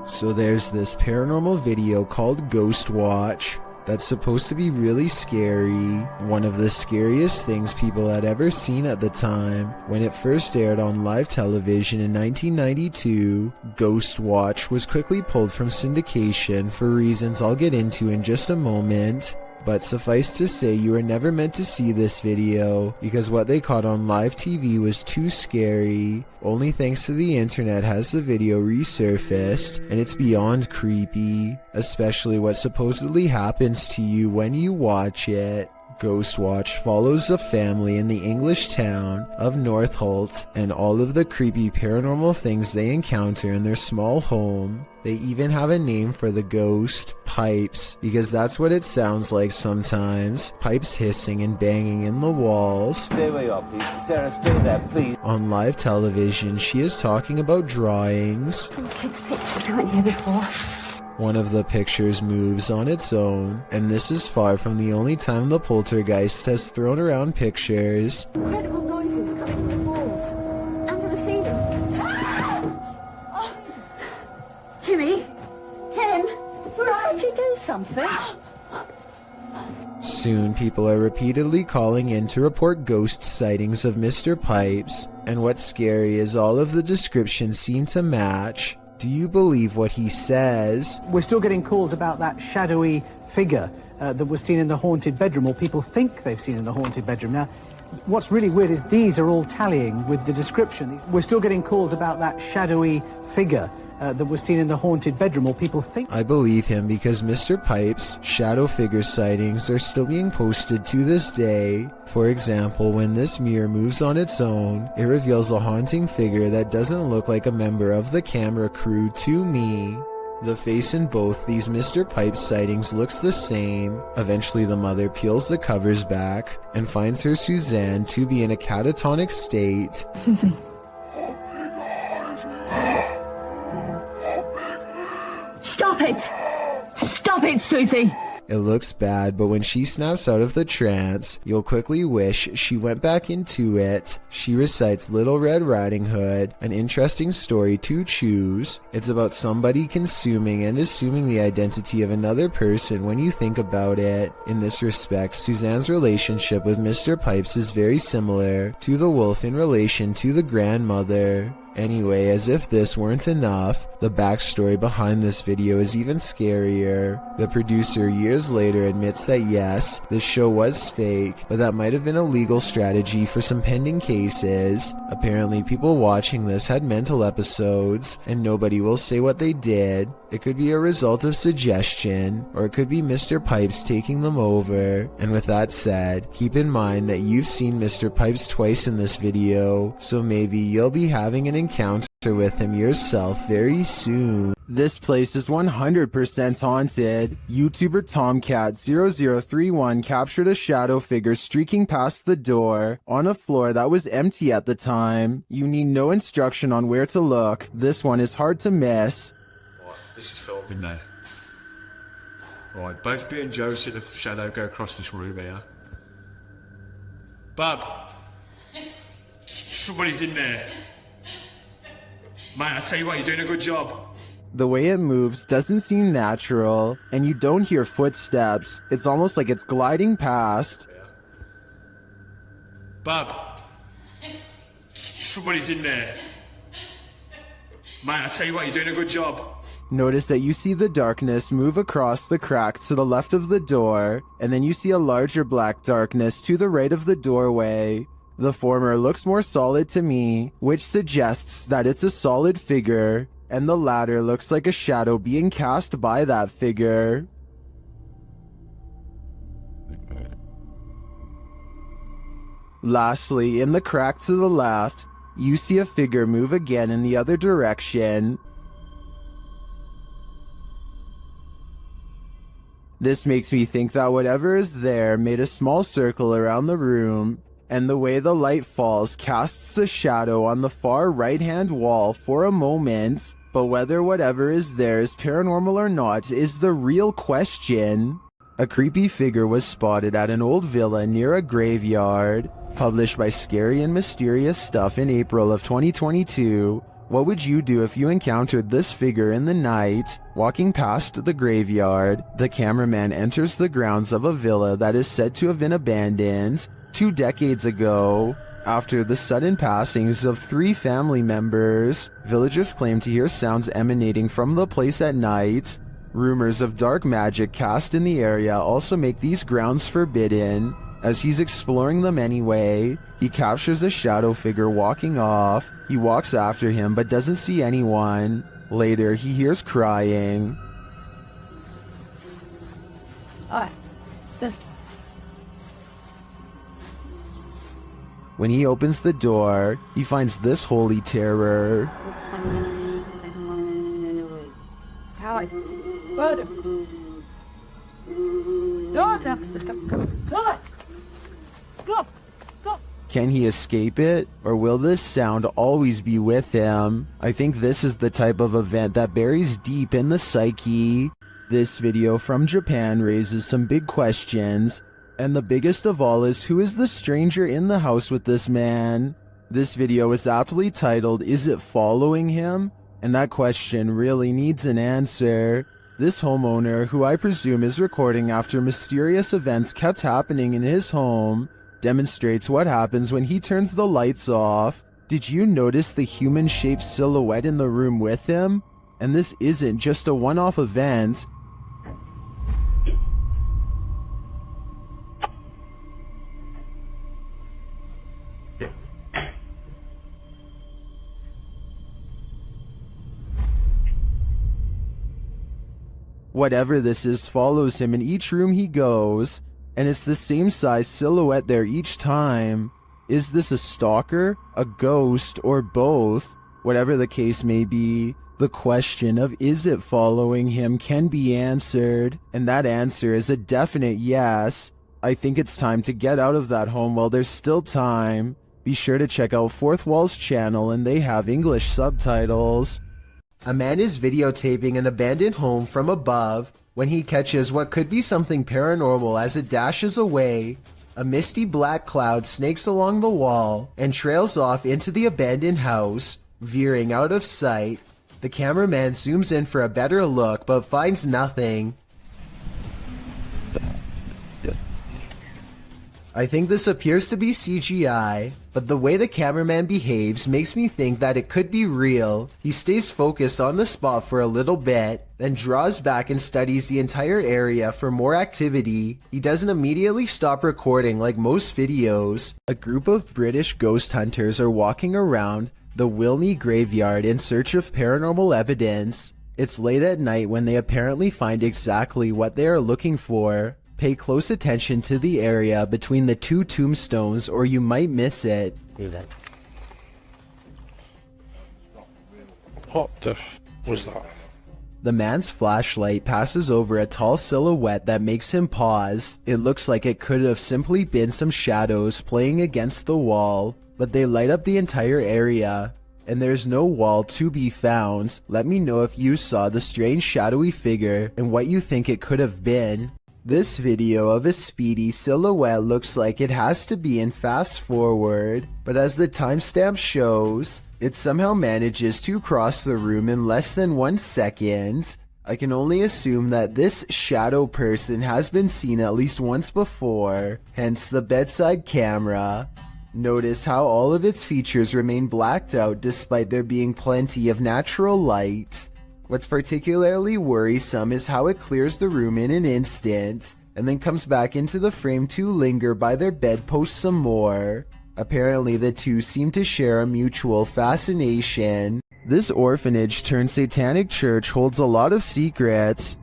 So there's this paranormal video called Ghostwatch that's supposed to be really scary, one of the scariest things people had ever seen at the time. When it first aired on live television in 1992, Ghostwatch was quickly pulled from syndication for reasons I'll get into in just a moment. But suffice to say, you were never meant to see this video because what they caught on live TV was too scary. Only thanks to the internet has the video resurfaced, and it's beyond creepy, especially what supposedly happens to you when you watch it. Ghostwatch follows a family in the English town of Northolt and all of the creepy paranormal things they encounter in their small home. They even have a name for the ghost, Pipes, because that's what it sounds like sometimes. Pipes hissing and banging in the walls. Stay where you are, please. Sarah, stay there, please. On live television, she is talking about drawings. Some kids' pictures they weren't here before. One of the pictures moves on its own, and this is far from the only time the poltergeist has thrown around pictures. Incredible noises coming from the walls and from the ceiling. Oh. Kimmy? Kim? Could you do something? Soon, people are repeatedly calling in to report ghost sightings of Mr. Pipes, and what's scary is all of the descriptions seem to match. Do you believe what he says? We're still getting calls about that shadowy figure that was seen in the haunted bedroom, or people think they've seen in the haunted bedroom. Now, what's really weird is these are all tallying with the description. We're still getting calls about that shadowy figure that was seen in the haunted bedroom, or people think... I believe him because Mr. Pipes' shadow figure sightings are still being posted to this day. For example, when this mirror moves on its own, it reveals a haunting figure that doesn't look like a member of the camera crew to me. The face in both these Mr. Pipes sightings looks the same. Eventually the mother peels the covers back and finds her Suzanne to be in a catatonic state. Susie. Stop it! Stop it, Susie! It looks bad, but when she snaps out of the trance, you'll quickly wish she went back into it. She recites Little Red Riding Hood, an interesting story to choose. It's about somebody consuming and assuming the identity of another person when you think about it. In this respect, Suzanne's relationship with Mr. Pipes is very similar to the wolf in relation to the grandmother. Anyway, as if this weren't enough, the backstory behind this video is even scarier. The producer years later admits that yes, this show was fake, but that might have been a legal strategy for some pending cases. Apparently people watching this had mental episodes, and nobody will say what they did. It could be a result of suggestion, or it could be Mr. Pipes taking them over. And with that said, keep in mind that you've seen Mr. Pipes twice in this video, so maybe you'll be having an encounter with him yourself very soon. This place is 100% haunted. YouTuber Tomcat0031 captured a shadow figure streaking past the door on a floor that was empty at the time. You need no instruction on where to look. This one is hard to miss. This is filmed in there. Right, both me and Joe see the shadow go across this room here. Bub! Somebody's in there. Man, I tell you what, you're doing a good job. The way it moves doesn't seem natural, and you don't hear footsteps. It's almost like it's gliding past. Bub! Somebody's in there. Man, I tell you what, you're doing a good job. Notice that you see the darkness move across the crack to the left of the door, and then you see a larger black darkness to the right of the doorway. The former looks more solid to me, which suggests that it's a solid figure, and the latter looks like a shadow being cast by that figure. Lastly, in the crack to the left, you see a figure move again in the other direction. This makes me think that whatever is there made a small circle around the room, and the way the light falls casts a shadow on the far right-hand wall for a moment. But whether whatever is there is paranormal or not is the real question. A creepy figure was spotted at an old villa near a graveyard. Published by Scary and Mysterious Stuff in April of 2022. What would you do if you encountered this figure in the night? Walking past the graveyard, the cameraman enters the grounds of a villa that is said to have been abandoned 2 decades ago. After the sudden passings of 3 family members, villagers claim to hear sounds emanating from the place at night. Rumors of dark magic cast in the area also make these grounds forbidden. As he's exploring them anyway, he captures a shadow figure walking off. He walks after him but doesn't see anyone. Later, he hears crying. When he opens the door, he finds this holy terror. Can he escape it, or will this sound always be with him? I think this is the type of event that buries deep in the psyche. This video from Japan raises some big questions, and the biggest of all is, who is the stranger in the house with this man? This video is aptly titled, "Is it following him?" And that question really needs an answer. This homeowner, who I presume is recording after mysterious events kept happening in his home, demonstrates what happens when he turns the lights off. Did you notice the human-shaped silhouette in the room with him? And this isn't just a one-off event. Whatever this is follows him in each room he goes, and it's the same size silhouette there each time. Is this a stalker, a ghost, or both? Whatever the case may be, the question of is it following him can be answered, and that answer is a definite yes. I think it's time to get out of that home while there's still time. Be sure to check out Fourth Wall's channel, and they have English subtitles. A man is videotaping an abandoned home from above when he catches what could be something paranormal as it dashes away. A misty black cloud snakes along the wall and trails off into the abandoned house, veering out of sight. The cameraman zooms in for a better look but finds nothing. I think this appears to be CGI, but the way the cameraman behaves makes me think that it could be real. He stays focused on the spot for a little bit, then draws back and studies the entire area for more activity. He doesn't immediately stop recording like most videos. A group of British ghost hunters are walking around the Wilney graveyard in search of paranormal evidence. It's late at night when they apparently find exactly what they are looking for. Pay close attention to the area between the 2 tombstones or you might miss it. What the was that? The man's flashlight passes over a tall silhouette that makes him pause. It looks like it could have simply been some shadows playing against the wall, but they light up the entire area, and there's no wall to be found. Let me know if you saw the strange shadowy figure and what you think it could have been. This video of a speedy silhouette looks like it has to be in fast forward, but as the timestamp shows, it somehow manages to cross the room in less than 1 second. I can only assume that this shadow person has been seen at least once before, hence the bedside camera. Notice how all of its features remain blacked out despite there being plenty of natural light. What's particularly worrisome is how it clears the room in an instant, and then comes back into the frame to linger by their bedpost some more. Apparently the two seem to share a mutual fascination. This orphanage turned satanic church holds a lot of secrets.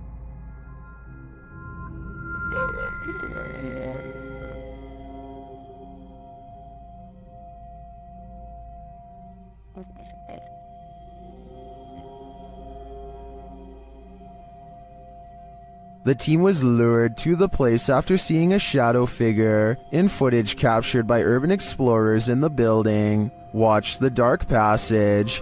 The team was lured to the place after seeing a shadow figure in footage captured by urban explorers in the building. Watch the dark passage.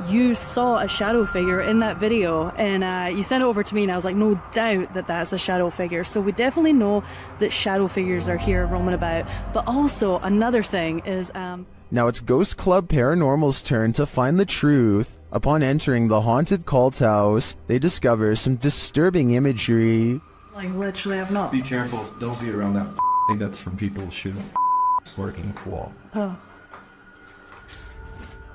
You saw a shadow figure in that video, and you sent it over to me, and I was like, no doubt that that's a shadow figure. So we definitely know that shadow figures are here roaming about. But also another thing is Now it's Ghost Club Paranormal's turn to find the truth. Upon entering the haunted cult house, they discover some disturbing imagery. Like, literally, I've not. Be careful, don't be around that thing that's from people shooting working wall. Oh.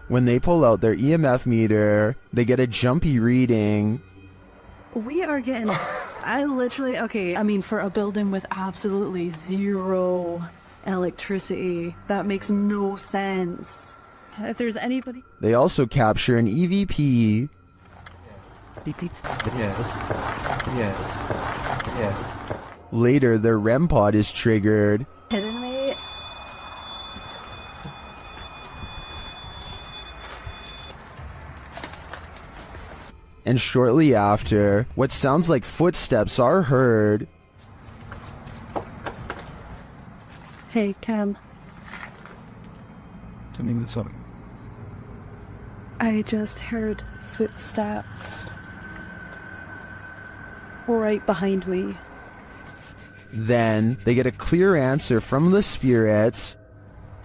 When they pull out their EMF meter, they get a jumpy reading. We are getting. Okay, I mean, for a building with absolutely zero electricity, that makes no sense. If there's anybody. They also capture an EVP. Yes. Later, their REM pod is triggered. Kidding me? And shortly after, what sounds like footsteps are heard. Hey, Cam. Turning this up. I just heard footsteps right behind me. Then, they get a clear answer from the spirits.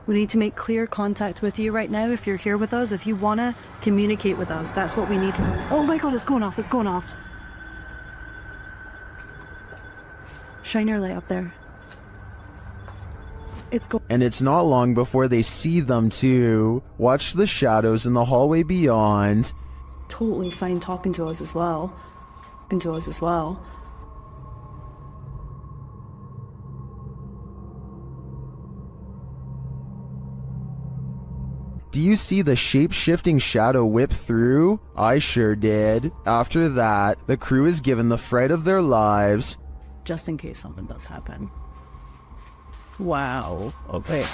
We need to make clear contact with you right now. If you're here with us, if you want to communicate with us, that's what we need. Oh my god, it's going off, it's going off. Shine your light up there. And it's not long before they see them too. Watch the shadows in the hallway beyond. Totally fine talking to us as well. Do you see the shape-shifting shadow whip through? I sure did. After that, the crew is given the fright of their lives. Just in case something does happen. Wow. Okay.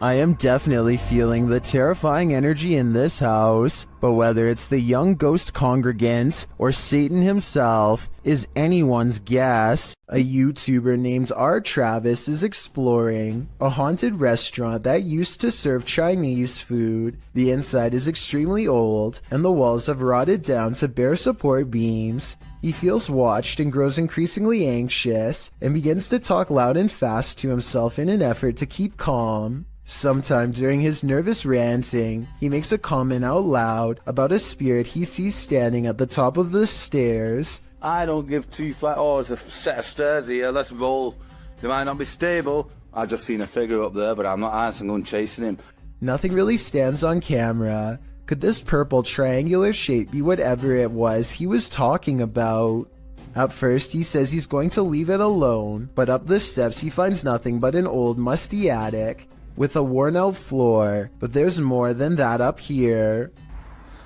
I am definitely feeling the terrifying energy in this house, but whether it's the young ghost congregant or Satan himself is anyone's guess. A YouTuber named R. Travis is exploring a haunted restaurant that used to serve Chinese food. The inside is extremely old, and the walls have rotted down to bare support beams. He feels watched and grows increasingly anxious, and begins to talk loud and fast to himself in an effort to keep calm. Sometime during his nervous ranting, he makes a comment out loud about a spirit he sees standing at the top of the stairs. I don't give two flat. Oh, there's a set of stairs here. Let's roll. They might not be stable. I just seen a figure up there, but I'm not answering. I'm going chasing him. Nothing really stands on camera. Could this purple triangular shape be whatever it was he was talking about? At first, he says he's going to leave it alone, but up the steps he finds nothing but an old musty attic with a worn-out floor, but there's more than that up here.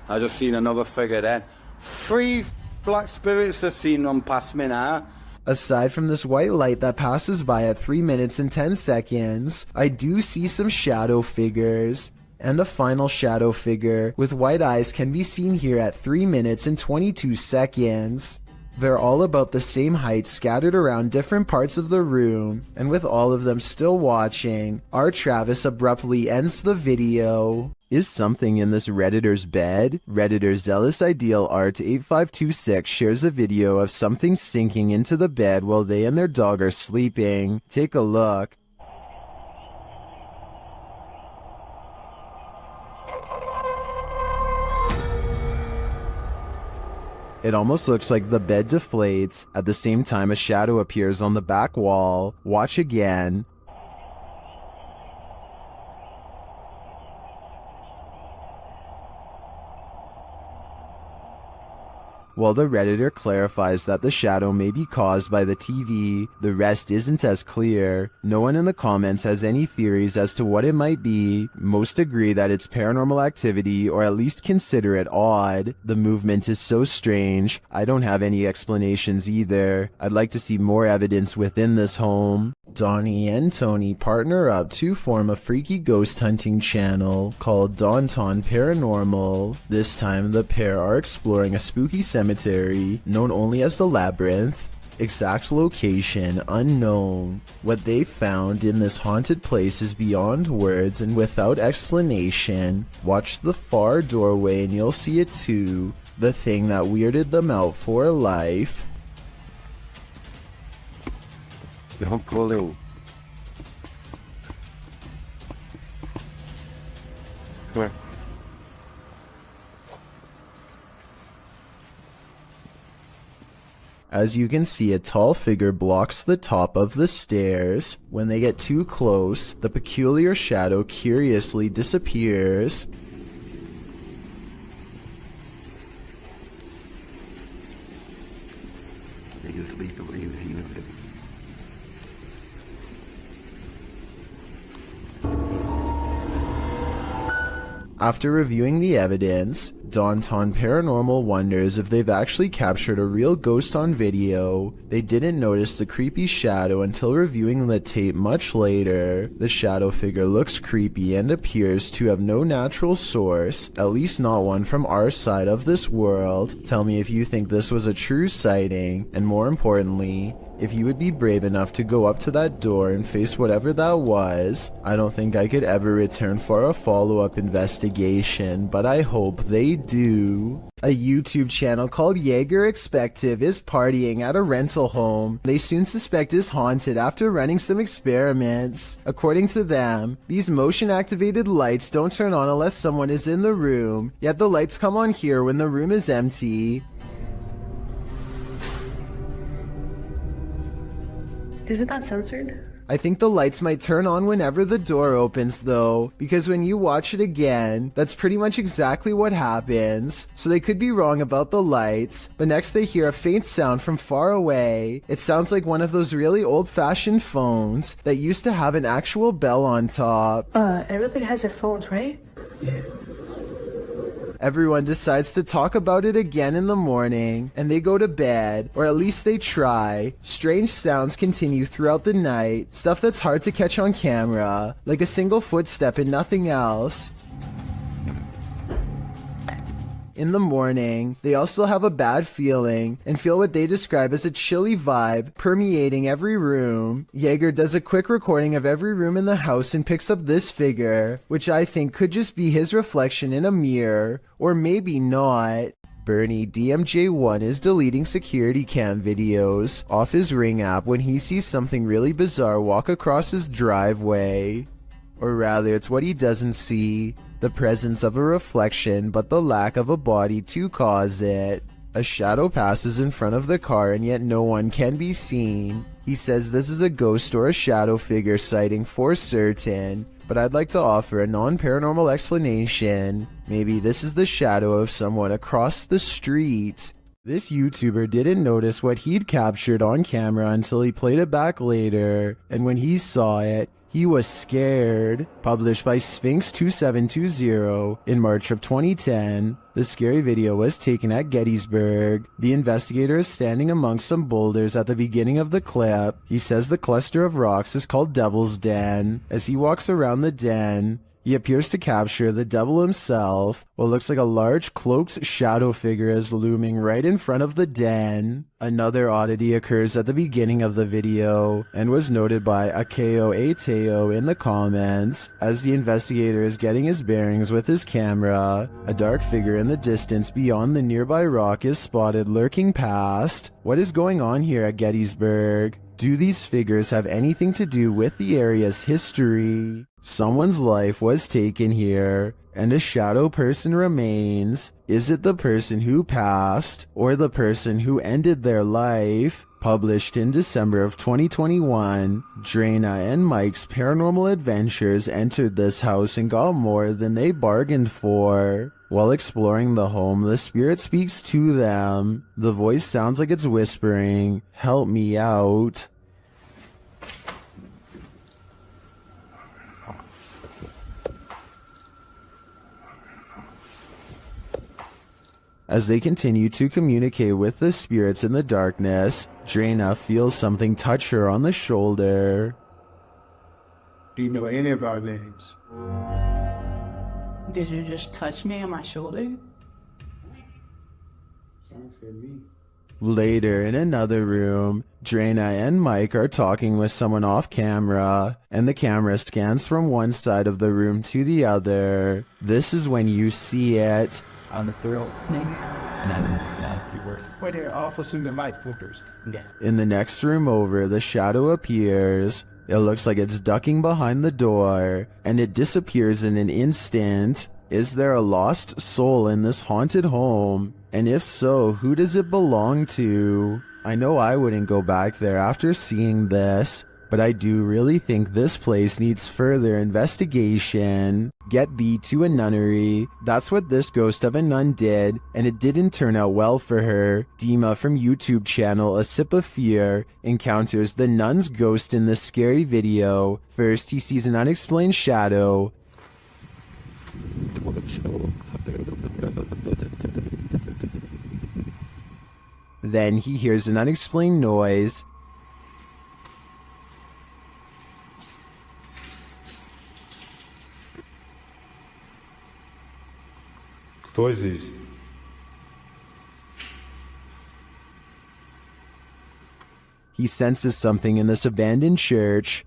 I just seen another figure then. 3 black spirits have seen them pass me now. Aside from this white light that passes by at 3 minutes and 10 seconds, I do see some shadow figures. And a final shadow figure with white eyes can be seen here at 3 minutes and 22 seconds. They're all about the same height, scattered around different parts of the room, and with all of them still watching, R. Travis abruptly ends the video. Is something in this Redditor's bed? Redditor Zealous Ideal Art 8526 shares a video of something sinking into the bed while they and their dog are sleeping. Take a look. It almost looks like the bed deflates. At the same time, a shadow appears on the back wall. Watch again. While the Redditor clarifies that the shadow may be caused by the TV, the rest isn't as clear. No one in the comments has any theories as to what it might be. Most agree that it's paranormal activity, or at least consider it odd. The movement is so strange. I don't have any explanations either. I'd like to see more evidence within this home. Donnie and Tony partner up to form a freaky ghost hunting channel called Daunton Paranormal. This time the pair are exploring a spooky cemetery known only as the Labyrinth. Exact location unknown. What they found in this haunted place is beyond words and without explanation. Watch the far doorway and you'll see it too. The thing that weirded them out for life. Don't pull in. Come here. As you can see, a tall figure blocks the top of the stairs. When they get too close, the peculiar shadow curiously disappears. After reviewing the evidence, Daunton Paranormal wonders if they've actually captured a real ghost on video. They didn't notice the creepy shadow until reviewing the tape much later. The shadow figure looks creepy and appears to have no natural source, at least not one from our side of this world. Tell me if you think this was a true sighting, and more importantly, if you would be brave enough to go up to that door and face whatever that was. I don't think I could ever return for a follow-up investigation, but I hope they do. A YouTube channel called Jaeger Expective is partying at a rental home they soon suspect is haunted after running some experiments. According to them, these motion-activated lights don't turn on unless someone is in the room, yet the lights come on here when the room is empty. Isn't that censored? I think the lights might turn on whenever the door opens though, because when you watch it again, that's pretty much exactly what happens. So they could be wrong about the lights, but next they hear a faint sound from far away. It sounds like one of those really old-fashioned phones that used to have an actual bell on top. Everybody has their phones, right? Everyone decides to talk about it again in the morning, and they go to bed, or at least they try. Strange sounds continue throughout the night, stuff that's hard to catch on camera, like a single footstep and nothing else. In the morning, they also have a bad feeling and feel what they describe as a chilly vibe permeating every room. Jaeger does a quick recording of every room in the house and picks up this figure, which I think could just be his reflection in a mirror, or maybe not. Bernie DMJ1 is deleting security cam videos off his Ring app when he sees something really bizarre walk across his driveway. Or rather, it's what he doesn't see. The presence of a reflection, but the lack of a body to cause it. A shadow passes in front of the car and yet no one can be seen. He says this is a ghost or a shadow figure sighting for certain, but I'd like to offer a non-paranormal explanation. Maybe this is the shadow of someone across the street. This YouTuber didn't notice what he'd captured on camera until he played it back later, and when he saw it, he was scared. Published by Sphinx2720 in March of 2010, the scary video was taken at Gettysburg. The investigator is standing amongst some boulders at the beginning of the clip. He says the cluster of rocks is called Devil's Den. As he walks around the den, he appears to capture the devil himself. What looks like a large cloaked shadow figure is looming right in front of the den. Another oddity occurs at the beginning of the video and was noted by Akeo Ateo in the comments. As the investigator is getting his bearings with his camera, a dark figure in the distance beyond the nearby rock is spotted lurking past. What is going on here at Gettysburg? Do these figures have anything to do with the area's history? Someone's life was taken here, and a shadow person remains. Is it the person who passed, or the person who ended their life? Published in December of 2021, Drana and Mike's paranormal adventures entered this house and got more than they bargained for. While exploring the home, the spirit speaks to them. The voice sounds like it's whispering, "Help me out." As they continue to communicate with the spirits in the darkness, Drana feels something touch her on the shoulder. Do you know any of our names? Did you just touch me on my shoulder? Later, in another room, Drana and Mike are talking with someone off camera, and the camera scans from one side of the room to the other. This is when you see it. On the throat. Wait here, officer in the light filters. Yeah. In the next room over, the shadow appears. It looks like it's ducking behind the door, and it disappears in an instant. Is there a lost soul in this haunted home? And if so, who does it belong to? I know I wouldn't go back there after seeing this, but I do really think this place needs further investigation. Get thee to a nunnery. That's what this ghost of a nun did, and it didn't turn out well for her. Dima from YouTube channel A Sip of Fear encounters the nun's ghost in this scary video. First, he sees an unexplained shadow. Then he hears an unexplained noise. Кто здесь? He senses something in this abandoned church.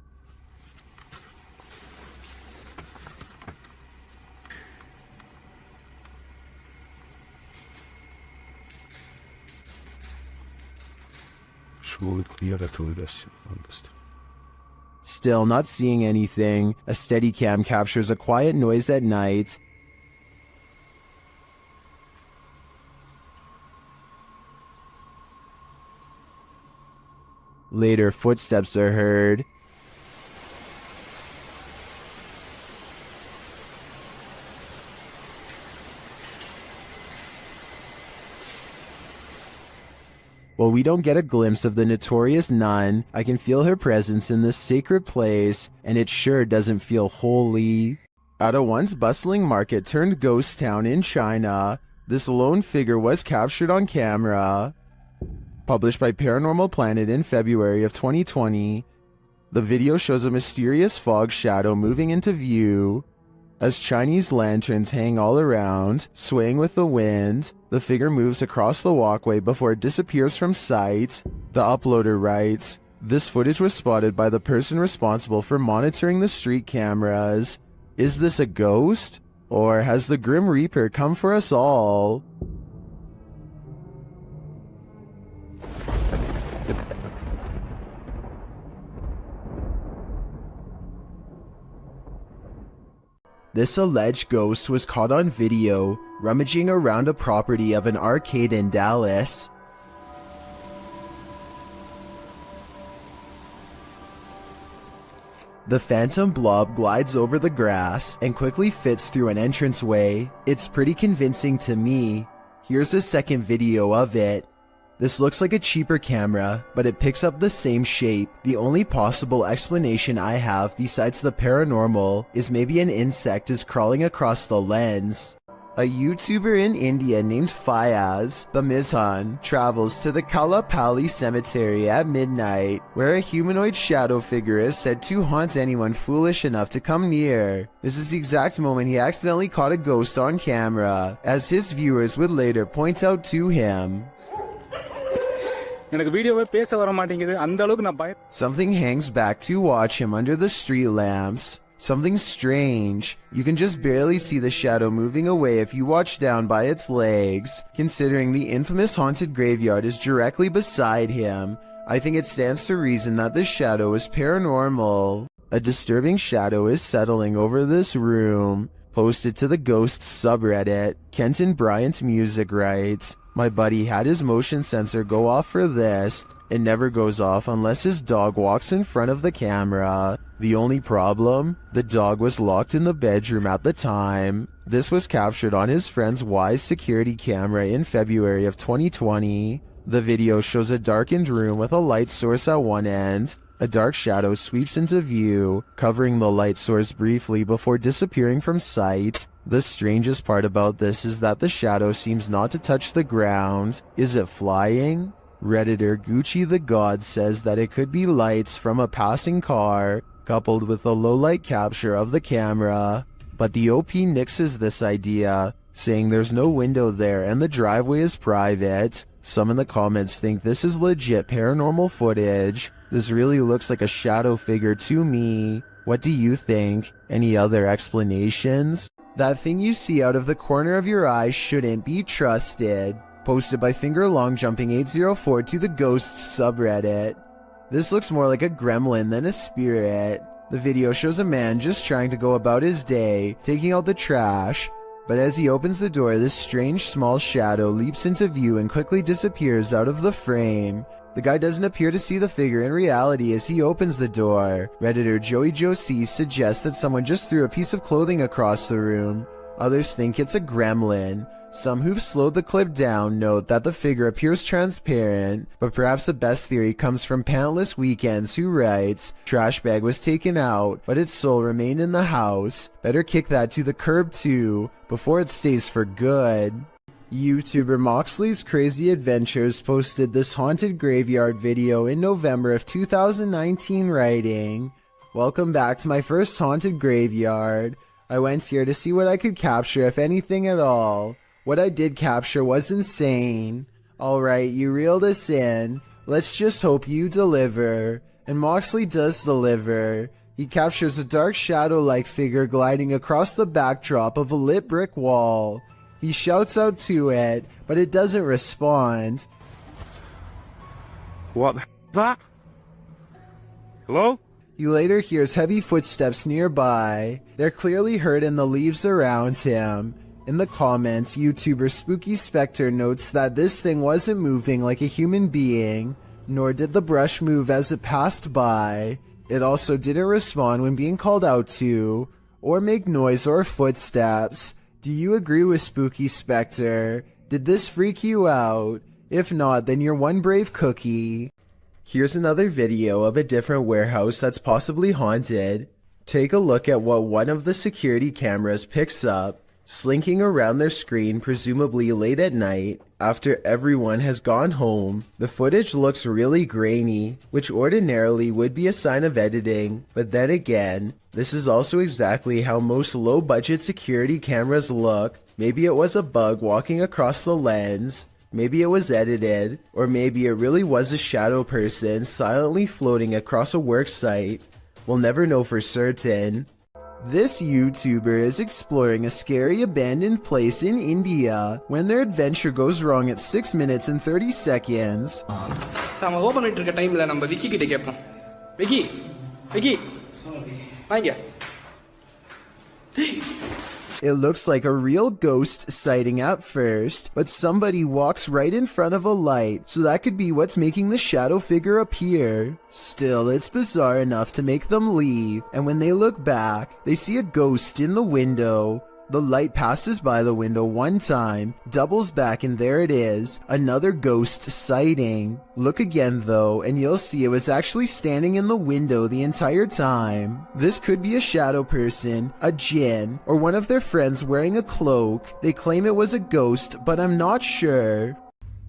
Still not seeing anything. A Steadicam captures a quiet noise at night. Later, footsteps are heard. While we don't get a glimpse of the notorious nun, I can feel her presence in this sacred place, and it sure doesn't feel holy. At a once bustling market turned ghost town in China, this lone figure was captured on camera. Published by Paranormal Planet in February of 2020, the video shows a mysterious fog shadow moving into view. As Chinese lanterns hang all around, swaying with the wind, the figure moves across the walkway before it disappears from sight. The uploader writes, "This footage was spotted by the person responsible for monitoring the street cameras. Is this a ghost? Or has the Grim Reaper come for us all?" This alleged ghost was caught on video, rummaging around a property of an arcade in Dallas. The phantom blob glides over the grass and quickly fits through an entranceway. It's pretty convincing to me. Here's a second video of it. This looks like a cheaper camera, but it picks up the same shape. The only possible explanation I have besides the paranormal is maybe an insect is crawling across the lens. A YouTuber in India named Fayaz, the Mizhan, travels to the Kalapali cemetery at midnight, where a humanoid shadow figure is said to haunt anyone foolish enough to come near. This is the exact moment he accidentally caught a ghost on camera, as his viewers would later point out to him. Something hangs back to watch him under the street lamps. Something strange. You can just barely see the shadow moving away if you watch down by its legs. Considering the infamous haunted graveyard is directly beside him, I think it stands to reason that this shadow is paranormal. A disturbing shadow is settling over this room. Posted to the Ghosts subreddit, Kenton Bryant Music writes, "My buddy had his motion sensor go off for this. It never goes off unless his dog walks in front of the camera. The only problem? The dog was locked in the bedroom at the time." This was captured on his friend's Wise security camera in February of 2020. The video shows a darkened room with a light source at one end. A dark shadow sweeps into view, covering the light source briefly before disappearing from sight. The strangest part about this is that the shadow seems not to touch the ground. Is it flying? Redditor Gucci the God says that it could be lights from a passing car, coupled with a low-light capture of the camera. But the OP nixes this idea, saying there's no window there and the driveway is private. Some in the comments think this is legit paranormal footage. This really looks like a shadow figure to me. What do you think? Any other explanations? That thing you see out of the corner of your eye shouldn't be trusted. Posted by FingerLongJumping804 to the Ghosts subreddit. This looks more like a gremlin than a spirit. The video shows a man just trying to go about his day, taking out the trash. But as he opens the door, this strange small shadow leaps into view and quickly disappears out of the frame. The guy doesn't appear to see the figure in reality as he opens the door. Redditor Joey Josie suggests that someone just threw a piece of clothing across the room. Others think it's a gremlin. Some who've slowed the clip down note that the figure appears transparent, but perhaps the best theory comes from Pantless Weekends, who writes, "Trash bag was taken out, but its soul remained in the house. Better kick that to the curb too, before it stays for good." YouTuber Moxley's Crazy Adventures posted this haunted graveyard video in November of 2019 writing, "Welcome back to my first haunted graveyard. I went here to see what I could capture, if anything at all. What I did capture was insane. Alright, you reeled us in. Let's just hope you deliver." And Moxley does deliver. He captures a dark shadow-like figure gliding across the backdrop of a lit brick wall. He shouts out to it, but it doesn't respond. What the is that? Hello? He later hears heavy footsteps nearby. They're clearly heard in the leaves around him. In the comments, YouTuber Spooky Specter notes that this thing wasn't moving like a human being, nor did the brush move as it passed by. It also didn't respond when being called out to, or make noise or footsteps. Do you agree with Spooky Specter? Did this freak you out? If not, then you're one brave cookie. Here's another video of a different warehouse that's possibly haunted. Take a look at what one of the security cameras picks up. Slinking around their screen, presumably late at night, after everyone has gone home. The footage looks really grainy, which ordinarily would be a sign of editing, but then again, this is also exactly how most low-budget security cameras look. Maybe it was a bug walking across the lens, maybe it was edited, or maybe it really was a shadow person silently floating across a work site. We'll never know for certain. This YouTuber is exploring a scary abandoned place in India when their adventure goes wrong at 6 minutes and 30 seconds. நம்ம open பண்ணிட்டு இருக்க டைம்ல நம்ம விக்கி கிட்ட கேட்போம். விக்கி விக்கி வாங்க. It looks like a real ghost sighting at first, but somebody walks right in front of a light, so that could be what's making the shadow figure appear. Still, it's bizarre enough to make them leave, and when they look back, they see a ghost in the window. The light passes by the window one time, doubles back, and there it is, another ghost sighting. Look again though, and you'll see it was actually standing in the window the entire time. This could be a shadow person, a djinn, or one of their friends wearing a cloak. They claim it was a ghost, but I'm not sure.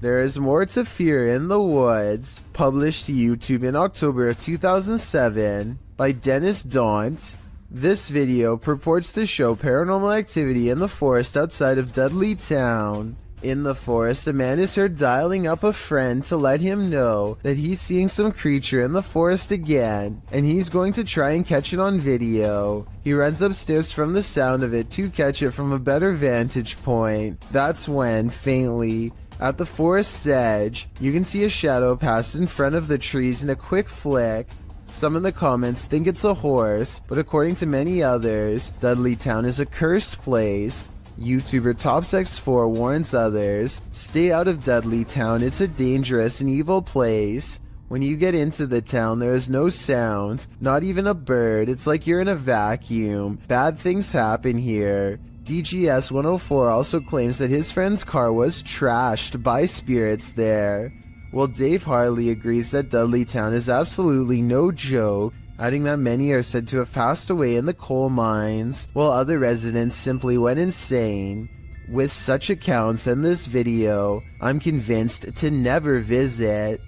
There is More to Fear in the Woods, published to YouTube in October of 2007 by Dennis Daunt. This video purports to show paranormal activity in the forest outside of Dudley Town. In the forest, a man is heard dialing up a friend to let him know that he's seeing some creature in the forest again, and he's going to try and catch it on video. He runs upstairs from the sound of it to catch it from a better vantage point. That's when, faintly, at the forest's edge, you can see a shadow pass in front of the trees in a quick flick. Some in the comments think it's a horse, but according to many others, Dudley Town is a cursed place. YouTuber TopsX4 warns others, stay out of Dudley Town, it's a dangerous and evil place. When you get into the town, there is no sound, not even a bird, it's like you're in a vacuum. Bad things happen here. DGS 104 also claims that his friend's car was trashed by spirits there. Well, Dave Harley agrees that Dudley Town is absolutely no joke, adding that many are said to have passed away in the coal mines, while other residents simply went insane. With such accounts and this video, I'm convinced to never visit.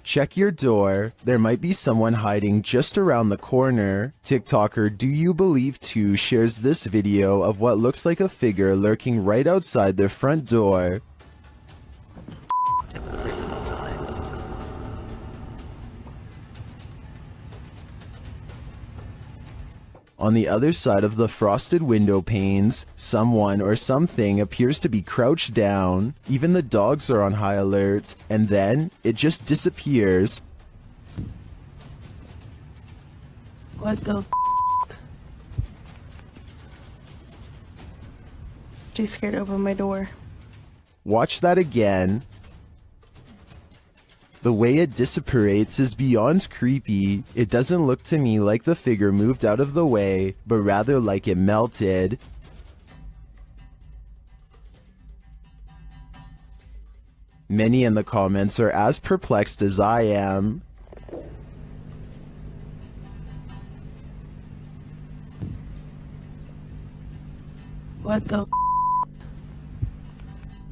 Check your door, there might be someone hiding just around the corner. TikToker Do You Believe 2 shares this video of what looks like a figure lurking right outside their front door. On the other side of the frosted window panes, someone or something appears to be crouched down. Even the dogs are on high alert, and then it just disappears. What the Too scared to open my door. Watch that again. The way it dissipates is beyond creepy. It doesn't look to me like the figure moved out of the way, but rather like it melted. Many in the comments are as perplexed as I am. What the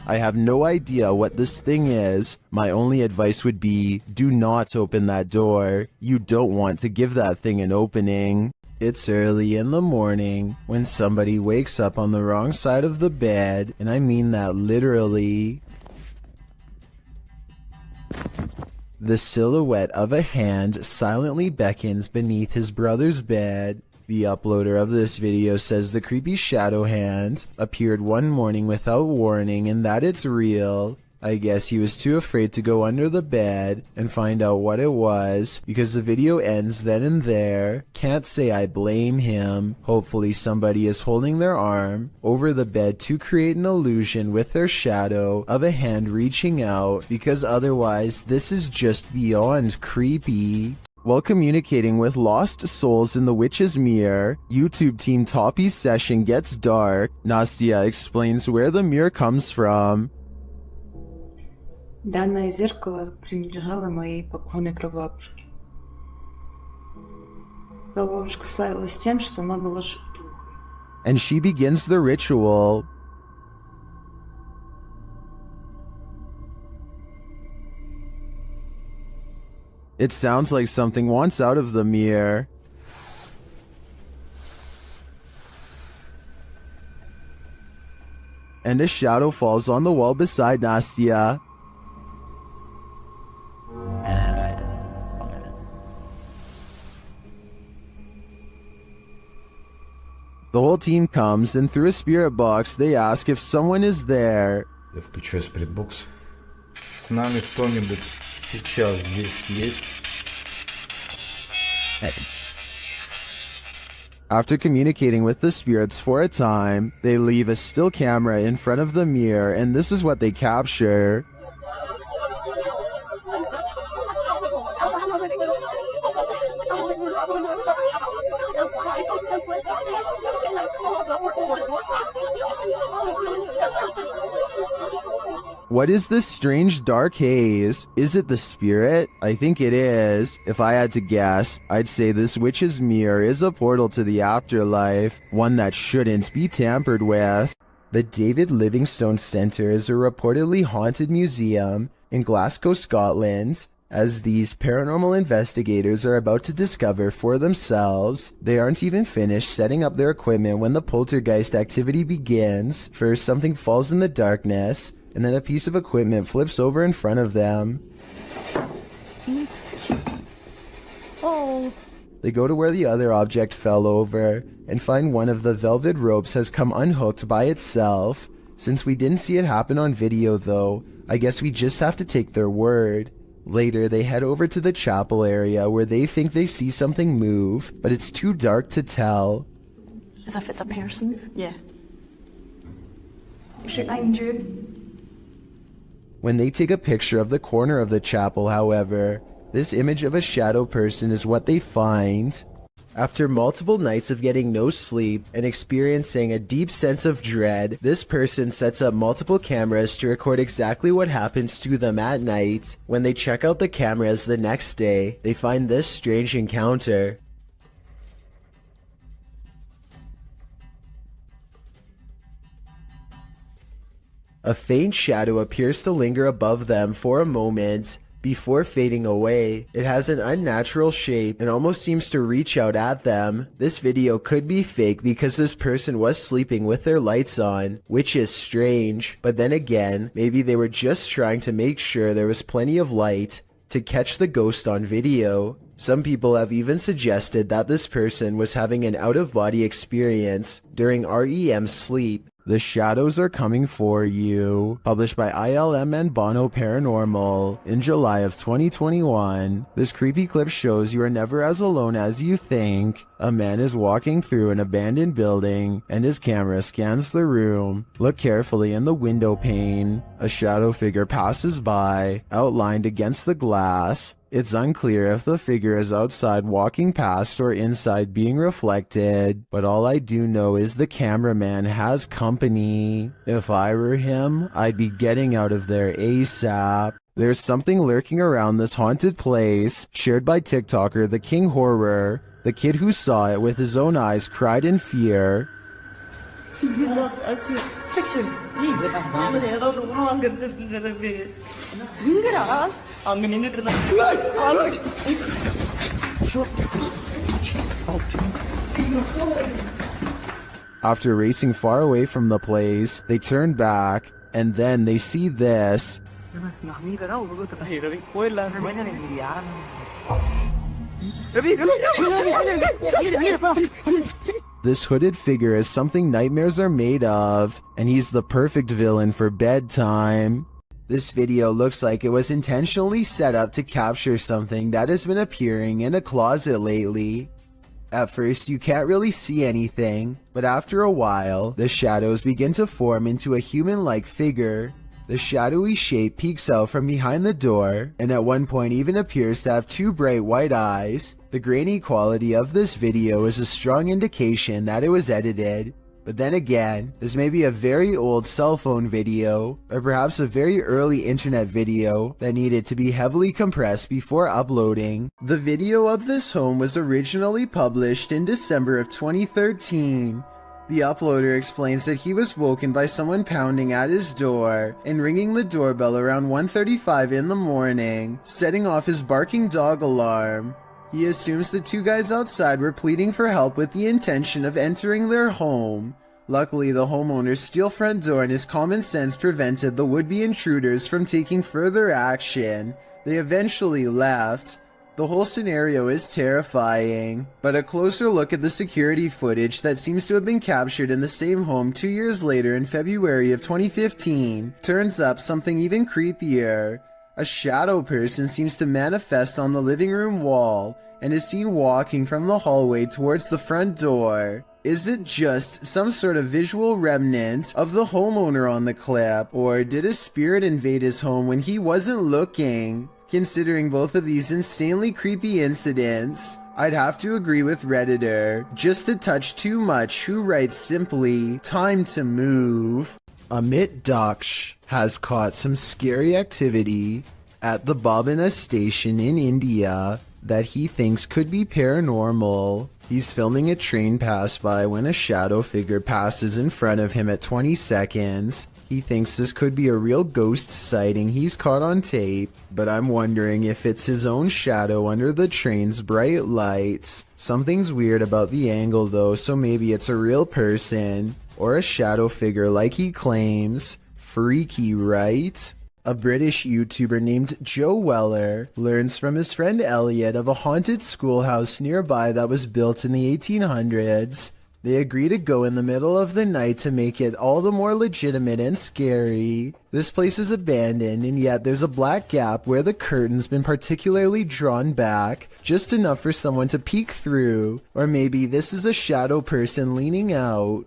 I have no idea what this thing is. My only advice would be, do not open that door. You don't want to give that thing an opening. It's early in the morning when somebody wakes up on the wrong side of the bed, and I mean that literally. The silhouette of a hand silently beckons beneath his brother's bed. The uploader of this video says the creepy shadow hand appeared one morning without warning and that it's real. I guess he was too afraid to go under the bed and find out what it was because the video ends then and there. Can't say I blame him. Hopefully somebody is holding their arm over the bed to create an illusion with their shadow of a hand reaching out, because otherwise this is just beyond creepy. While communicating with lost souls in the witch's mirror, YouTube team Toppy's session gets dark. Nastya explains where the mirror comes from. Данное зеркало принадлежало моей покойной прабабушке. Прабабушка славилась тем, что она была шутухой. And she begins the ritual. It sounds like something wants out of the mirror. And a shadow falls on the wall beside Nastya. The whole team comes, and through a spirit box, they ask if someone is there. Я включаю спиритбокс. С нами кто-нибудь сейчас здесь есть? After communicating with the spirits for a time, they leave a still camera in front of the mirror, and this is what they capture. What is this strange dark haze? Is it the spirit? I think it is. If I had to guess, I'd say this witch's mirror is a portal to the afterlife, one that shouldn't be tampered with. The David Livingstone Centre is a reportedly haunted museum in Glasgow, Scotland. As these paranormal investigators are about to discover for themselves, they aren't even finished setting up their equipment when the poltergeist activity begins. First, something falls in the darkness, and then a piece of equipment flips over in front of them. Oh. They go to where the other object fell over and find one of the velvet ropes has come unhooked by itself. Since we didn't see it happen on video though, I guess we just have to take their word. Later, they head over to the chapel area where they think they see something move, but it's too dark to tell. As if it's a person? Yeah. Behind you. When they take a picture of the corner of the chapel, however, this image of a shadow person is what they find. After multiple nights of getting no sleep and experiencing a deep sense of dread, this person sets up multiple cameras to record exactly what happens to them at night. When they check out the cameras the next day, they find this strange encounter. A faint shadow appears to linger above them for a moment before fading away. It has an unnatural shape and almost seems to reach out at them. This video could be fake because this person was sleeping with their lights on, which is strange. But then again, maybe they were just trying to make sure there was plenty of light to catch the ghost on video. Some people have even suggested that this person was having an out-of-body experience during REM sleep. The Shadows Are Coming For You, published by ILM and Bono Paranormal in July of 2021. This creepy clip shows you are never as alone as you think. A man is walking through an abandoned building and his camera scans the room. Look carefully in the window pane. A shadow figure passes by, outlined against the glass. It's unclear if the figure is outside walking past or inside being reflected, but all I do know is the cameraman has company. If I were him, I'd be getting out of there ASAP. There's something lurking around this haunted place, shared by TikToker The King Horror. The kid who saw it with his own eyes cried in fear. After racing far away from the place, they turn back, and then they see this. This hooded figure is something nightmares are made of, and he's the perfect villain for bedtime. This video looks like it was intentionally set up to capture something that has been appearing in a closet lately. At first, you can't really see anything, but after a while, the shadows begin to form into a human-like figure. The shadowy shape peeks out from behind the door, and at one point even appears to have two bright white eyes. The grainy quality of this video is a strong indication that it was edited. But then again, this may be a very old cell phone video, or perhaps a very early internet video that needed to be heavily compressed before uploading. The video of this home was originally published in December of 2013. The uploader explains that he was woken by someone pounding at his door and ringing the doorbell around 1:35 in the morning, setting off his barking dog alarm. He assumes the two guys outside were pleading for help with the intention of entering their home. Luckily, the homeowner's steel front door and his common sense prevented the would-be intruders from taking further action. They eventually left. The whole scenario is terrifying, but a closer look at the security footage that seems to have been captured in the same home 2 years later in February of 2015 turns up something even creepier. A shadow person seems to manifest on the living room wall and is seen walking from the hallway towards the front door. Is it just some sort of visual remnant of the homeowner on the clip, or did a spirit invade his home when he wasn't looking? Considering both of these insanely creepy incidents, I'd have to agree with Redditor, just a touch too much, who writes simply, "Time to move." Amit Daksh has caught some scary activity at the Borganet station in India that he thinks could be paranormal. He's filming a train pass by when a shadow figure passes in front of him at 20 seconds. He thinks this could be a real ghost sighting he's caught on tape, but I'm wondering if it's his own shadow under the train's bright lights. Something's weird about the angle though, so maybe it's a real person, or a shadow figure like he claims. Freaky, right? A British YouTuber named Joe Weller learns from his friend Elliot of a haunted schoolhouse nearby that was built in the 1800s. They agree to go in the middle of the night to make it all the more legitimate and scary. This place is abandoned, and yet there's a black gap where the curtain's been particularly drawn back, just enough for someone to peek through. Or maybe this is a shadow person leaning out.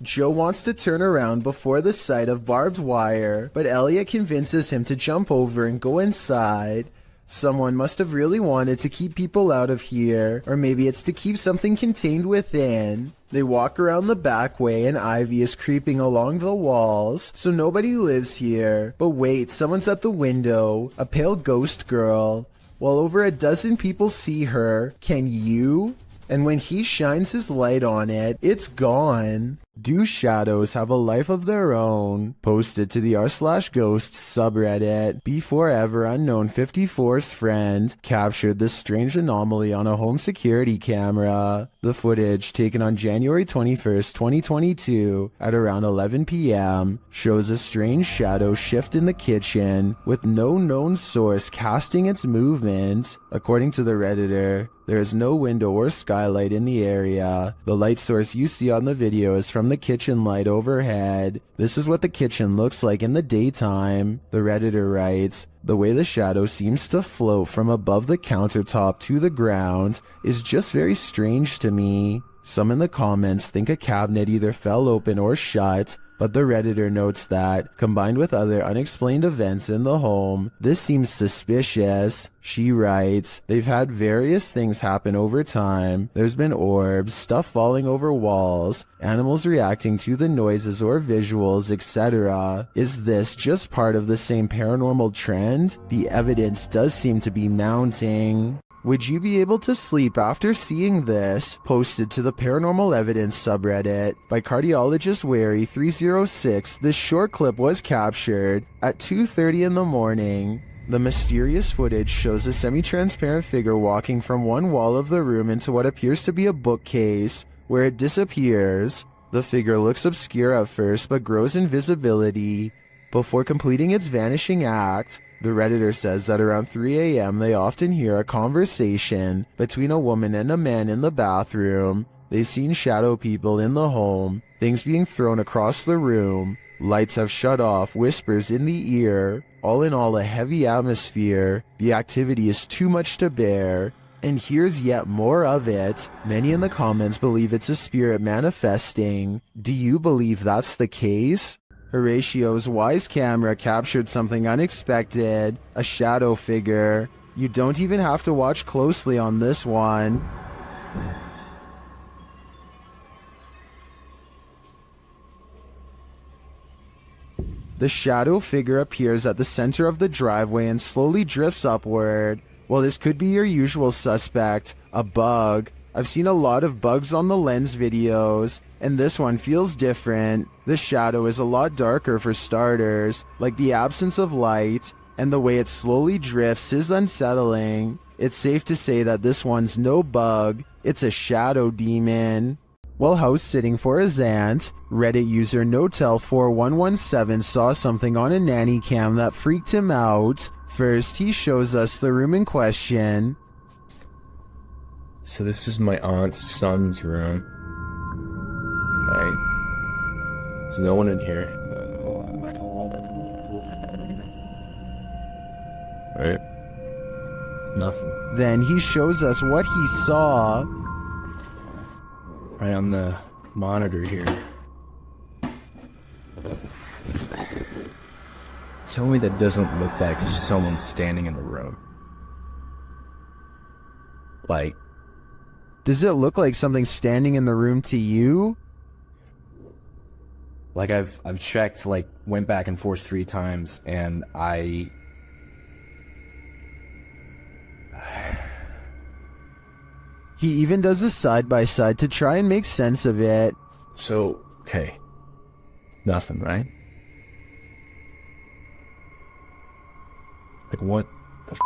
Joe wants to turn around before the sight of barbed wire, but Elliot convinces him to jump over and go inside. Someone must have really wanted to keep people out of here, or maybe it's to keep something contained within. They walk around the back way and ivy is creeping along the walls, so nobody lives here. But wait, someone's at the window, a pale ghost girl. While over a dozen people see her, can you? And when he shines his light on it, it's gone. Do shadows have a life of their own? Posted to the r/ghosts subreddit. Before Unknown 54's friend captured this strange anomaly on a home security camera. The footage, taken on January 21st, 2022 at around 11 p.m., shows a strange shadow shift in the kitchen with no known source casting its movement. According to the Redditor, there is no window or skylight in the area. The light source you see on the video is from from the kitchen light overhead. This is what the kitchen looks like in the daytime. The Redditor writes, the way the shadow seems to float from above the countertop to the ground is just very strange to me. Some in the comments think a cabinet either fell open or shut, but the Redditor notes that, combined with other unexplained events in the home, this seems suspicious. She writes, they've had various things happen over time. There's been orbs, stuff falling over walls, animals reacting to the noises or visuals, etc. Is this just part of the same paranormal trend? The evidence does seem to be mounting. Would you be able to sleep after seeing this? Posted to the Paranormal Evidence subreddit by cardiologist Wary 306. This short clip was captured at 2:30 in the morning. The mysterious footage shows a semi-transparent figure walking from one wall of the room into what appears to be a bookcase, where it disappears. The figure looks obscure at first but grows in visibility before completing its vanishing act. The Redditor says that around 3 a.m. they often hear a conversation between a woman and a man in the bathroom. They've seen shadow people in the home, things being thrown across the room, lights have shut off, whispers in the ear. All in all, a heavy atmosphere. The activity is too much to bear. And here's yet more of it. Many in the comments believe it's a spirit manifesting. Do you believe that's the case? Horatio's wise camera captured something unexpected, a shadow figure. You don't even have to watch closely on this one. The shadow figure appears at the center of the driveway and slowly drifts upward. Well, this could be your usual suspect, a bug. I've seen a lot of bugs on the lens videos, and this one feels different. The shadow is a lot darker for starters, like the absence of light, and the way it slowly drifts is unsettling. It's safe to say that this one's no bug, it's a shadow demon. While house sitting for his aunt, Reddit user Notel4117 saw something on a nanny cam that freaked him out. First, he shows us the room in question. So this is my aunt's son's room. Okay. There's no one in here. Right? Nothing. Then he shows us what he saw. Right on the monitor here. Tell me that doesn't look like someone standing in the room. Like, does it look like something standing in the room to you? Like I've checked, like went back and forth 3 times, and He even does a side-by-side to try and make sense of it. So, okay. Nothing, right? Like what the f***?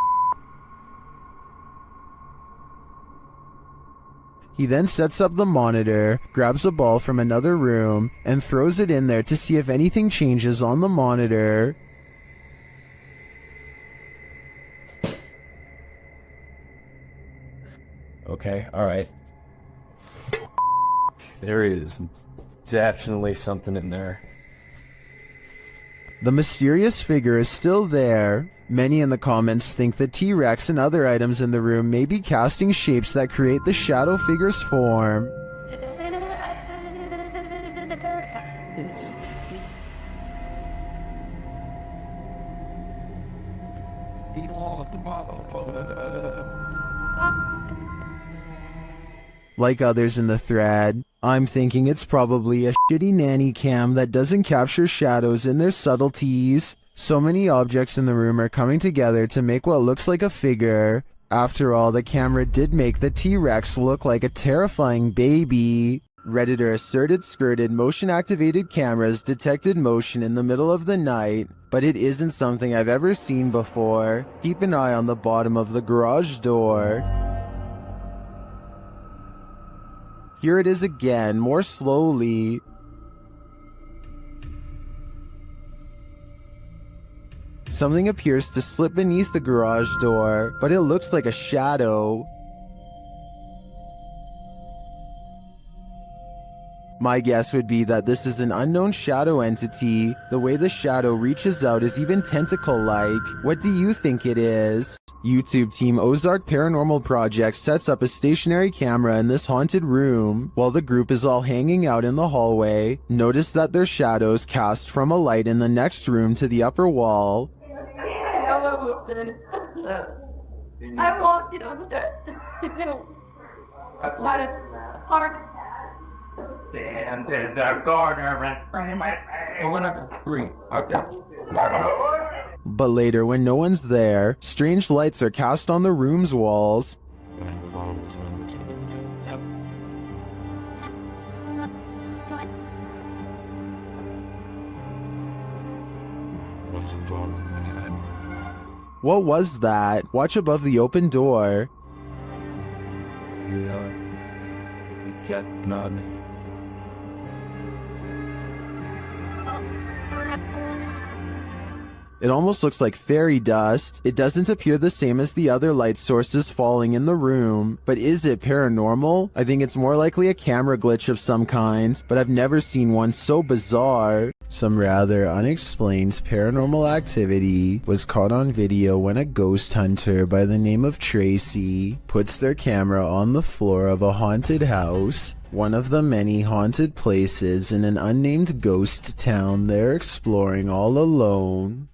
He then sets up the monitor, grabs a ball from another room, and throws it in there to see if anything changes on the monitor. Okay, alright. There is definitely something in there. The mysterious figure is still there. Many in the comments think the T-Rex and other items in the room may be casting shapes that create the shadow figure's form. Like others in the thread, I'm thinking it's probably a shitty nanny cam that doesn't capture shadows in their subtleties. So many objects in the room are coming together to make what looks like a figure. After all, the camera did make the T-Rex look like a terrifying baby. Redditor asserted skirted motion-activated cameras detected motion in the middle of the night, but it isn't something I've ever seen before. Keep an eye on the bottom of the garage door. Here it is again, more slowly. Something appears to slip beneath the garage door, but it looks like a shadow. My guess would be that this is an unknown shadow entity. The way the shadow reaches out is even tentacle-like. What do you think it is? YouTube team Ozark Paranormal Project sets up a stationary camera in this haunted room while the group is all hanging out in the hallway. Notice that their shadows cast from a light in the next room to the upper wall. I walked it on the park. And the gardener But later, when no one's there, strange lights are cast on the room's walls. What was that? Watch above the open door. It almost looks like fairy dust. It doesn't appear the same as the other light sources falling in the room. But is it paranormal? I think it's more likely a camera glitch of some kind, but I've never seen one so bizarre. Some rather unexplained paranormal activity was caught on video when a ghost hunter by the name of Tracy puts their camera on the floor of a haunted house, one of the many haunted places in an unnamed ghost town they're exploring all alone.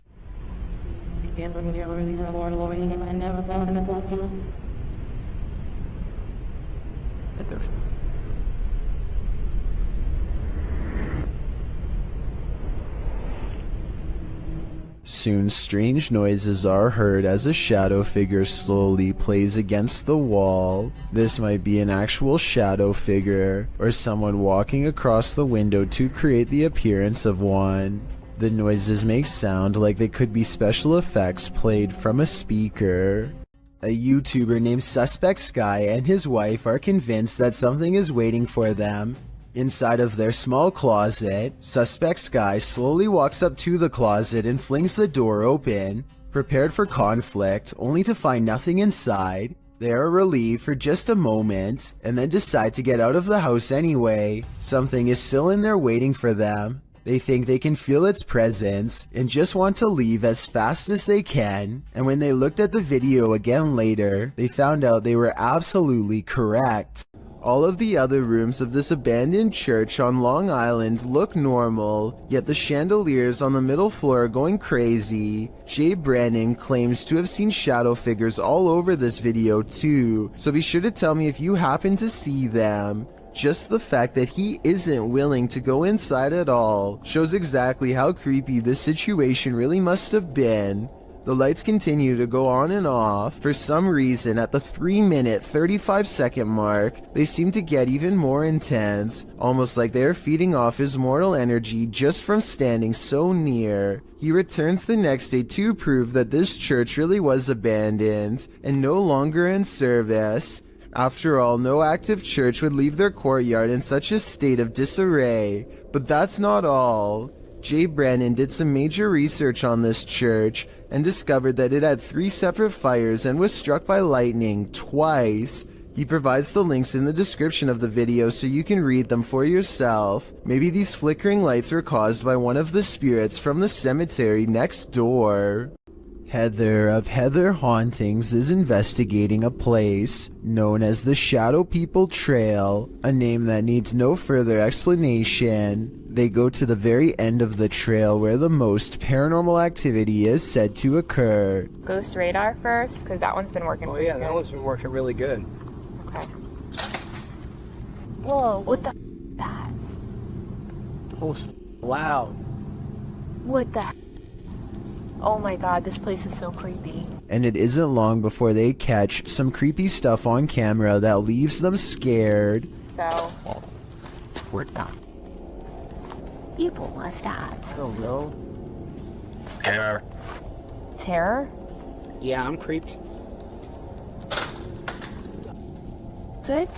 Soon strange noises are heard as a shadow figure slowly plays against the wall. This might be an actual shadow figure, or someone walking across the window to create the appearance of one. The noises make sound like they could be special effects played from a speaker. A YouTuber named Suspect Sky and his wife are convinced that something is waiting for them. Inside of their small closet, Suspect Sky slowly walks up to the closet and flings the door open. Prepared for conflict, only to find nothing inside, they are relieved for just a moment, and then decide to get out of the house anyway. Something is still in there waiting for them. They think they can feel its presence, and just want to leave as fast as they can, and when they looked at the video again later, they found out they were absolutely correct. All of the other rooms of this abandoned church on Long Island look normal, yet the chandeliers on the middle floor are going crazy. Jay Brennan claims to have seen shadow figures all over this video too, so be sure to tell me if you happen to see them. Just the fact that he isn't willing to go inside at all shows exactly how creepy this situation really must have been. The lights continue to go on and off. For some reason, at the 3-minute 35-second mark, they seem to get even more intense, almost like they are feeding off his mortal energy just from standing so near. He returns the next day to prove that this church really was abandoned and no longer in service. After all, no active church would leave their courtyard in such a state of disarray. But that's not all. Jay Brennan did some major research on this church and discovered that it had 3 separate fires and was struck by lightning twice. He provides the links in the description of the video so you can read them for yourself. Maybe these flickering lights were caused by one of the spirits from the cemetery next door. Heather of Heather Hauntings is investigating a place known as the Shadow People Trail, a name that needs no further explanation. They go to the very end of the trail where the most paranormal activity is said to occur. Ghost radar first, because that one's been working Oh yeah, that one's been working really good. Okay. Whoa, what the that? That was loud. What the Oh my god, this place is so creepy. And it isn't long before they catch some creepy stuff on camera that leaves them scared. So, What the? people must have. So low. Terror. Terror? Yeah, I'm creeped. Good.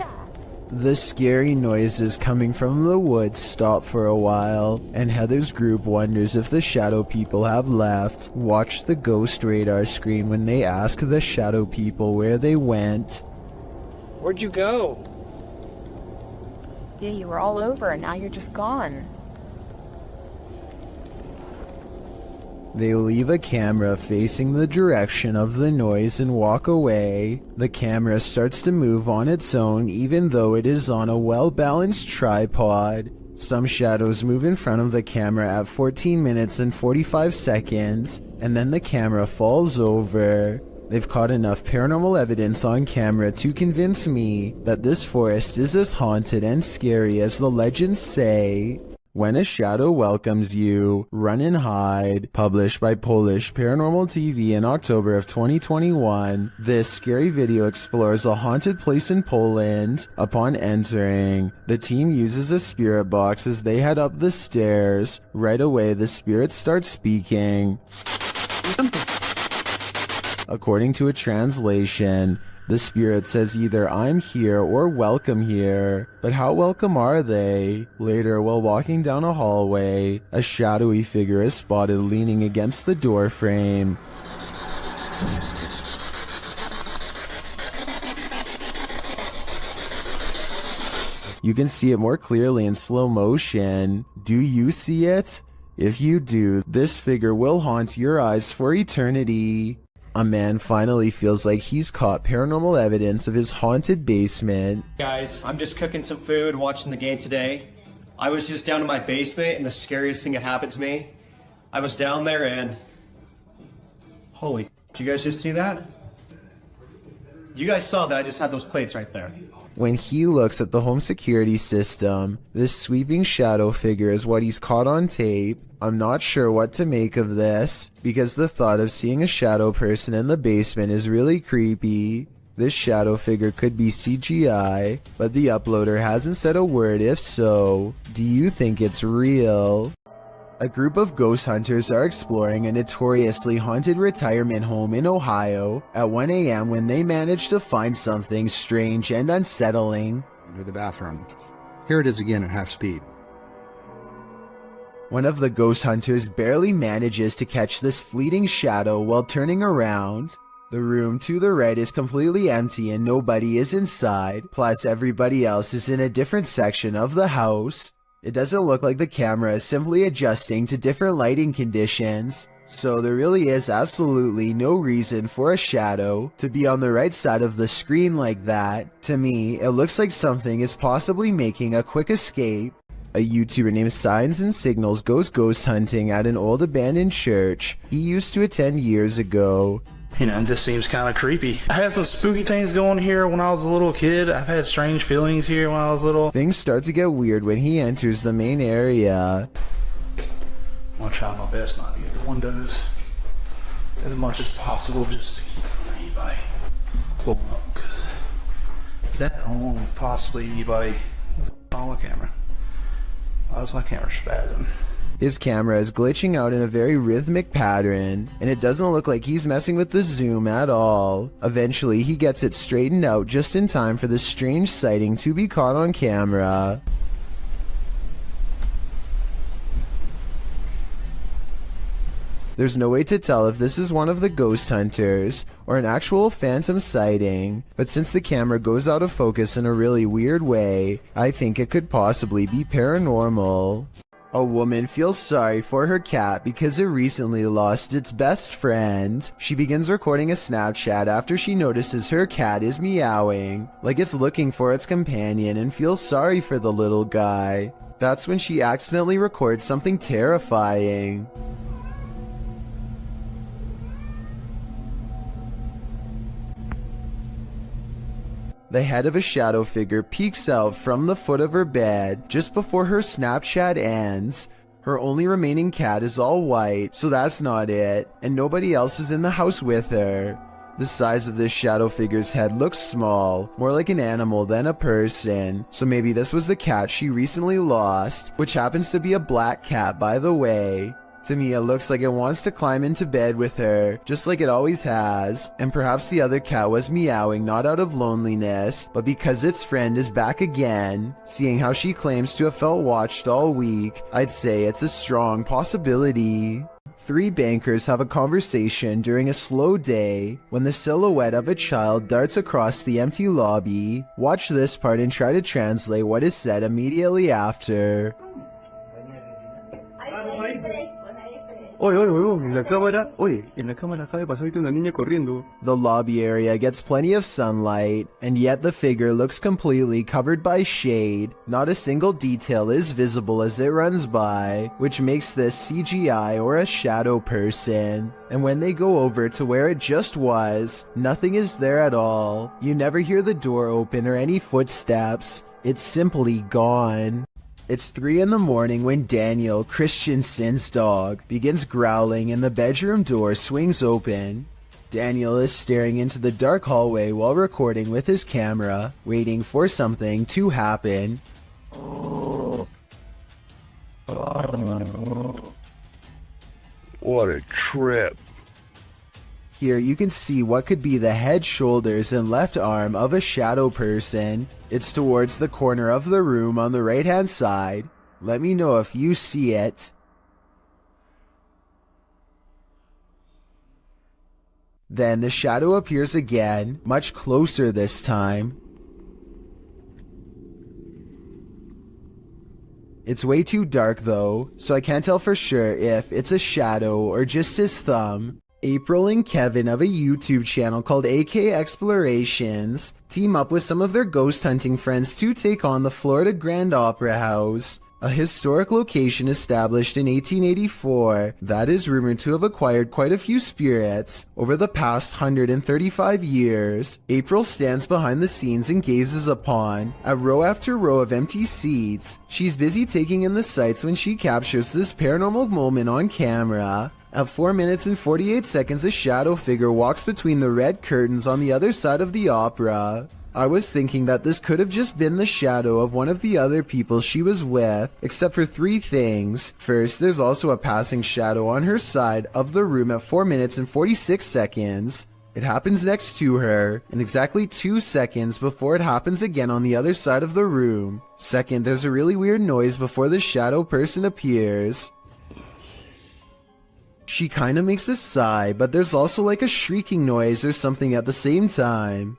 The scary noises coming from the woods stop for a while, and Heather's group wonders if the shadow people have left. Watch the ghost radar screen when they ask the shadow people where they went. Where'd you go? Yeah, you were all over and now you're just gone. They leave a camera facing the direction of the noise and walk away. The camera starts to move on its own even though it is on a well-balanced tripod. Some shadows move in front of the camera at 14 minutes and 45 seconds, and then the camera falls over. They've caught enough paranormal evidence on camera to convince me that this forest is as haunted and scary as the legends say. When a Shadow Welcomes You, Run and Hide, published by Polish Paranormal TV in October of 2021, this scary video explores a haunted place in Poland. Upon entering, the team uses a spirit box as they head up the stairs. Right away, the spirits start speaking. According to a translation, the spirit says either "I'm here" or "welcome here," but how welcome are they? Later, while walking down a hallway, a shadowy figure is spotted leaning against the door frame. You can see it more clearly in slow motion. Do you see it? If you do, this figure will haunt your eyes for eternity. A man finally feels like he's caught paranormal evidence of his haunted basement. Guys, I'm just cooking some food, watching the game today. I was just down in my basement and the scariest thing that happened to me. I was down there and... Holy, did you guys just see that? You guys saw that I just had those plates right there. When he looks at the home security system, this sweeping shadow figure is what he's caught on tape. I'm not sure what to make of this, because the thought of seeing a shadow person in the basement is really creepy. This shadow figure could be CGI, but the uploader hasn't said a word if so. Do you think it's real? A group of ghost hunters are exploring a notoriously haunted retirement home in Ohio at 1 a.m. when they manage to find something strange and unsettling. Into the bathroom. Here it is again at half speed. One of the ghost hunters barely manages to catch this fleeting shadow while turning around. The room to the right is completely empty and nobody is inside, plus everybody else is in a different section of the house. It doesn't look like the camera is simply adjusting to different lighting conditions, so there really is absolutely no reason for a shadow to be on the right side of the screen like that. To me, it looks like something is possibly making a quick escape. A YouTuber named Signs and Signals goes ghost hunting at an old abandoned church he used to attend years ago. You know, it just seems kind of creepy. I had some spooky things going here when I was a little kid. I've had strange feelings here when I was little. Things start to get weird when he enters the main area. I'm gonna try my best not to get the windows as much as possible just to keep from anybody pulling up, because that home, possibly anybody on the camera. Why was my camera spazzing? His camera is glitching out in a very rhythmic pattern, and it doesn't look like he's messing with the zoom at all. Eventually, he gets it straightened out just in time for this strange sighting to be caught on camera. There's no way to tell if this is one of the ghost hunters or an actual phantom sighting, but since the camera goes out of focus in a really weird way, I think it could possibly be paranormal. A woman feels sorry for her cat because it recently lost its best friend. She begins recording a Snapchat after she notices her cat is meowing, like it's looking for its companion, and feels sorry for the little guy. That's when she accidentally records something terrifying. The head of a shadow figure peeks out from the foot of her bed just before her Snapchat ends. Her only remaining cat is all white, so that's not it, and nobody else is in the house with her. The size of this shadow figure's head looks small, more like an animal than a person, so maybe this was the cat she recently lost, which happens to be a black cat, by the way. To me, it looks like it wants to climb into bed with her, just like it always has, and perhaps the other cat was meowing not out of loneliness, but because its friend is back again. Seeing how she claims to have felt watched all week, I'd say it's a strong possibility. Three bankers have a conversation during a slow day when the silhouette of a child darts across the empty lobby. Watch this part and try to translate what is said immediately after. The lobby area gets plenty of sunlight, and yet the figure looks completely covered by shade. Not a single detail is visible as it runs by, which makes this CGI or a shadow person. And when they go over to where it just was, nothing is there at all. You never hear the door open or any footsteps. It's simply gone. It's 3 in the morning when Daniel, Christensen's dog, begins growling and the bedroom door swings open. Daniel is staring into the dark hallway while recording with his camera, waiting for something to happen. What a trip. Here you can see what could be the head, shoulders, and left arm of a shadow person. It's towards the corner of the room on the right hand side. Let me know if you see it. Then the shadow appears again, much closer this time. It's way too dark though, so I can't tell for sure if it's a shadow or just his thumb. April and Kevin of a YouTube channel called AK Explorations team up with some of their ghost hunting friends to take on the Florida Grand Opera House, a historic location established in 1884 that is rumored to have acquired quite a few spirits over the past 135 years. April stands behind the scenes and gazes upon a row after row of empty seats. She's busy taking in the sights when she captures this paranormal moment on camera. At 4 minutes and 48 seconds, a shadow figure walks between the red curtains on the other side of the opera. I was thinking that this could have just been the shadow of one of the other people she was with, except for 3 things. First, there's also a passing shadow on her side of the room at 4 minutes and 46 seconds. It happens next to her, and exactly 2 seconds before it happens again on the other side of the room. Second, there's a really weird noise before the shadow person appears. She kinda makes a sigh, but there's also like a shrieking noise or something at the same time.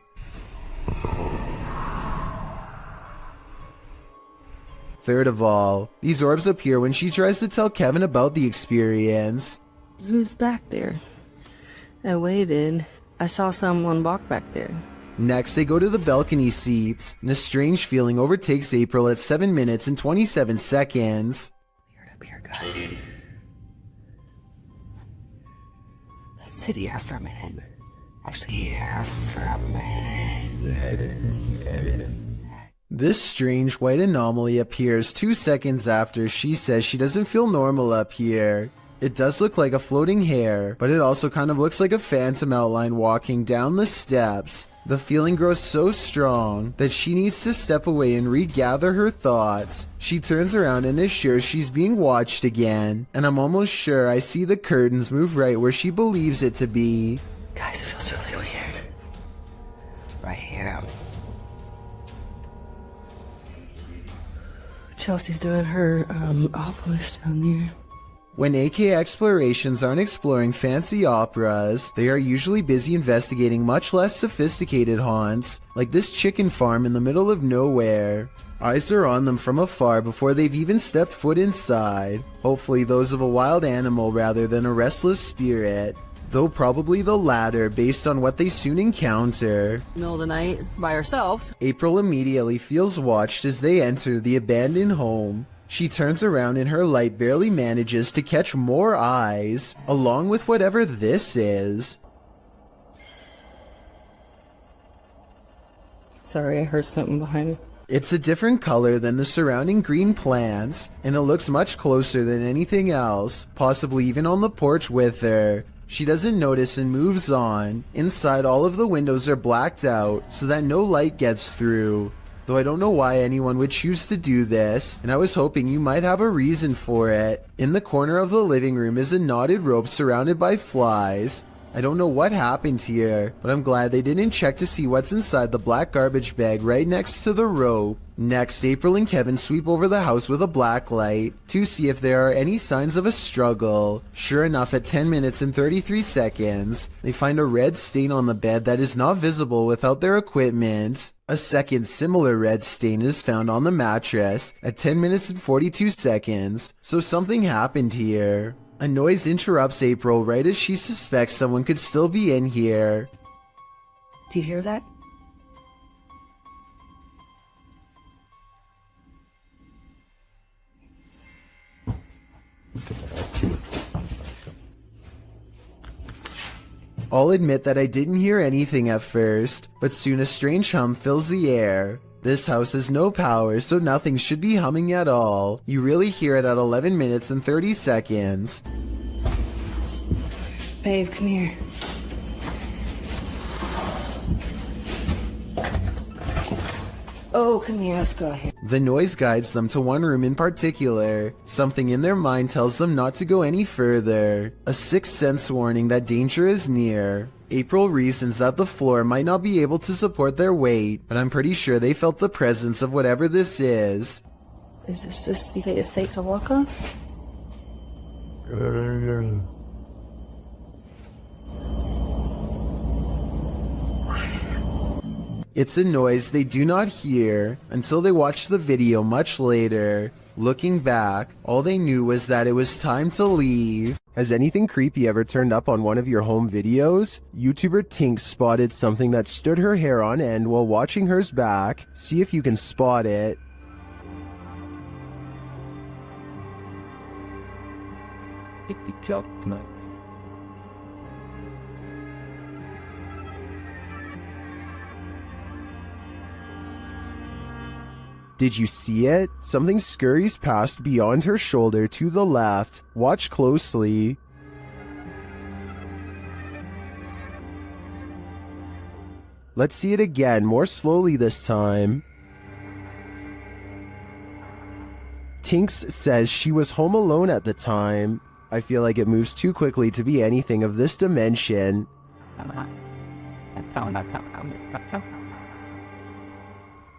Third of all, these orbs appear when she tries to tell Kevin about the experience. Who's back there? I waited. I saw someone walk back there. Next, they go to the balcony seats, and a strange feeling overtakes April at 7 minutes and 27 seconds. Weird up here, guys. Sit here for a minute. Actually, here for a minute. This strange white anomaly appears 2 seconds after she says she doesn't feel normal up here. It does look like a floating hair, but it also kind of looks like a phantom outline walking down the steps. The feeling grows so strong that she needs to step away and regather her thoughts. She turns around and is sure she's being watched again, and I'm almost sure I see the curtains move right where she believes it to be. Guys, it feels really weird. Right here. Chelsea's doing her awfulest down there. When AK Explorations aren't exploring fancy operas, they are usually busy investigating much less sophisticated haunts, like this chicken farm in the middle of nowhere. Eyes are on them from afar before they've even stepped foot inside, hopefully those of a wild animal rather than a restless spirit, though probably the latter based on what they soon encounter. Middle of the night, by ourselves. April immediately feels watched as they enter the abandoned home. She turns around and her light barely manages to catch more eyes, along with whatever this is. Sorry, I heard something behind me. It's a different color than the surrounding green plants, and it looks much closer than anything else, possibly even on the porch with her. She doesn't notice and moves on. Inside, all of the windows are blacked out so that no light gets through. Though I don't know why anyone would choose to do this, and I was hoping you might have a reason for it. In the corner of the living room is a knotted rope surrounded by flies. I don't know what happened here, but I'm glad they didn't check to see what's inside the black garbage bag right next to the rope. Next, April and Kevin sweep over the house with a black light to see if there are any signs of a struggle. Sure enough, at 10 minutes and 33 seconds, they find a red stain on the bed that is not visible without their equipment. A second similar red stain is found on the mattress at 10 minutes and 42 seconds, so something happened here. A noise interrupts April right as she suspects someone could still be in here. Do you hear that? I'll admit that I didn't hear anything at first, but soon a strange hum fills the air. This house has no power, so nothing should be humming at all. You really hear it at 11 minutes and 30 seconds. Babe, come here. Oh, come here, let's go here. The noise guides them to one room in particular. Something in their mind tells them not to go any further. A sixth sense warning that danger is near. April reasons that the floor might not be able to support their weight, but I'm pretty sure they felt the presence of whatever this is. Is this just, you think it's safe to walk on? It's a noise they do not hear until they watch the video much later. Looking back, all they knew was that it was time to leave. Has anything creepy ever turned up on one of your home videos? YouTuber Tink spotted something that stood her hair on end while watching hers back. See if you can spot it. Did you see it? Something scurries past beyond her shoulder to the left. Watch closely. Let's see it again, more slowly this time. Tinks says she was home alone at the time. I feel like it moves too quickly to be anything of this dimension.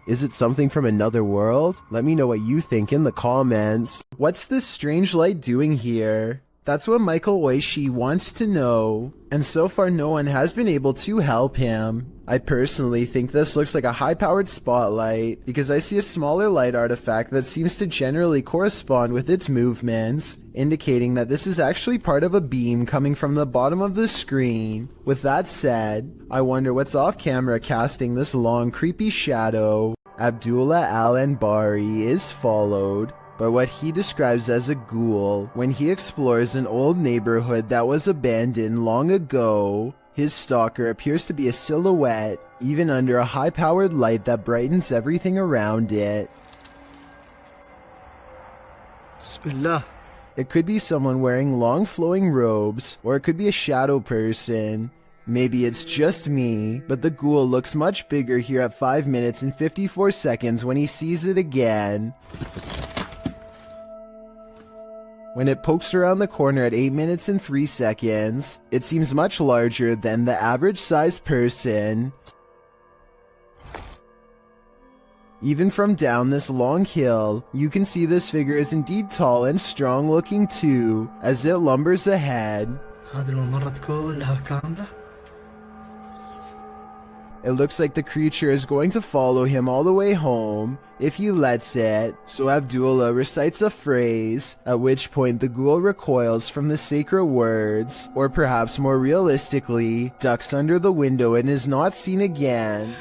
Is it something from another world? Let me know what you think in the comments. What's this strange light doing here? That's what Michael Oishi wants to know, and so far no one has been able to help him. I personally think this looks like a high-powered spotlight, because I see a smaller light artifact that seems to generally correspond with its movements, indicating that this is actually part of a beam coming from the bottom of the screen. With that said, I wonder what's off camera casting this long creepy shadow. Abdullah Al-Anbari is followed by what he describes as a ghoul when he explores an old neighborhood that was abandoned long ago. His stalker appears to be a silhouette, even under a high-powered light that brightens everything around it. Bismillah. It could be someone wearing long flowing robes, or it could be a shadow person. Maybe it's just me, but the ghoul looks much bigger here at 5 minutes and 54 seconds when he sees it again. When it pokes around the corner at 8 minutes and 3 seconds, it seems much larger than the average sized person. Even from down this long hill, you can see this figure is indeed tall and strong looking too, as it lumbers ahead. It looks like the creature is going to follow him all the way home, if he lets it, so Abdullah recites a phrase, at which point the ghoul recoils from the sacred words, or perhaps more realistically, ducks under the window and is not seen again.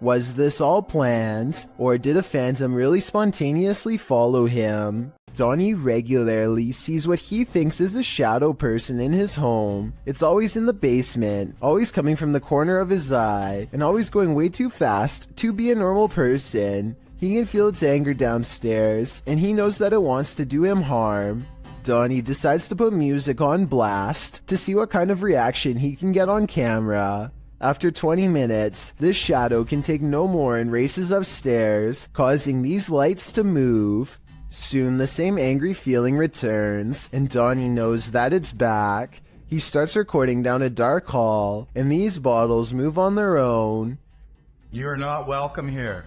Was this all planned, or did a phantom really spontaneously follow him? Donnie regularly sees what he thinks is a shadow person in his home. It's always in the basement, always coming from the corner of his eye, and always going way too fast to be a normal person. He can feel its anger downstairs, and he knows that it wants to do him harm. Donnie decides to put music on blast to see what kind of reaction he can get on camera. After 20 minutes, this shadow can take no more and races upstairs, causing these lights to move. Soon the same angry feeling returns, and Donnie knows that it's back. He starts recording down a dark hall, and these bottles move on their own. You're not welcome here.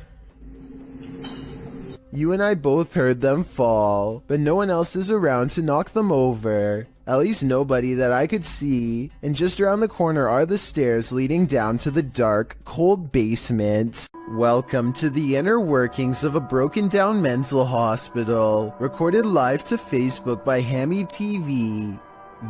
You and I both heard them fall, but no one else is around to knock them over. At least nobody that I could see, and just around the corner are the stairs leading down to the dark, cold basement. Welcome to the inner workings of a broken down mental hospital, recorded live to Facebook by Hammy TV.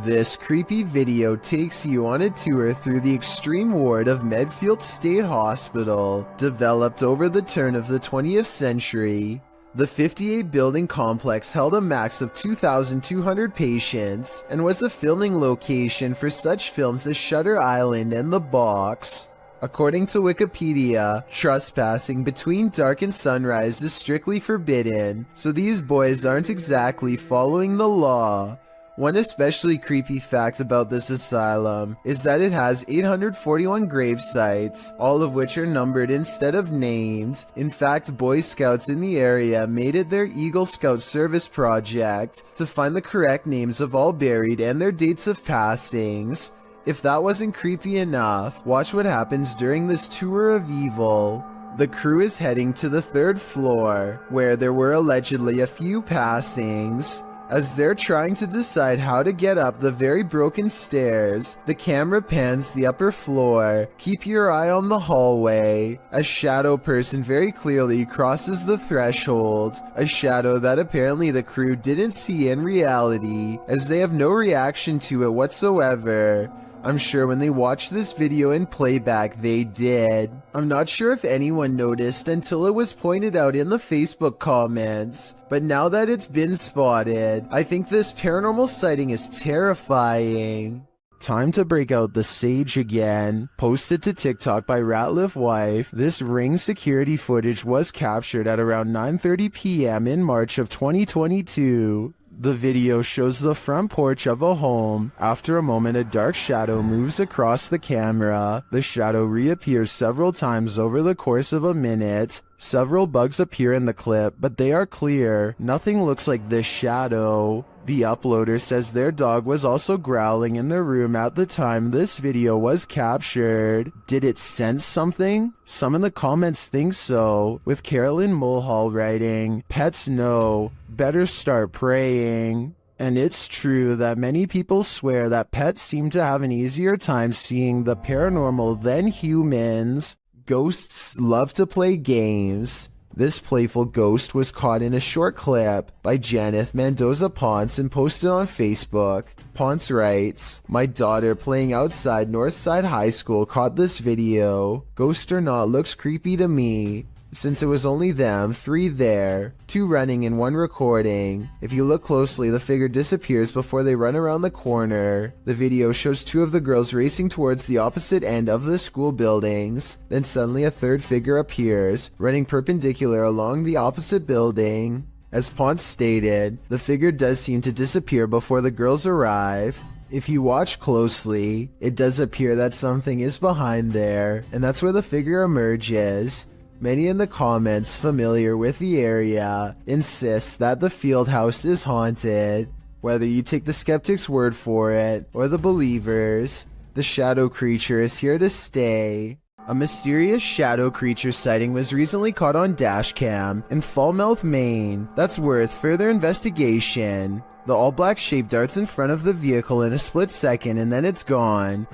This creepy video takes you on a tour through the extreme ward of Medfield State Hospital, developed over the turn of the 20th century. The 58-building complex held a max of 2,200 patients and was a filming location for such films as Shutter Island and The Box. According to Wikipedia, trespassing between dark and sunrise is strictly forbidden, so these boys aren't exactly following the law. One especially creepy fact about this asylum is that it has 841 grave sites, all of which are numbered instead of named. In fact, Boy Scouts in the area made it their Eagle Scout service project to find the correct names of all buried and their dates of passings. If that wasn't creepy enough, watch what happens during this tour of evil. The crew is heading to the 3rd floor, where there were allegedly a few passings. As they're trying to decide how to get up the very broken stairs, the camera pans the upper floor. Keep your eye on the hallway. A shadow person very clearly crosses the threshold, a shadow that apparently the crew didn't see in reality, as they have no reaction to it whatsoever. I'm sure when they watched this video in playback they did. I'm not sure if anyone noticed until it was pointed out in the Facebook comments, but now that it's been spotted, I think this paranormal sighting is terrifying. Time to break out the sage again. Posted to TikTok by Ratliff Wife, this Ring security footage was captured at around 9:30 p.m. in March of 2022. The video shows the front porch of a home. After a moment, a dark shadow moves across the camera. The shadow reappears several times over the course of a minute. Several bugs appear in the clip, but they are clear. Nothing looks like this shadow. The uploader says their dog was also growling in their room at the time this video was captured. Did it sense something? Some in the comments think so, with Carolyn Mulhall writing, "Pets know, better start praying." And it's true that many people swear that pets seem to have an easier time seeing the paranormal than humans. Ghosts love to play games. This playful ghost was caught in a short clip by Janeth Mendoza Ponce and posted on Facebook. Ponce writes, "My daughter playing outside Northside High School caught this video. Ghost or not, looks creepy to me. Since it was only them, 3 there, 2 running and 1 recording. If you look closely, the figure disappears before they run around the corner. The video shows 2 of the girls racing towards the opposite end of the school buildings. Then suddenly a 3rd figure appears, running perpendicular along the opposite building. As Ponce stated, the figure does seem to disappear before the girls arrive. If you watch closely, it does appear that something is behind there, and that's where the figure emerges. Many in the comments familiar with the area insist that the field house is haunted. Whether you take the skeptic's word for it or the believers, the shadow creature is here to stay. A mysterious shadow creature sighting was recently caught on dashcam in Falmouth, Maine. That's worth further investigation. The all-black shape darts in front of the vehicle in a split second and then it's gone.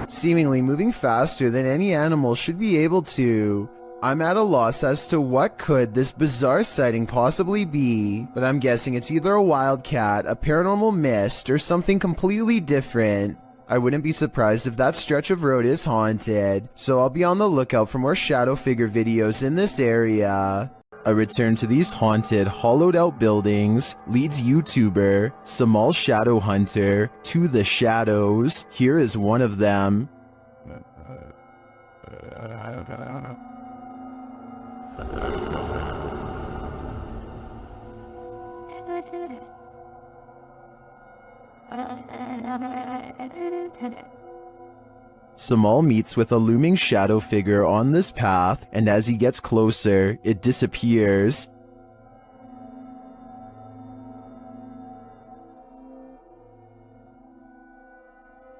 Seemingly moving faster than any animal should be able to. I'm at a loss as to what could this bizarre sighting possibly be, but I'm guessing it's either a wildcat, a paranormal mist, or something completely different. I wouldn't be surprised if that stretch of road is haunted, so I'll be on the lookout for more shadow figure videos in this area. A return to these haunted, hollowed-out buildings leads YouTuber Samal Shadow Hunter to the shadows. Here is one of them. Samal meets with a looming shadow figure on this path, and as he gets closer, it disappears.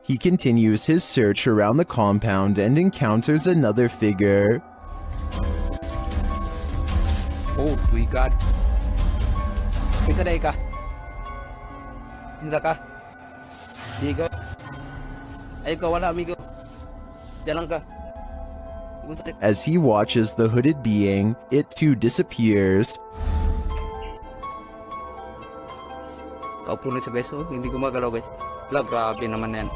He continues his search around the compound and encounters another figure. Oh my god. Isa day ka. Isa ka. Amigo. Ay ko wala amigo. Diyan lang ka. As he watches the hooded being, it too disappears. Kaupo na siya guys, oh. Hindi ko magalaw guys. Wala, grabe naman yan.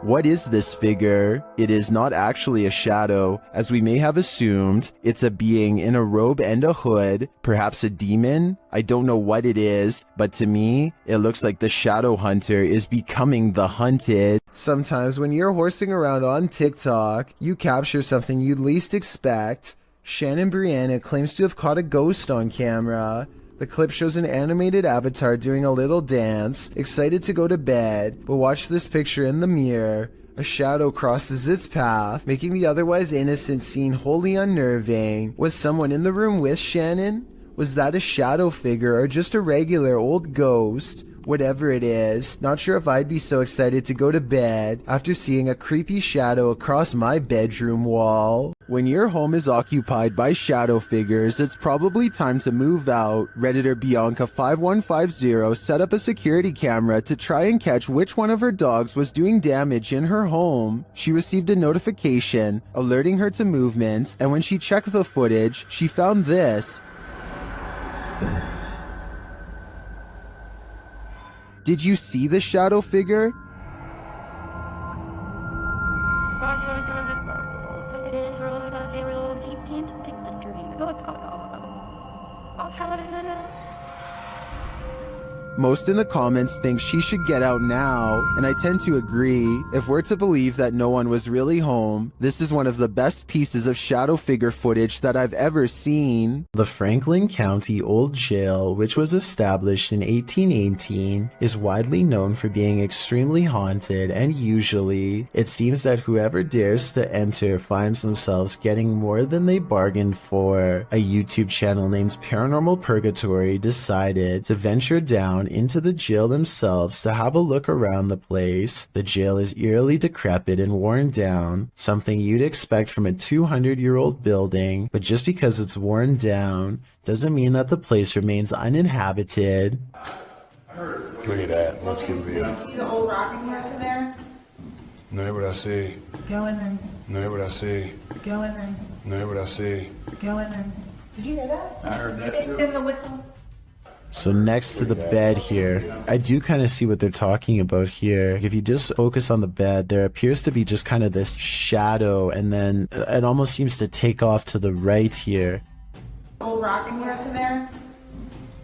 What is this figure? It is not actually a shadow, as we may have assumed. It's a being in a robe and a hood, perhaps a demon? I don't know what it is, but to me, it looks like the shadow hunter is becoming the hunted. Sometimes when you're horsing around on TikTok, you capture something you'd least expect. Shannon Brianna claims to have caught a ghost on camera. The clip shows an animated avatar doing a little dance, excited to go to bed, but watch this picture in the mirror. A shadow crosses its path, making the otherwise innocent scene wholly unnerving. Was someone in the room with Shannon? Was that a shadow figure or just a regular old ghost? Whatever it is, not sure if I'd be so excited to go to bed after seeing a creepy shadow across my bedroom wall. When your home is occupied by shadow figures, it's probably time to move out. Redditor Bianca5150 set up a security camera to try and catch which one of her dogs was doing damage in her home. She received a notification alerting her to movement, and when she checked the footage, she found this. Did you see the shadow figure? Most in the comments think she should get out now, and I tend to agree. If we're to believe that no one was really home, this is one of the best pieces of shadow figure footage that I've ever seen. The Franklin County Old Jail, which was established in 1818, is widely known for being extremely haunted, and usually, it seems that whoever dares to enter finds themselves getting more than they bargained for. A YouTube channel named Paranormal Purgatory decided to venture down into the jail themselves to have a look around the place. The jail is eerily decrepit and worn down, something you'd expect from a 200-year-old building, but just because it's worn down doesn't mean that the place remains uninhabited. Look at that. Let's give it a view. See the old rocking horse in there? No, what I see. Go in there. No, what I see. Go in there. No, what I see. Go in there. Did you hear that? I heard that too. There was a whistle. So next to the bed here, I do kind of see what they're talking about here. If you just focus on the bed, there appears to be just kind of this shadow, and then it almost seems to take off to the right here. Old rocking horse in there?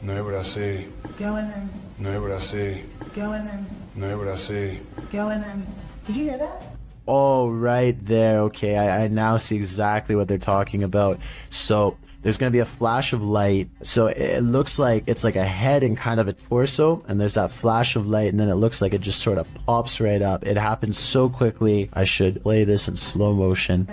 No, what I see. Go in there. No, what I see. Go in there. No, what I see. Go in there. Did you hear that? Oh, right there. Okay, I now see exactly what they're talking about. So there's going to be a flash of light. So it looks like it's like a head and kind of a torso, and there's that flash of light, and then it looks like it just sort of pops right up. It happens so quickly. I should play this in slow motion.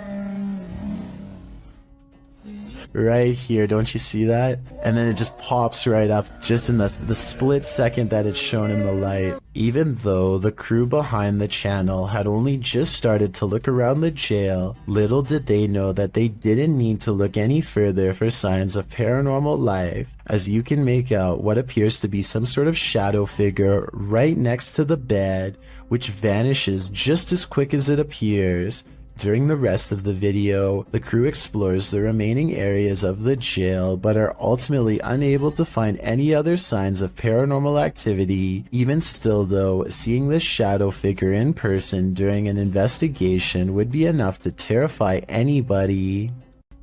Right here, don't you see that? And then it just pops right up just in the split second that it's shown in the light. Even though the crew behind the channel had only just started to look around the jail, little did they know that they didn't need to look any further for signs of paranormal life, as you can make out what appears to be some sort of shadow figure right next to the bed, which vanishes just as quick as it appears. During the rest of the video, the crew explores the remaining areas of the jail, but are ultimately unable to find any other signs of paranormal activity. Even still though, seeing this shadow figure in person during an investigation would be enough to terrify anybody.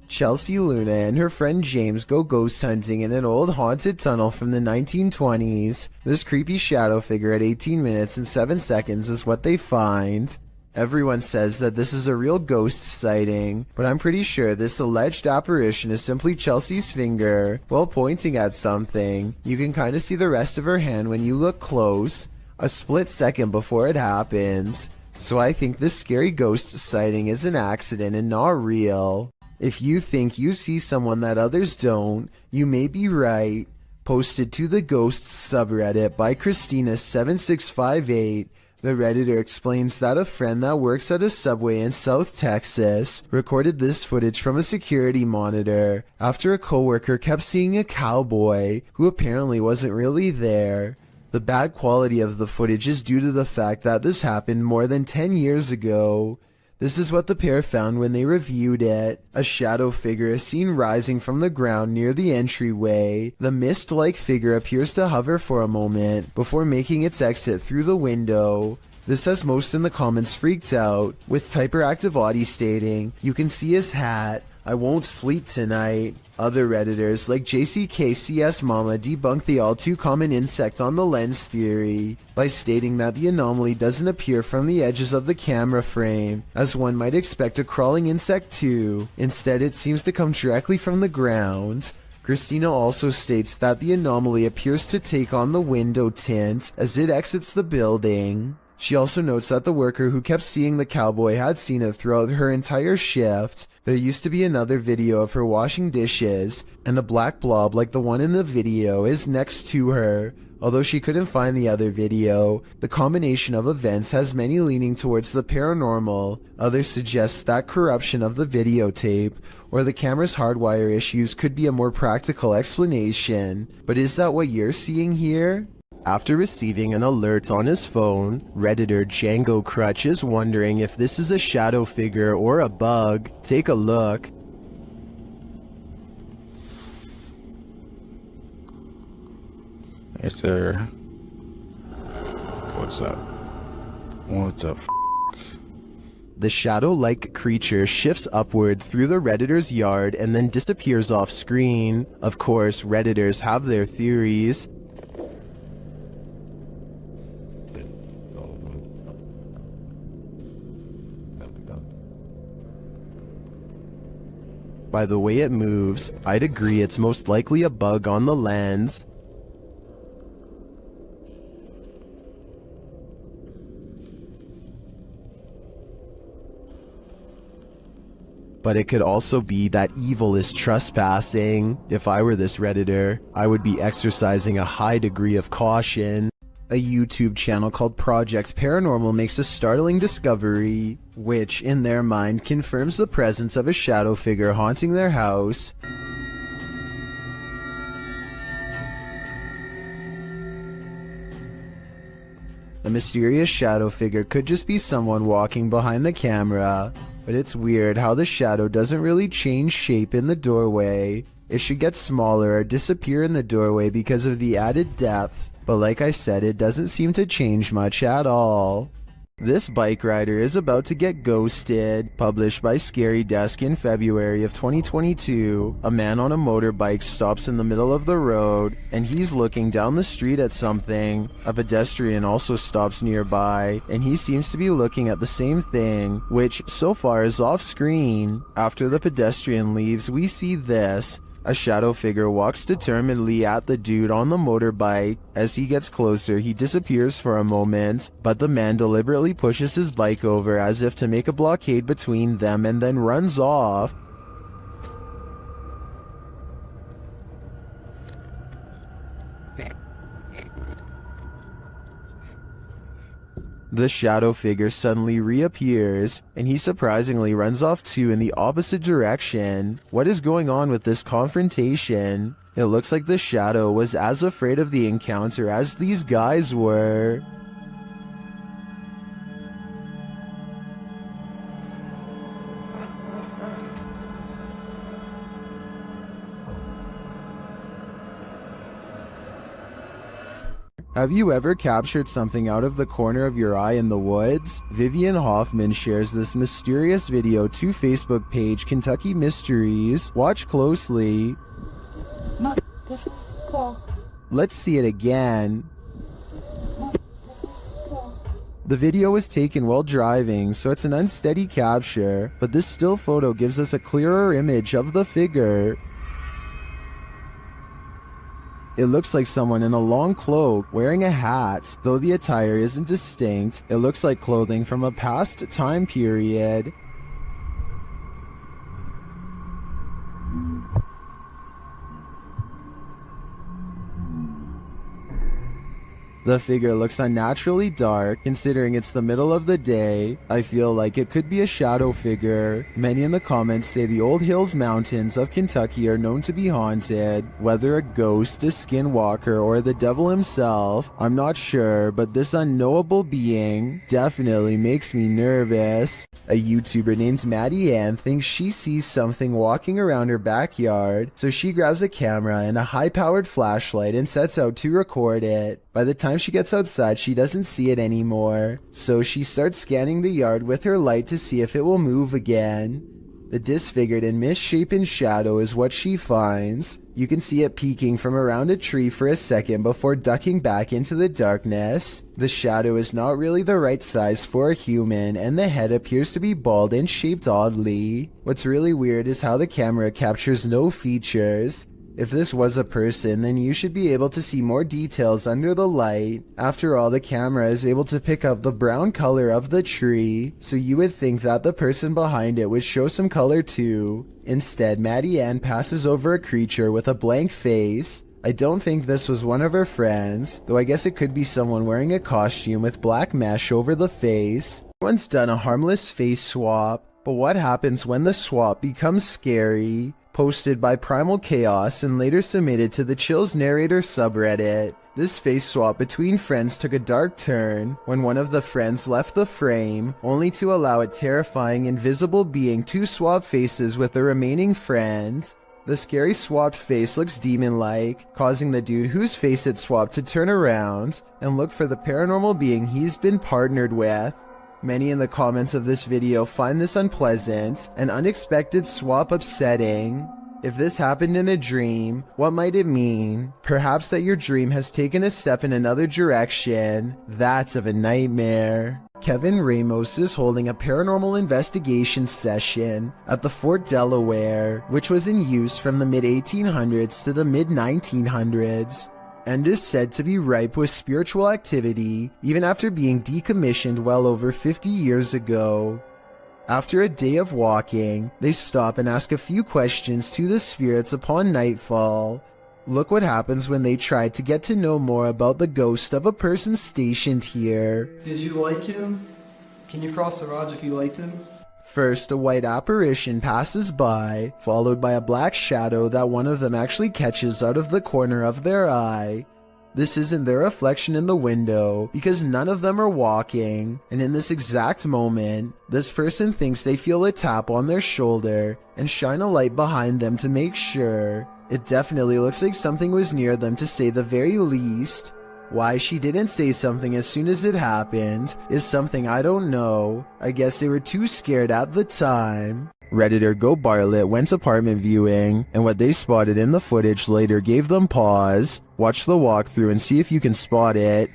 Chelsea Luna and her friend James go ghost hunting in an old haunted tunnel from the 1920s. This creepy shadow figure at 18 minutes and 7 seconds is what they find. Everyone says that this is a real ghost sighting, but I'm pretty sure this alleged apparition is simply Chelsea's finger while pointing at something. You can kind of see the rest of her hand when you look close, a split second before it happens. So I think this scary ghost sighting is an accident and not real. If you think you see someone that others don't, you may be right. Posted to the Ghosts subreddit by Christina7658, the Redditor explains that a friend that works at a Subway in South Texas recorded this footage from a security monitor after a coworker kept seeing a cowboy who apparently wasn't really there. The bad quality of the footage is due to the fact that this happened more than 10 years ago. This is what the pair found when they reviewed it. A shadow figure is seen rising from the ground near the entryway. The mist-like figure appears to hover for a moment before making its exit through the window. This has most in the comments freaked out, with Typeractive Audie stating, "You can see his hat. I won't sleep tonight." Other Redditors like JCKCS Mama debunk the all too common insect on the lens theory by stating that the anomaly doesn't appear from the edges of the camera frame, as one might expect a crawling insect to. Instead, it seems to come directly from the ground. Christina also states that the anomaly appears to take on the window tint as it exits the building. She also notes that the worker who kept seeing the cowboy had seen it throughout her entire shift. There used to be another video of her washing dishes, and a black blob like the one in the video is next to her. Although she couldn't find the other video, the combination of events has many leaning towards the paranormal. Others suggest that corruption of the videotape or the camera's hardwire issues could be a more practical explanation. But is that what you're seeing here? After receiving an alert on his phone, Redditor Django Crutch is wondering if this is a shadow figure or a bug. Take a look. It's there. What's up? What's up? The shadow-like creature shifts upward through the Redditor's yard and then disappears off screen. Of course, Redditors have their theories. By the way it moves, I'd agree it's most likely a bug on the lens. But it could also be that evil is trespassing. If I were this Redditor, I would be exercising a high degree of caution. A YouTube channel called Project Paranormal makes a startling discovery, which, in their mind, confirms the presence of a shadow figure haunting their house. The mysterious shadow figure could just be someone walking behind the camera, but it's weird how the shadow doesn't really change shape in the doorway. It should get smaller or disappear in the doorway because of the added depth. But like I said, it doesn't seem to change much at all. This bike rider is about to get ghosted. Published by Scary Desk in February of 2022. A man on a motorbike stops in the middle of the road, and he's looking down the street at something. A pedestrian also stops nearby, and he seems to be looking at the same thing, which so far is off screen. After the pedestrian leaves, we see this. A shadow figure walks determinedly at the dude on the motorbike. As he gets closer, he disappears for a moment, but the man deliberately pushes his bike over as if to make a blockade between them and then runs off. The shadow figure suddenly reappears, and he surprisingly runs off too in the opposite direction. What is going on with this confrontation? It looks like the shadow was as afraid of the encounter as these guys were. Have you ever captured something out of the corner of your eye in the woods? Vivian Hoffman shares this mysterious video to Facebook page Kentucky Mysteries. Watch closely. Let's see it again. The video was taken while driving, so it's an unsteady capture, but this still photo gives us a clearer image of the figure. It looks like someone in a long cloak wearing a hat. Though the attire isn't distinct, it looks like clothing from a past time period. The figure looks unnaturally dark, considering it's the middle of the day. I feel like it could be a shadow figure. Many in the comments say the Old Hills Mountains of Kentucky are known to be haunted. Whether a ghost, a skinwalker, or the devil himself, I'm not sure, but this unknowable being definitely makes me nervous. A YouTuber named Maddie Ann thinks she sees something walking around her backyard, so she grabs a camera and a high-powered flashlight and sets out to record it. By the time she gets outside, she doesn't see it anymore, so she starts scanning the yard with her light to see if it will move again. The disfigured and misshapen shadow is what she finds. You can see it peeking from around a tree for a second before ducking back into the darkness. The shadow is not really the right size for a human, and the head appears to be bald and shaped oddly. What's really weird is how the camera captures no features. If this was a person, then you should be able to see more details under the light. After all, the camera is able to pick up the brown color of the tree, so you would think that the person behind it would show some color too. Instead, Maddie Ann passes over a creature with a blank face. I don't think this was one of her friends, though I guess it could be someone wearing a costume with black mesh over the face. Everyone's done a harmless face swap, but what happens when the swap becomes scary? Posted by Primal Chaos and later submitted to the Chills Narrator subreddit. This face swap between friends took a dark turn when one of the friends left the frame, only to allow a terrifying invisible being to swap faces with the remaining friend. The scary swapped face looks demon-like, causing the dude whose face it swapped to turn around and look for the paranormal being he's been partnered with. Many in the comments of this video find this unpleasant and unexpected swap upsetting. If this happened in a dream, what might it mean? Perhaps that your dream has taken a step in another direction. That's of a nightmare. Kevin Ramos is holding a paranormal investigation session at the Fort Delaware, which was in use from the mid-1800s to the mid-1900s. And is said to be ripe with spiritual activity even after being decommissioned well over 50 years ago. After a day of walking, they stop and ask a few questions to the spirits upon nightfall. Look what happens when they try to get to know more about the ghost of a person stationed here. Did you like him? Can you cross the rod if you liked him? First, a white apparition passes by, followed by a black shadow that one of them actually catches out of the corner of their eye. This isn't their reflection in the window, because none of them are walking, and in this exact moment, this person thinks they feel a tap on their shoulder and shine a light behind them to make sure. It definitely looks like something was near them, to say the very least. Why she didn't say something as soon as it happened is something I don't know. I guess they were too scared at the time. Redditor Go Bartlett went apartment viewing, and what they spotted in the footage later gave them pause. Watch the walkthrough and see if you can spot it.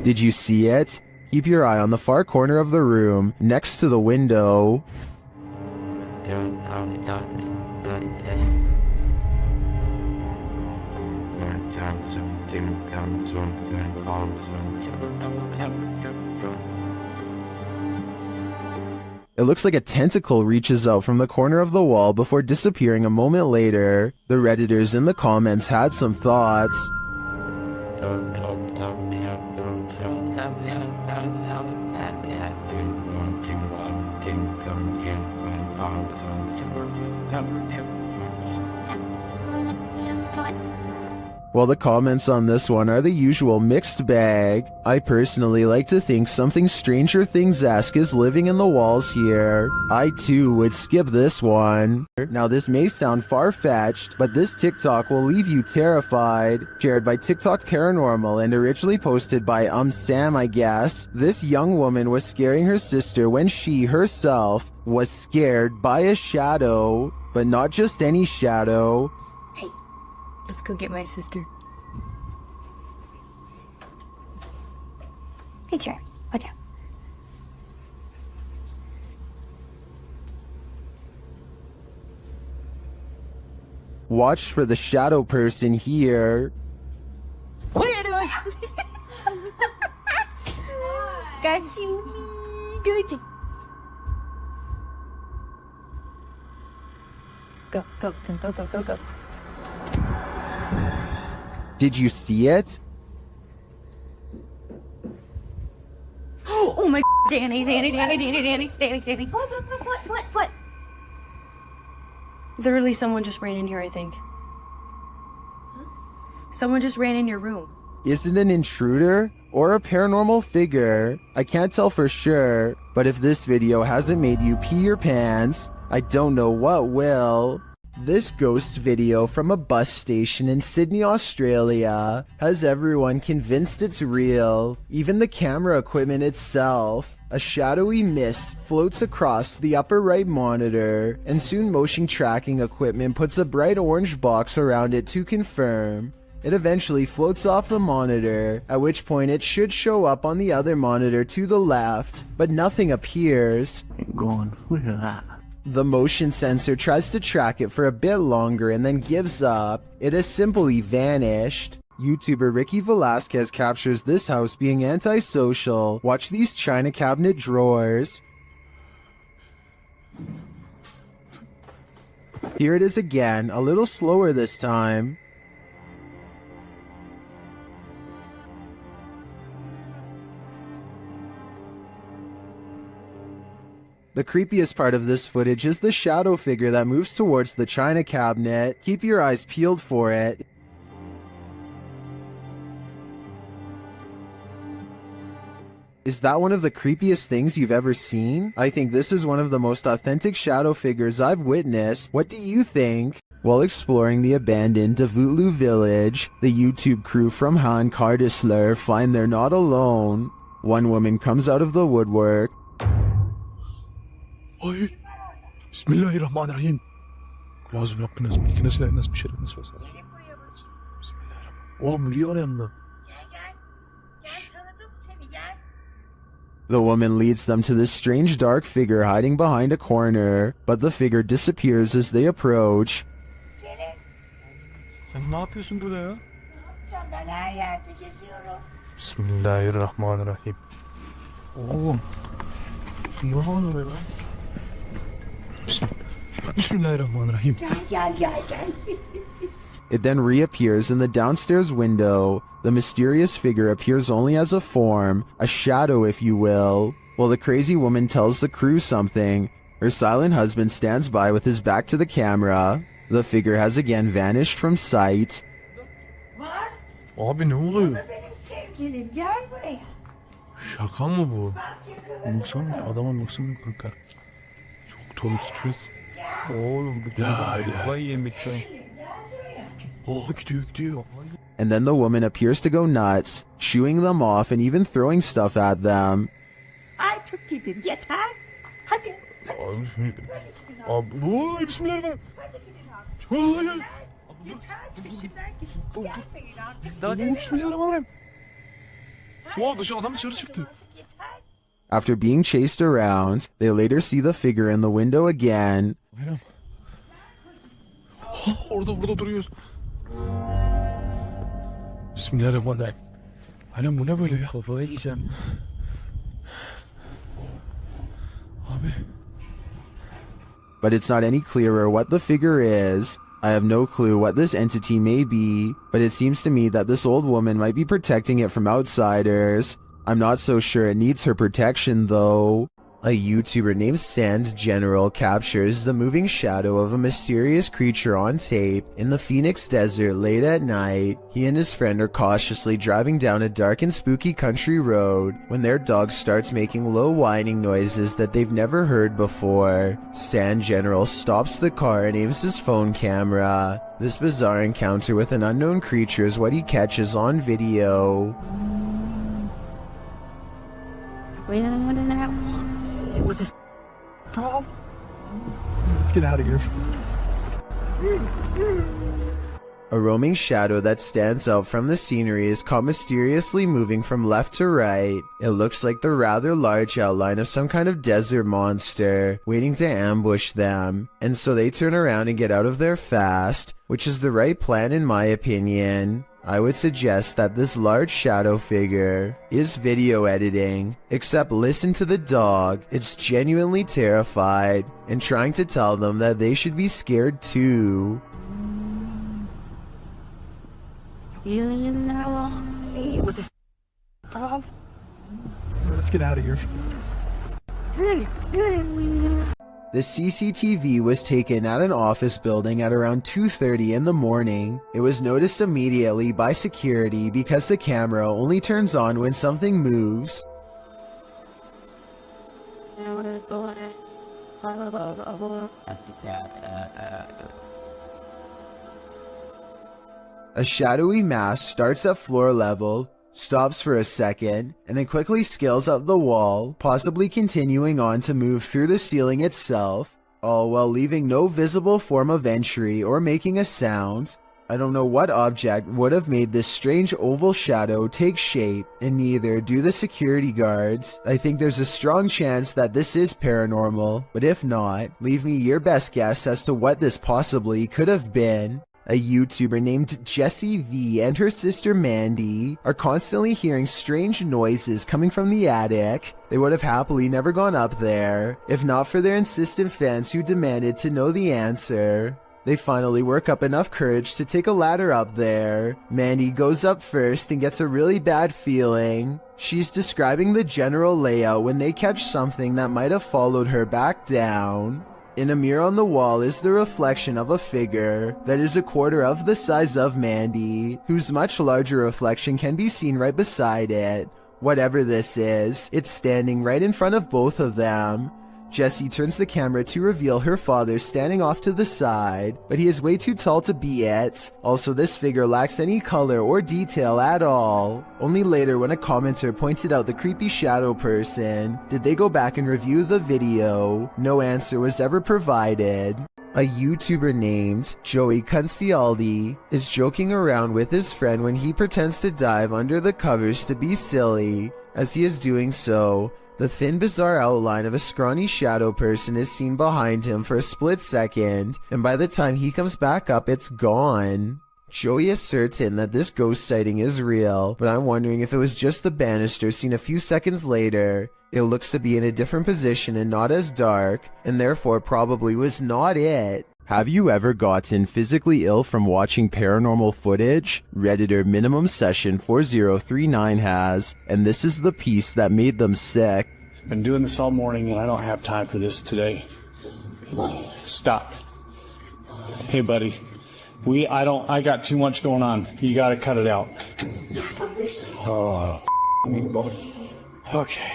Did you see it? Keep your eye on the far corner of the room, next to the window. It looks like a tentacle reaches out from the corner of the wall before disappearing a moment later. The Redditors in the comments had some thoughts. Well, the comments on this one are the usual mixed bag. I personally like to think something Stranger Things-esque is living in the walls here. I too would skip this one. Now this may sound far-fetched, but this TikTok will leave you terrified. Shared by TikTok Paranormal and originally posted by Sam, I guess. This young woman was scaring her sister when she herself was scared by a shadow, but not just any shadow. Let's go get my sister. Hey, chair. Watch out. Watch for the shadow person here. What are you doing? Got you. Got you. Go, go, go, go, go, go, go. Did you see it? Oh my Danny. What? Literally, someone just ran in here, I think. Someone just ran in your room. Is it an intruder or a paranormal figure? I can't tell for sure, but if this video hasn't made you pee your pants, I don't know what will. This ghost video from a bus station in Sydney, Australia has everyone convinced it's real, even the camera equipment itself. A shadowy mist floats across the upper right monitor, and soon motion tracking equipment puts a bright orange box around it to confirm. It eventually floats off the monitor, at which point it should show up on the other monitor to the left, but nothing appears. Look at that. The motion sensor tries to track it for a bit longer and then gives up. It has simply vanished. YouTuber Ricky Velasquez captures this house being antisocial. Watch these china cabinet drawers. Here it is again, a little slower this time. The creepiest part of this footage is the shadow figure that moves towards the china cabinet. Keep your eyes peeled for it. Is that one of the creepiest things you've ever seen? I think this is one of the most authentic shadow figures I've witnessed. What do you think? While exploring the abandoned Davutlu village, the YouTube crew from Han Kardisler find they're not alone. One woman comes out of the woodwork. Ay, Bismillahirrahmanirrahim. Kulağızı Rabbine nasıl bir nasıl nasıl bir şey nasıl var? Bismillahirrahmanirrahim. Oğlum niye var yanında? The woman leads them to this strange dark figure hiding behind a corner, but the figure disappears as they approach. Sen ne yapıyorsun burada ya? Ben her yerde geziyorum. Bismillahirrahmanirrahim. Oğlum. Ne oluyor lan? Bismillahirrahmanirrahim. Gel. It then reappears in the downstairs window. The mysterious figure appears only as a form, a shadow if you will. While the crazy woman tells the crew something, her silent husband stands by with his back to the camera. The figure has again vanished from sight. Abi ne oluyor? Benim sevgilim gel buraya. Şaka mı bu? Baksana adama baksana kanka. Çok tuhaf stres. Oğlum bu kafayı yemek şu an. Oh gidiyor. And then the woman appears to go nuts, shooing them off and even throwing stuff at them. Ay çok gidin yeter. Hadi. Abi bismillahirrahmanirrahim. Abi bismillahirrahmanirrahim. Vallahi. Yeter peşimden gidin. Gelmeyin artık. Daha değil bismillahirrahmanirrahim. Oha dışı adam dışarı çıktı. After being chased around, they later see the figure in the window again. Bayram. Orada duruyoruz. Bismillahirrahmanirrahim. Bayram bu ne böyle ya? Kafaya yiyeceğim. Abi. But it's not any clearer what the figure is. I have no clue what this entity may be, but it seems to me that this old woman might be protecting it from outsiders. I'm not so sure it needs her protection though. A YouTuber named Sand General captures the moving shadow of a mysterious creature on tape in the Phoenix desert late at night. He and his friend are cautiously driving down a dark and spooky country road when their dog starts making low whining noises that they've never heard before. Sand General stops the car and aims his phone camera. This bizarre encounter with an unknown creature is what he catches on video. Let's get out of here. A roaming shadow that stands out from the scenery is caught mysteriously moving from left to right. It looks like the rather large outline of some kind of desert monster waiting to ambush them, and so they turn around and get out of there fast, which is the right plan in my opinion. I would suggest that this large shadow figure is video editing, except listen to the dog. It's genuinely terrified and trying to tell them that they should be scared too. Let's get out of here. The CCTV was taken at an office building at around 2:30 in the morning. It was noticed immediately by security because the camera only turns on when something moves. A shadowy mass starts at floor level, stops for a second, and then quickly scales up the wall, possibly continuing on to move through the ceiling itself, all while leaving no visible form of entry or making a sound. I don't know what object would have made this strange oval shadow take shape, and neither do the security guards. I think there's a strong chance that this is paranormal, but if not, leave me your best guess as to what this possibly could have been. A YouTuber named Jessie V and her sister Mandy are constantly hearing strange noises coming from the attic. They would have happily never gone up there, if not for their insistent fans who demanded to know the answer. They finally work up enough courage to take a ladder up there. Mandy goes up first and gets a really bad feeling. She's describing the general layout when they catch something that might have followed her back down. In a mirror on the wall is the reflection of a figure that is a quarter of the size of Mandy, whose much larger reflection can be seen right beside it. Whatever this is, it's standing right in front of both of them. Jessie turns the camera to reveal her father standing off to the side, but he is way too tall to be it. Also, this figure lacks any color or detail at all. Only later, when a commenter pointed out the creepy shadow person, did they go back and review the video. No answer was ever provided. A YouTuber named Joey Cuncialdi is joking around with his friend when he pretends to dive under the covers to be silly. As he is doing so, the thin, bizarre outline of a scrawny shadow person is seen behind him for a split second, and by the time he comes back up, it's gone. Joey is certain that this ghost sighting is real, but I'm wondering if it was just the banister seen a few seconds later. It looks to be in a different position and not as dark, and therefore probably was not it. Have you ever gotten physically ill from watching paranormal footage? Redditor Minimum Session 4039 has, and this is the piece that made them sick. Been doing this all morning and I don't have time for this today. Stop. Hey buddy, I got too much going on. You gotta cut it out. Oh, okay.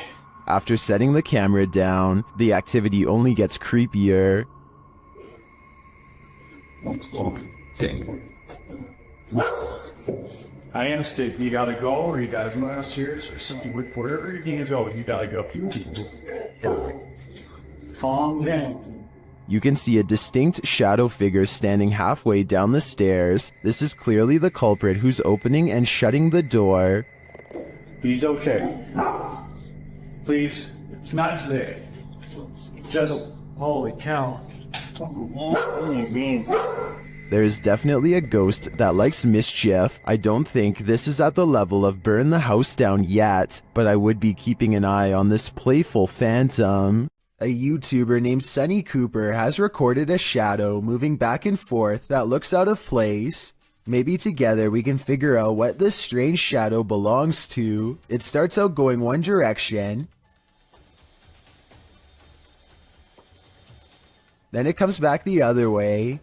After setting the camera down, the activity only gets creepier. I understand. You gotta go, or you gotta go downstairs, or something. Wherever you need to go, you gotta go. Calm down. You can see a distinct shadow figure standing halfway down the stairs. This is clearly the culprit who's opening and shutting the door. He's okay. Please, it's not today. Just, holy cow. There is definitely a ghost that likes mischief. I don't think this is at the level of burn the house down yet, but I would be keeping an eye on this playful phantom. A YouTuber named Sunny Cooper has recorded a shadow moving back and forth that looks out of place. Maybe together we can figure out what this strange shadow belongs to. It starts out going one direction, Then it comes back the other way.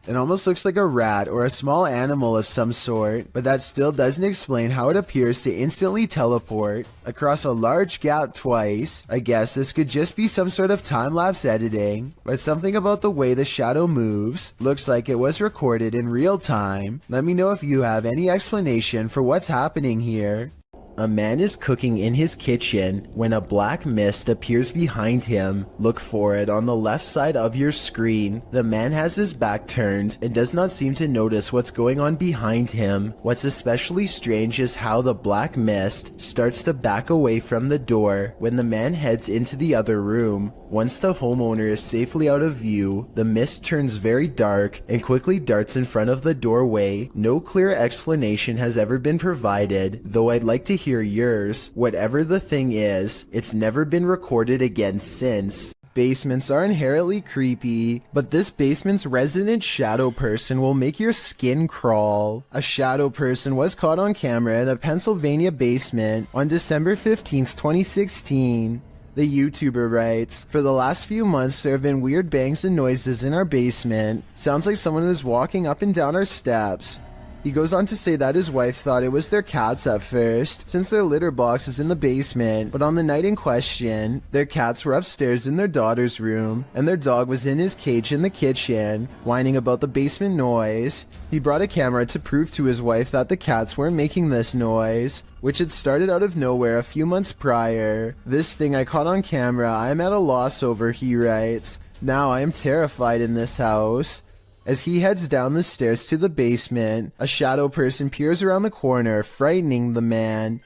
It almost looks like a rat or a small animal of some sort, but that still doesn't explain how it appears to instantly teleport across a large gap twice. I guess this could just be some sort of time-lapse editing, but something about the way the shadow moves looks like it was recorded in real time. Let me know if you have any explanation for what's happening here. A man is cooking in his kitchen when a black mist appears behind him. Look for it on the left side of your screen. The man has his back turned and does not seem to notice what's going on behind him. What's especially strange is how the black mist starts to back away from the door when the man heads into the other room. Once the homeowner is safely out of view, the mist turns very dark and quickly darts in front of the doorway. No clear explanation has ever been provided, though I'd like to hear yours. Whatever the thing is, it's never been recorded again since. Basements are inherently creepy, but this basement's resident shadow person will make your skin crawl. A shadow person was caught on camera in a Pennsylvania basement on December 15th, 2016. The YouTuber writes, "For the last few months there have been weird bangs and noises in our basement. Sounds like someone is walking up and down our steps." He goes on to say that his wife thought it was their cats at first, since their litter box is in the basement, but on the night in question, their cats were upstairs in their daughter's room, and their dog was in his cage in the kitchen, whining about the basement noise. He brought a camera to prove to his wife that the cats weren't making this noise, which had started out of nowhere a few months prior. "This thing I caught on camera, I am at a loss over," he writes. "Now I am terrified in this house." As he heads down the stairs to the basement, a shadow person peers around the corner, frightening the man.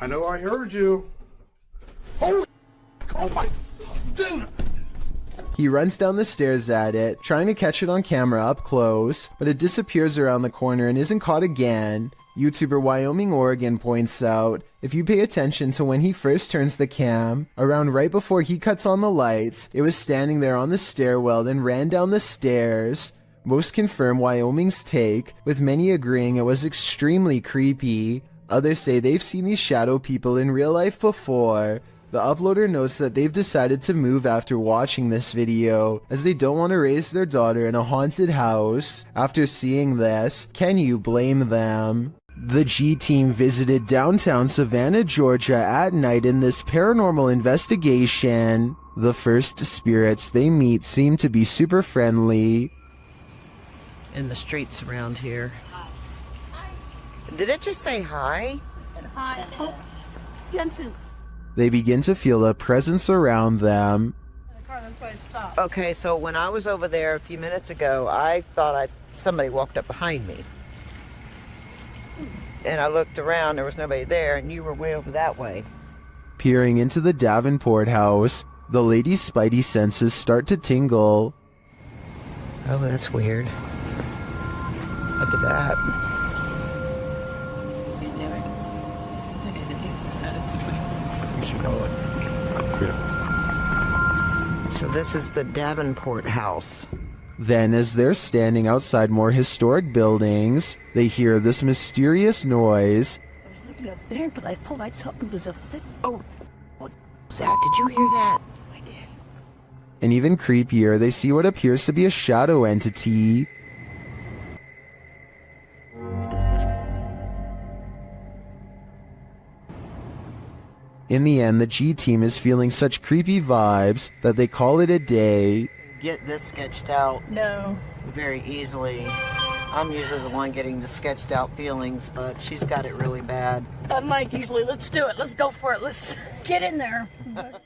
I know I heard you. Holy, oh my, dude. He runs down the stairs at it, trying to catch it on camera up close, but it disappears around the corner and isn't caught again. YouTuber Wyoming Oregon points out, if you pay attention to when he first turns the cam, around right before he cuts on the lights, it was standing there on the stairwell and ran down the stairs. Most confirm Wyoming's take, with many agreeing it was extremely creepy. Others say they've seen these shadow people in real life before. The uploader notes that they've decided to move after watching this video, as they don't want to raise their daughter in a haunted house. After seeing this, can you blame them? The G team visited downtown Savannah, Georgia at night in this paranormal investigation. The first spirits they meet seem to be super friendly. In the streets around here. Did it just say hi? Hi. Oh, Jensen. They begin to feel a presence around them. Okay, so when I was over there a few minutes ago, I thought somebody walked up behind me. And I looked around, there was nobody there, and you were way over that way. Peering into the Davenport house, the lady's spidey senses start to tingle. Oh, that's weird. Look at that. So this is the Davenport house. Then, as they're standing outside more historic buildings, they hear this mysterious noise. I was looking up there, but I thought I saw it was a thing. Oh, what was that? Did you hear that? I did. And even creepier, they see what appears to be a shadow entity. In the end, the G team is feeling such creepy vibes that they call it a day. Get this sketched out. No. Very easily. I'm usually the one getting the sketched out feelings, but she's got it really bad. I'm like, usually, let's do it. Let's go for it. Let's get in there.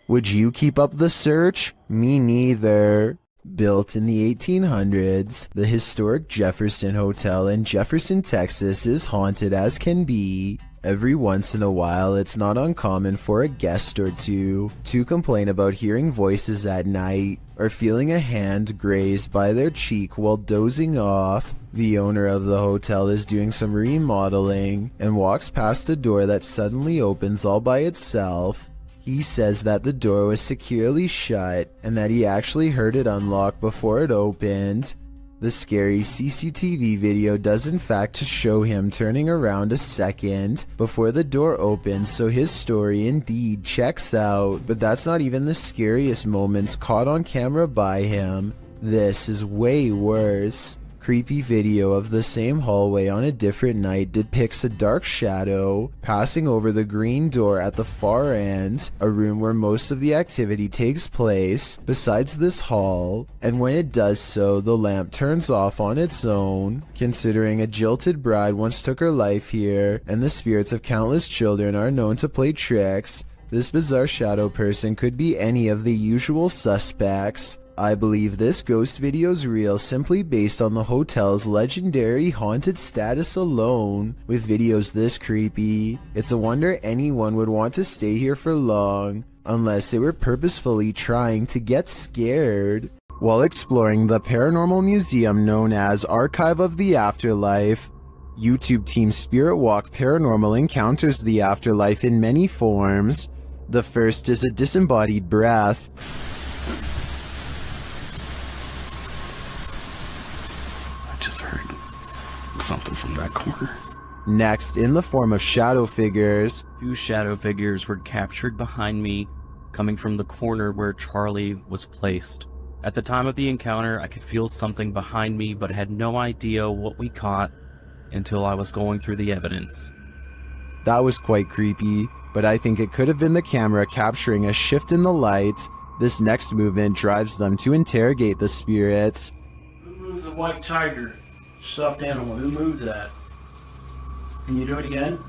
Would you keep up the search? Me neither. Built in the 1800s, the historic Jefferson Hotel in Jefferson, Texas is haunted as can be. Every once in a while, it's not uncommon for a guest or two to complain about hearing voices at night or feeling a hand grazed by their cheek while dozing off. The owner of the hotel is doing some remodeling and walks past a door that suddenly opens all by itself. He says that the door was securely shut and that he actually heard it unlock before it opened. The scary CCTV video does in fact show him turning around a second before the door opens, so his story indeed checks out, but that's not even the scariest moments caught on camera by him. This is way worse. Creepy video of the same hallway on a different night depicts a dark shadow passing over the green door at the far end, a room where most of the activity takes place besides this hall, and when it does so, the lamp turns off on its own. Considering a jilted bride once took her life here, and the spirits of countless children are known to play tricks, this bizarre shadow person could be any of the usual suspects. I believe this ghost video's real simply based on the hotel's legendary haunted status alone. With videos this creepy, it's a wonder anyone would want to stay here for long, unless they were purposefully trying to get scared. While exploring the paranormal museum known as Archive of the Afterlife, YouTube team Spirit Walk Paranormal encounters the afterlife in many forms. The first is a disembodied breath. Something from that corner. Next, in the form of shadow figures. 2 shadow figures were captured behind me, coming from the corner where Charlie was placed. At the time of the encounter, I could feel something behind me, but had no idea what we caught until I was going through the evidence. That was quite creepy, but I think it could have been the camera capturing a shift in the light. This next movement drives them to interrogate the spirits. Who moved the white tiger? Stuffed animal, who moved that? Can you do it again?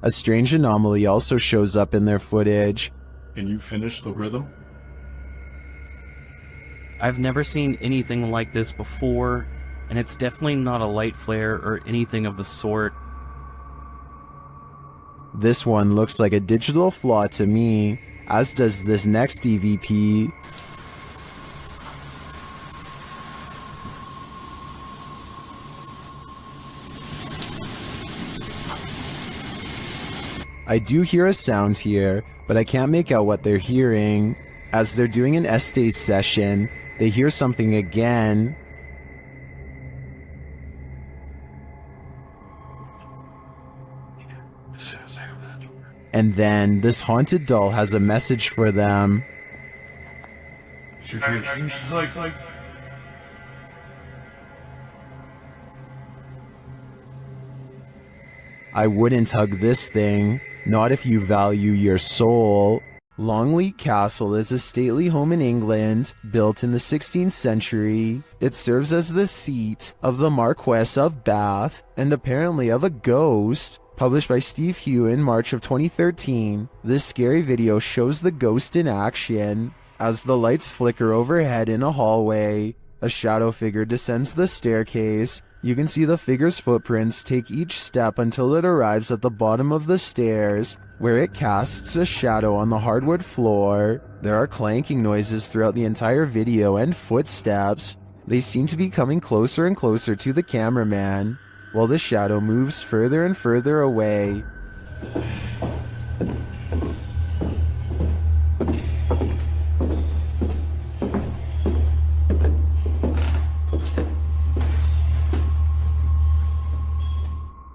A strange anomaly also shows up in their footage. Can you finish the rhythm? I've never seen anything like this before, and it's definitely not a light flare or anything of the sort. This one looks like a digital flaw to me, as does this next EVP. I do hear a sound here, but I can't make out what they're hearing. As they're doing an Estes session, they hear something again. And then this haunted doll has a message for them. I wouldn't hug this thing, not if you value your soul. Longleat Castle is a stately home in England, built in the 16th century. It serves as the seat of the Marquess of Bath, and apparently of a ghost. Published by Steve Hugh in March of 2013, this scary video shows the ghost in action. As the lights flicker overhead in a hallway, a shadow figure descends the staircase. You can see the figure's footprints take each step until it arrives at the bottom of the stairs, where it casts a shadow on the hardwood floor. There are clanking noises throughout the entire video and footsteps. They seem to be coming closer and closer to the cameraman, while the shadow moves further and further away.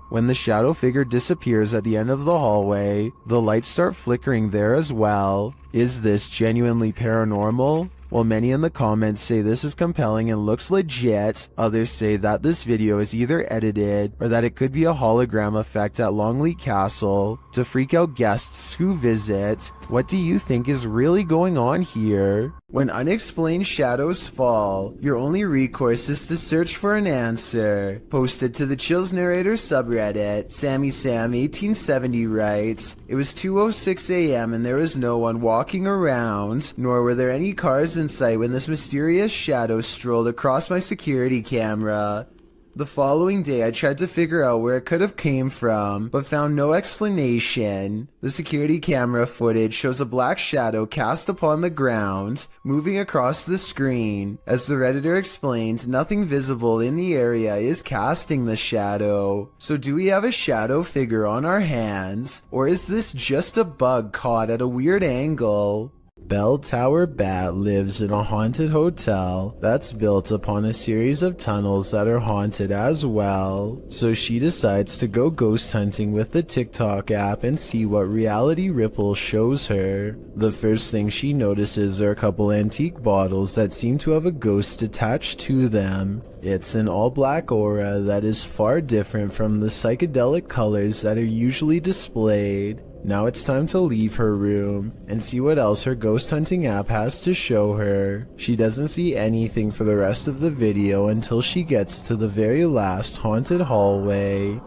When the shadow figure disappears at the end of the hallway, the lights start flickering there as well. Is this genuinely paranormal? While many in the comments say this is compelling and looks legit, others say that this video is either edited or that it could be a hologram effect at Longleat Castle to freak out guests who visit. What do you think is really going on here? When unexplained shadows fall, your only recourse is to search for an answer. Posted to the Chills Narrator subreddit, Sammy Sam 1870 writes, "It was 2:06 a.m. and there was no one walking around, nor were there any cars in sight when this mysterious shadow strolled across my security camera. The following day, I tried to figure out where it could have came from, but found no explanation. The security camera footage shows a black shadow cast upon the ground, moving across the screen. As the Redditor explained, nothing visible in the area is casting the shadow. So do we have a shadow figure on our hands, or is this just a bug caught at a weird angle? Bell Tower Bat lives in a haunted hotel that's built upon a series of tunnels that are haunted as well. So she decides to go ghost hunting with the TikTok app and see what reality ripple shows her. The first thing she notices are a couple antique bottles that seem to have a ghost attached to them. It's an all-black aura that is far different from the psychedelic colors that are usually displayed. Now it's time to leave her room and see what else her ghost hunting app has to show her. She doesn't see anything for the rest of the video until she gets to the very last haunted hallway.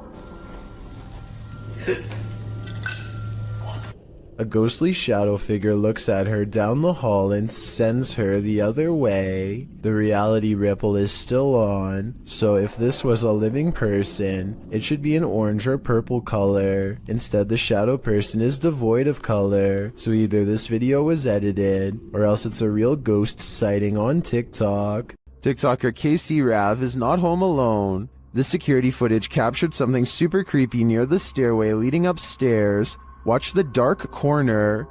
A ghostly shadow figure looks at her down the hall and sends her the other way. The reality ripple is still on, so if this was a living person, it should be an orange or purple color. Instead, the shadow person is devoid of color, so either this video was edited, or else it's a real ghost sighting on TikTok. TikToker KC Rav is not home alone. This security footage captured something super creepy near the stairway leading upstairs. Watch the dark corner.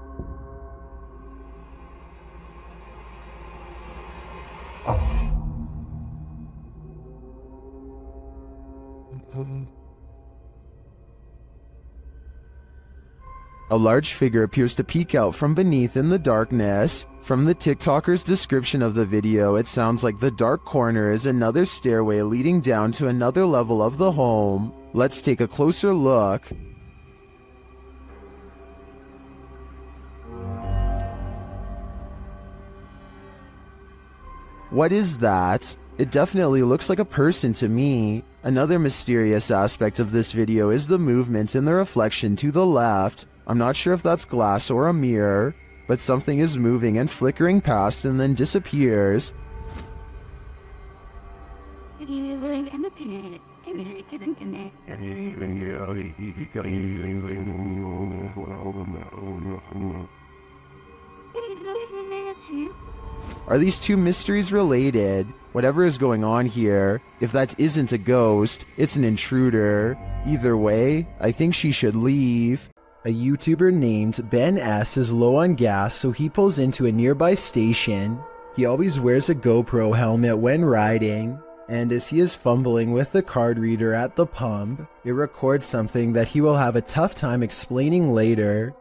A large figure appears to peek out from beneath in the darkness. From the TikToker's description of the video, it sounds like the dark corner is another stairway leading down to another level of the home. Let's take a closer look. What is that? It definitely looks like a person to me. Another mysterious aspect of this video is the movement in the reflection to the left. I'm not sure if that's glass or a mirror, but something is moving and flickering past and then disappears. Are these two mysteries related? Whatever is going on here, if that isn't a ghost, it's an intruder. Either way, I think she should leave. A YouTuber named Ben S is low on gas, so he pulls into a nearby station. He always wears a GoPro helmet when riding, and as he is fumbling with the card reader at the pump, it records something that he will have a tough time explaining later.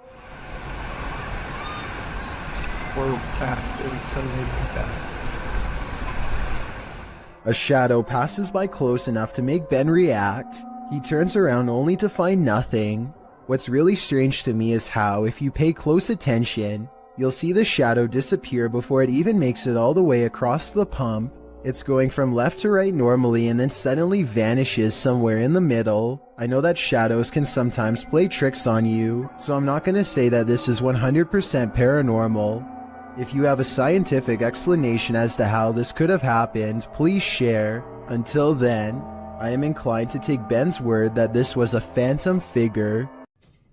A shadow passes by close enough to make Ben react. He turns around only to find nothing. What's really strange to me is how, if you pay close attention, you'll see the shadow disappear before it even makes it all the way across the pump. It's going from left to right normally and then suddenly vanishes somewhere in the middle. I know that shadows can sometimes play tricks on you, so I'm not going to say that this is 100% paranormal. If you have a scientific explanation as to how this could have happened, please share. Until then, I am inclined to take Ben's word that this was a phantom figure.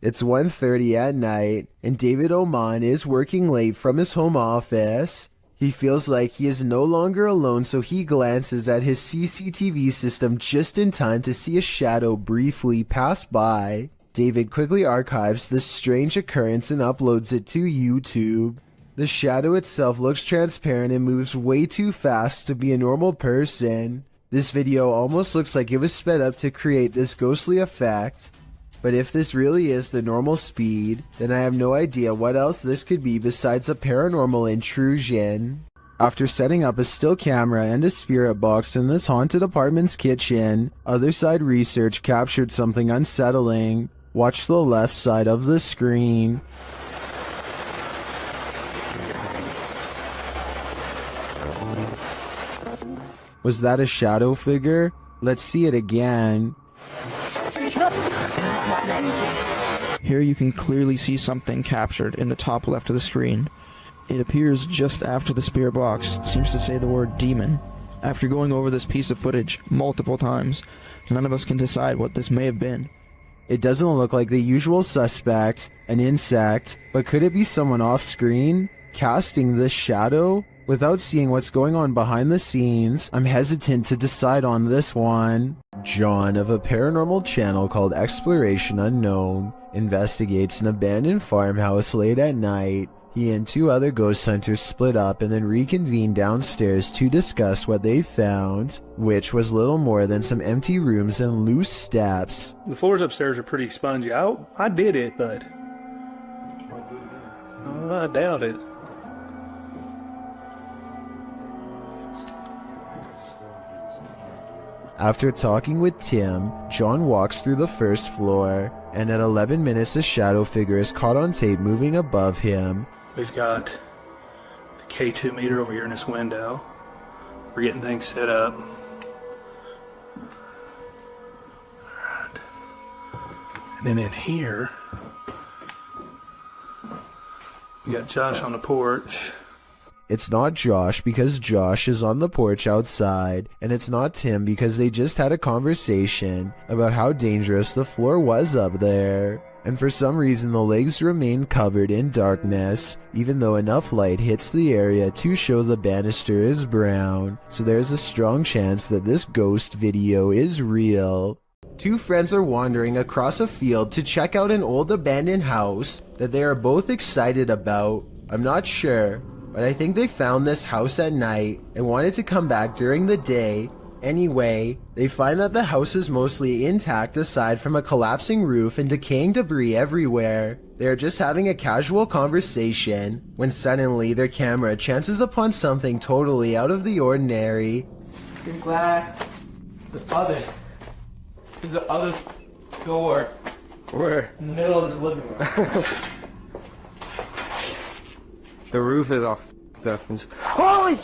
It's 1:30 at night, and David Oman is working late from his home office. He feels like he is no longer alone, so he glances at his CCTV system just in time to see a shadow briefly pass by. David quickly archives this strange occurrence and uploads it to YouTube. The shadow itself looks transparent and moves way too fast to be a normal person. This video almost looks like it was sped up to create this ghostly effect. But if this really is the normal speed, then I have no idea what else this could be besides a paranormal intrusion. After setting up a still camera and a spirit box in this haunted apartment's kitchen, Other Side Research captured something unsettling. Watch the left side of the screen. Was that a shadow figure? Let's see it again. Here you can clearly see something captured in the top left of the screen. It appears just after the spirit box seems to say the word demon. After going over this piece of footage multiple times, none of us can decide what this may have been. It doesn't look like the usual suspect, an insect, but could it be someone off screen casting this shadow? Without seeing what's going on behind the scenes, I'm hesitant to decide on this one. John of a paranormal channel called Exploration Unknown investigates an abandoned farmhouse late at night. He and 2 other ghost hunters split up and then reconvened downstairs to discuss what they found, which was little more than some empty rooms and loose steps. The floors upstairs are pretty spongy. I did it, but I doubt it. After talking with Tim, John walks through the first floor, and at 11 minutes a shadow figure is caught on tape moving above him. We've got the K2 meter over here in this window. We're getting things set up. Alright. And then in here, we got Josh on the porch. It's not Josh because Josh is on the porch outside, and it's not Tim because they just had a conversation about how dangerous the floor was up there. And for some reason the legs remain covered in darkness, even though enough light hits the area to show the banister is brown, so there's a strong chance that this ghost video is real. 2 friends are wandering across a field to check out an old abandoned house that they are both excited about. I'm not sure, but I think they found this house at night and wanted to come back during the day. Anyway, they find that the house is mostly intact aside from a collapsing roof and decaying debris everywhere. They are just having a casual conversation when suddenly their camera chances upon something totally out of the ordinary. Your glass. The other door. Where? In the middle of the living room. The roof is off. Holy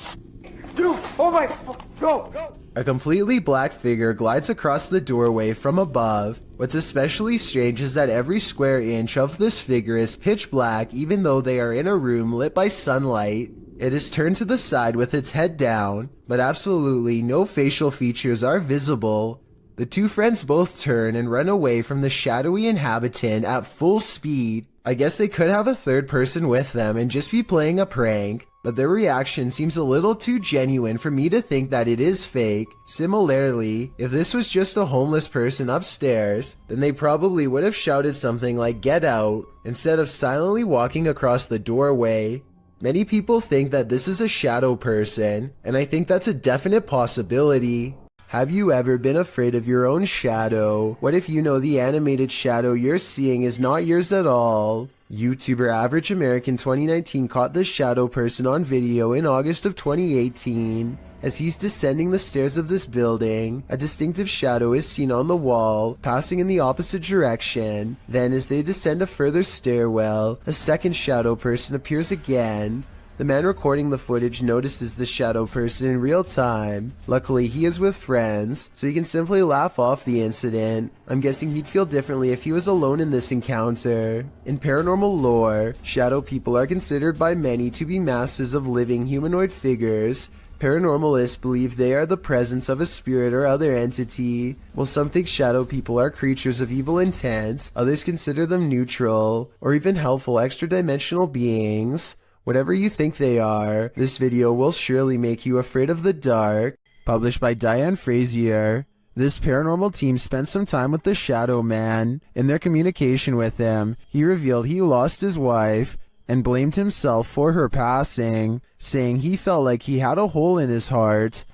dude! Oh my! Go! A completely black figure glides across the doorway from above. What's especially strange is that every square inch of this figure is pitch black even though they are in a room lit by sunlight. It is turned to the side with its head down, but absolutely no facial features are visible. The 2 friends both turn and run away from the shadowy inhabitant at full speed. I guess they could have a third person with them and just be playing a prank, but their reaction seems a little too genuine for me to think that it is fake. Similarly, if this was just a homeless person upstairs, then they probably would have shouted something like "Get out" instead of silently walking across the doorway. Many people think that this is a shadow person, and I think that's a definite possibility. Have you ever been afraid of your own shadow? What if you know the animated shadow you're seeing is not yours at all? YouTuber Average American 2019 caught this shadow person on video in August of 2018. As he's descending the stairs of this building, a distinctive shadow is seen on the wall, passing in the opposite direction. Then as they descend a further stairwell, a second shadow person appears again. The man recording the footage notices the shadow person in real time. Luckily, he is with friends, so he can simply laugh off the incident. I'm guessing he'd feel differently if he was alone in this encounter. In paranormal lore, shadow people are considered by many to be masses of living humanoid figures. Paranormalists believe they are the presence of a spirit or other entity. While some think shadow people are creatures of evil intent, others consider them neutral, or even helpful extra-dimensional beings. Whatever you think they are, this video will surely make you afraid of the dark. Published by Diane Frazier. This paranormal team spent some time with the Shadow Man. In their communication with him, he revealed he lost his wife and blamed himself for her passing, saying he felt like he had a hole in his heart.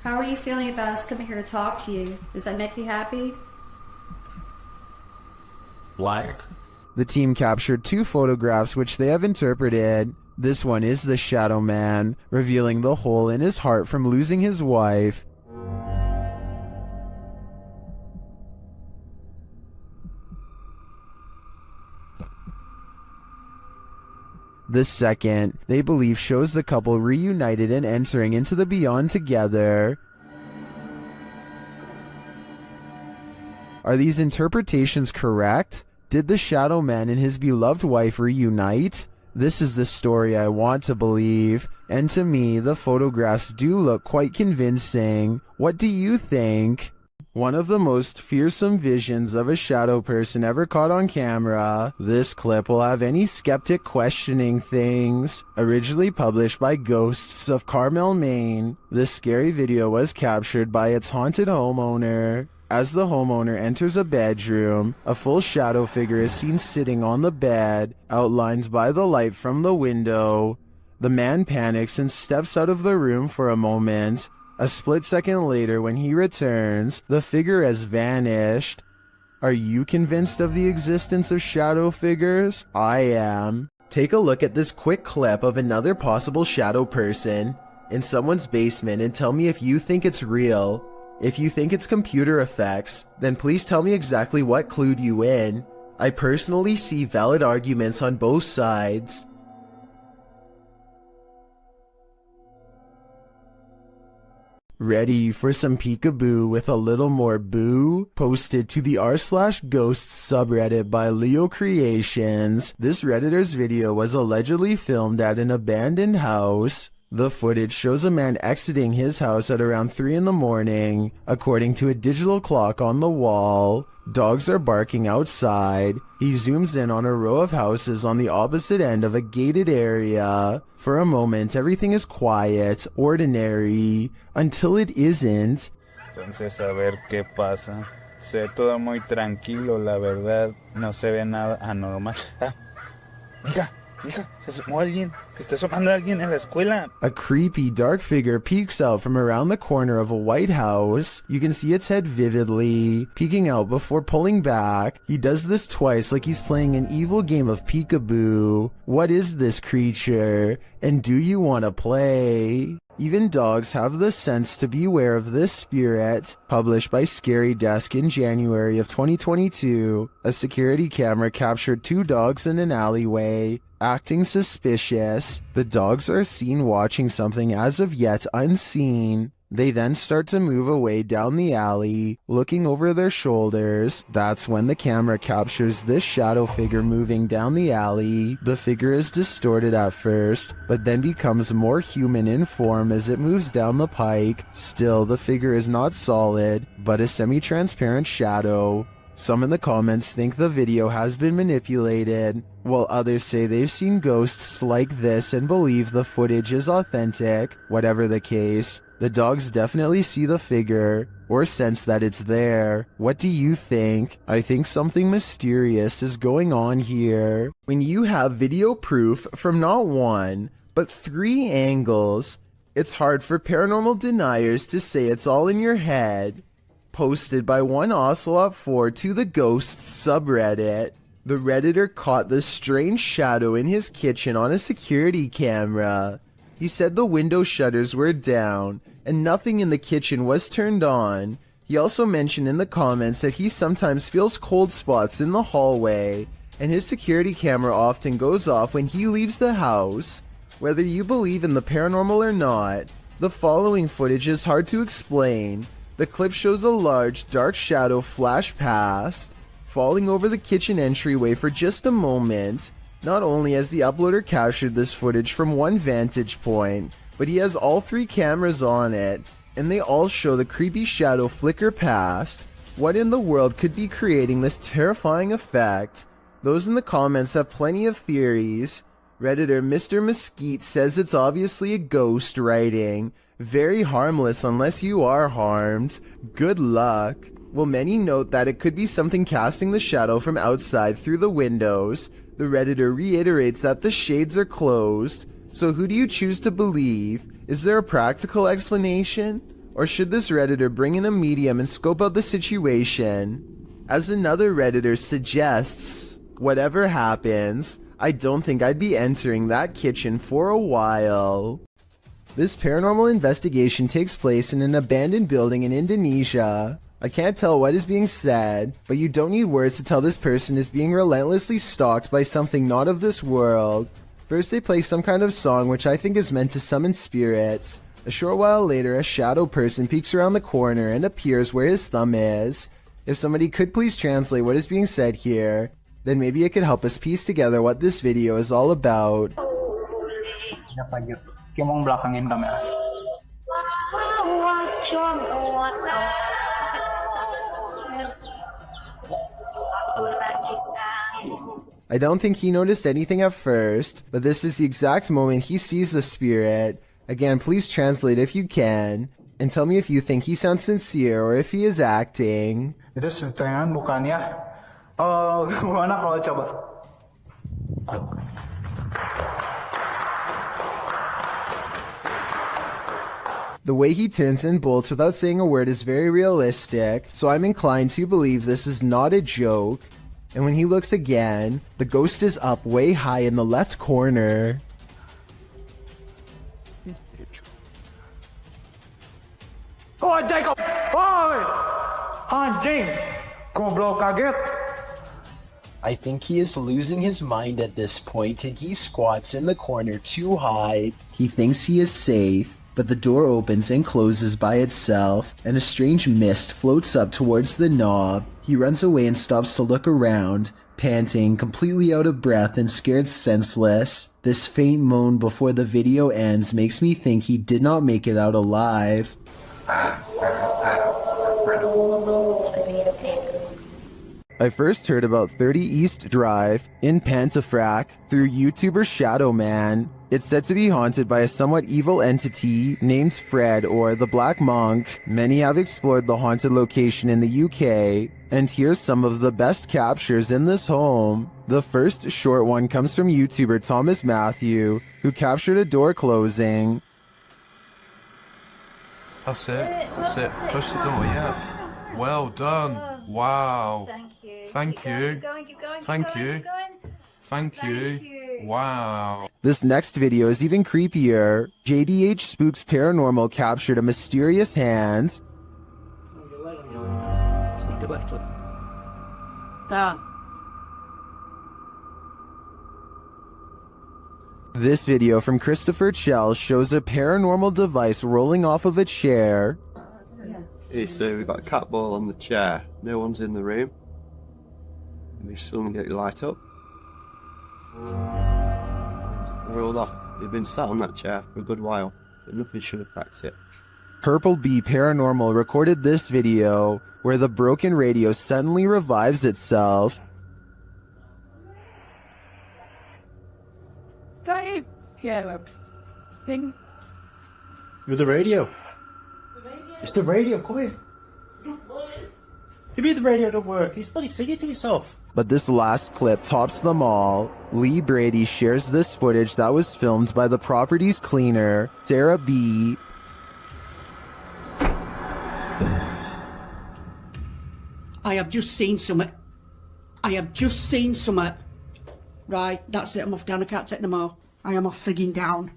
How are you feeling about us coming here to talk to you? Does that make you happy? Black. The team captured 2 photographs which they have interpreted. This one is the Shadow Man, revealing the hole in his heart from losing his wife. The second, they believe, shows the couple reunited and entering into the beyond together. Are these interpretations correct? Did the Shadow Man and his beloved wife reunite? This is the story I want to believe, and to me, the photographs do look quite convincing. What do you think? One of the most fearsome visions of a shadow person ever caught on camera. This clip will have any skeptic questioning things. Originally published by Ghosts of Carmel, Maine, this scary video was captured by its haunted homeowner. As the homeowner enters a bedroom, a full shadow figure is seen sitting on the bed, outlined by the light from the window. The man panics and steps out of the room for a moment. A split second later, when he returns, the figure has vanished. Are you convinced of the existence of shadow figures? I am. Take a look at this quick clip of another possible shadow person in someone's basement and tell me if you think it's real. If you think it's computer effects, then please tell me exactly what clued you in. I personally see valid arguments on both sides. Ready for some peekaboo with a little more boo? Posted to the r/ghosts subreddit by Leo Creations. This Redditor's video was allegedly filmed at an abandoned house. The footage shows a man exiting his house at around 3 in the morning. According to a digital clock on the wall, dogs are barking outside. He zooms in on a row of houses on the opposite end of a gated area. For a moment, everything is quiet, ordinary, until it isn't. Entonces, a ver qué pasa. Se ve todo muy tranquilo, la verdad. No se ve nada anormal. Mira. Mija, se asomó alguien. Se está asomando alguien en la escuela. A creepy dark figure peeks out from around the corner of a white house. You can see its head vividly, peeking out before pulling back. He does this twice like he's playing an evil game of Peekaboo. What is this creature? And do you want to play? Even dogs have the sense to beware of this spirit. Published by Scary Desk in January of 2022, a security camera captured 2 dogs in an alleyway, acting suspicious. The dogs are seen watching something as of yet unseen. They then start to move away down the alley, looking over their shoulders. That's when the camera captures this shadow figure moving down the alley. The figure is distorted at first, but then becomes more human in form as it moves down the pike. Still, the figure is not solid, but a semi-transparent shadow. Some in the comments think the video has been manipulated, while others say they've seen ghosts like this and believe the footage is authentic. Whatever the case, the dogs definitely see the figure, or sense that it's there. What do you think? I think something mysterious is going on here. When you have video proof from not 1, but 3 angles, it's hard for paranormal deniers to say it's all in your head. Posted by one Ocelot4 to the Ghosts subreddit. The Redditor caught the strange shadow in his kitchen on a security camera. He said the window shutters were down, and nothing in the kitchen was turned on. He also mentioned in the comments that he sometimes feels cold spots in the hallway, and his security camera often goes off when he leaves the house. Whether you believe in the paranormal or not, the following footage is hard to explain. The clip shows a large, dark shadow flash past, falling over the kitchen entryway for just a moment. Not only has the uploader captured this footage from one vantage point, but he has all 3 cameras on it, and they all show the creepy shadow flicker past. What in the world could be creating this terrifying effect? Those in the comments have plenty of theories. Redditor Mr. Mesquite says it's obviously a ghost writing. Very harmless unless you are harmed. Good luck. Well, many note that it could be something casting the shadow from outside through the windows. The Redditor reiterates that the shades are closed. So who do you choose to believe? Is there a practical explanation? Or should this Redditor bring in a medium and scope out the situation? As another Redditor suggests, whatever happens, I don't think I'd be entering that kitchen for a while. This paranormal investigation takes place in an abandoned building in Indonesia. I can't tell what is being said, but you don't need words to tell this person is being relentlessly stalked by something not of this world. First they play some kind of song which I think is meant to summon spirits. A short while later, a shadow person peeks around the corner and appears where his thumb is. If somebody could please translate what is being said here. then maybe it could help us piece together what this video is all about. I don't think he noticed anything at first, but this is the exact moment he sees the spirit. Again, please translate if you can, and tell me if you think he sounds sincere or if he is acting. Itu settingan bukan ya? Oh, gimana kalau coba? The way he turns and bolts without saying a word is very realistic, so I'm inclined to believe this is not a joke. And when he looks again, the ghost is up way high in the left corner. Oh, Jacob! Oi! Anjing! Goblok kaget! I think he is losing his mind at this point and he squats in the corner to hide. He thinks he is safe, but the door opens and closes by itself, and a strange mist floats up towards the knob. He runs away and stops to look around, panting, completely out of breath and scared senseless. This faint moan before the video ends makes me think he did not make it out alive. I first heard about 30 East Drive in Pontefract through YouTuber Shadowman. It's said to be haunted by a somewhat evil entity named Fred or the Black Monk. Many have explored the haunted location in the UK, and here's some of the best captures in this home. The first short one comes from YouTuber Thomas Matthew, who captured a door closing. That's it. That's it. Push the door, yeah. Well done. Wow. Thank you. Thank you. Keep going, keep going, Thank keep going, you. keep going. Thank you. Wow. This next video is even creepier. JDH Spooks Paranormal captured a mysterious hand. Stop. This video from Christopher Chell shows a paranormal device rolling off of a chair. Hey, so we've got a cat ball on the chair. No one's in the room. Maybe someone get your light up. Rolled off. They've been sat on that chair for a good while, but nothing should affect it. Purple Bee Paranormal recorded this video where the broken radio suddenly revives itself. Thing. You're the radio. It's the radio, come here. Maybe the radio don't work. He's bloody singing to yourself. But this last clip tops them all. Lee Brady shares this footage that was filmed by the property's cleaner, Sarah B. I have just seen something. Right, that's it. I'm off down. I can't take no more. I am off frigging down.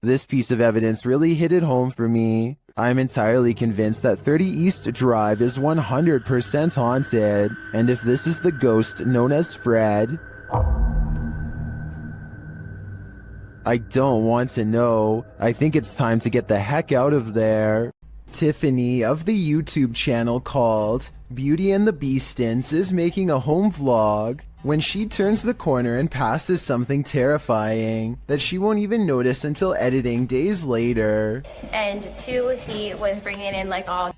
This piece of evidence really hit it home for me. I'm entirely convinced that 30 East Drive is 100% haunted, and if this is the ghost known as Fred, I don't want to know. I think it's time to get the heck out of there. Tiffany of the YouTube channel called Beauty and the Beastins is making a home vlog when she turns the corner and passes something terrifying that she won't even notice until editing days later. And two, he was bringing in like all.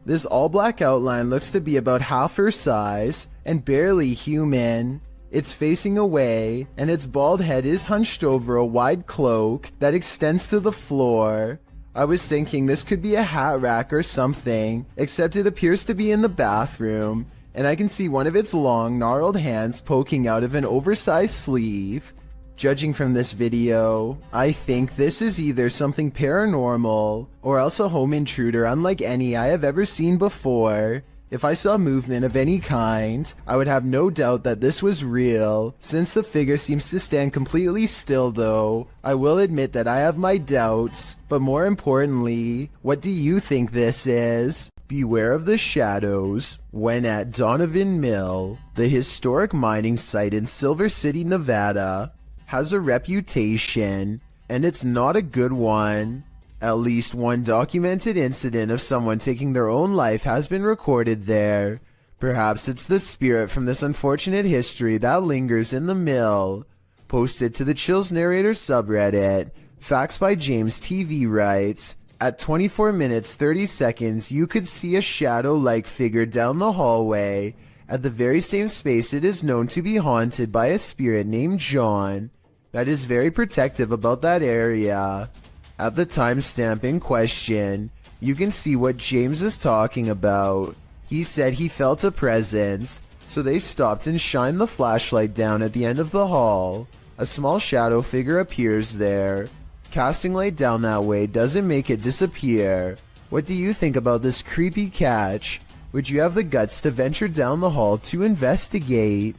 This all black outline looks to be about half her size and barely human. It's facing away, and its bald head is hunched over a wide cloak that extends to the floor. I was thinking this could be a hat rack or something, except it appears to be in the bathroom, and I can see one of its long, gnarled hands poking out of an oversized sleeve. Judging from this video, I think this is either something paranormal, or else a home intruder unlike any I have ever seen before. If I saw movement of any kind, I would have no doubt that this was real. Since the figure seems to stand completely still though, I will admit that I have my doubts. But more importantly, what do you think this is? Beware of the shadows. When at Donovan Mill, the historic mining site in Silver City, Nevada, has a reputation, and it's not a good one. At least one documented incident of someone taking their own life has been recorded there, Perhaps it's the spirit from this unfortunate history that lingers in the mill. Posted to the Chills Narrator subreddit, Facts by James TV writes, at 24 minutes 30 seconds you could see a shadow-like figure down the hallway at the very same space it is known to be haunted by a spirit named John that is very protective about that area. At the timestamp in question, you can see what James is talking about. He said he felt a presence, so they stopped and shined the flashlight down at the end of the hall. A small shadow figure appears there. Casting light down that way doesn't make it disappear. What do you think about this creepy catch? Would you have the guts to venture down the hall to investigate?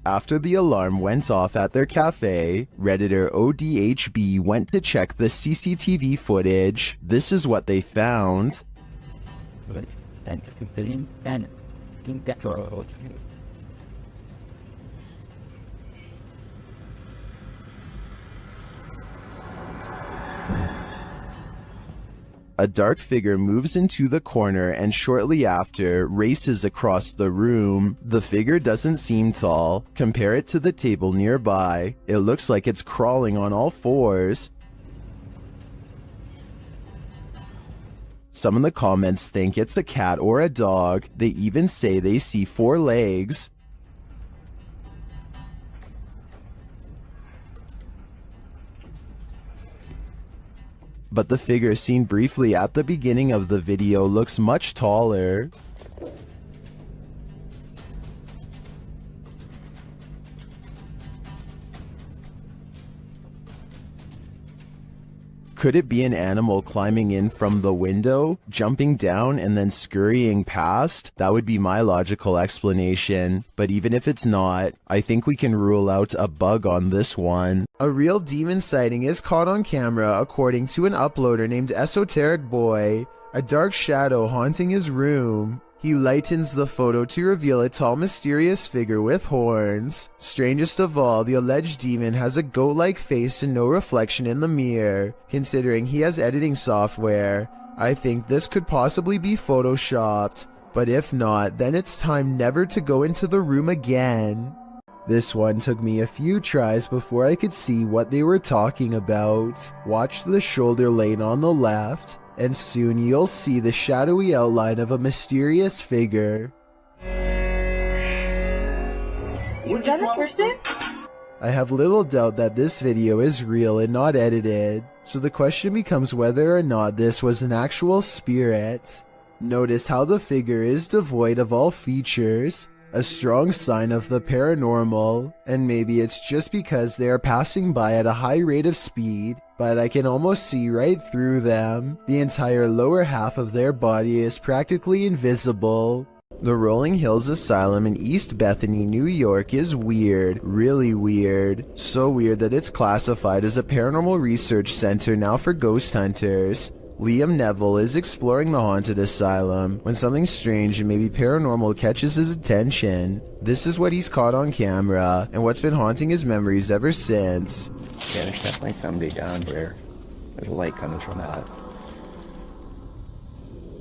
After the alarm went off at their cafe, Redditor ODHB went to check the CCTV footage. This is what they found. A dark figure moves into the corner and shortly after races across the room. The figure doesn't seem tall. Compare it to the table nearby. It looks like it's crawling on all fours. Some in the comments think it's a cat or a dog. They even say they see 4 legs. But the figure seen briefly at the beginning of the video looks much taller. Could it be an animal climbing in from the window, jumping down, and then scurrying past? That would be my logical explanation. But even if it's not, I think we can rule out a bug on this one. A real demon sighting is caught on camera according to an uploader named Esoteric Boy. A dark shadow haunting his room. He lightens the photo to reveal a tall, mysterious figure with horns. Strangest of all, the alleged demon has a goat-like face and no reflection in the mirror. Considering he has editing software, I think this could possibly be photoshopped. But if not, then it's time never to go into the room again. This one took me a few tries before I could see what they were talking about. Watch the shoulder lane on the left, and soon you'll see the shadowy outline of a mysterious figure. Was that a person? I have little doubt that this video is real and not edited, so the question becomes whether or not this was an actual spirit. Notice how the figure is devoid of all features, a strong sign of the paranormal, and maybe it's just because they are passing by at a high rate of speed, but I can almost see right through them. The entire lower half of their body is practically invisible. The Rolling Hills Asylum in East Bethany, New York is weird, really weird. So weird that it's classified as a paranormal research center now for ghost hunters. Liam Neville is exploring the haunted asylum when something strange and maybe paranormal catches his attention. This is what he's caught on camera and what's been haunting his memories ever since. Yeah, there's definitely somebody down here. There's a light coming from that.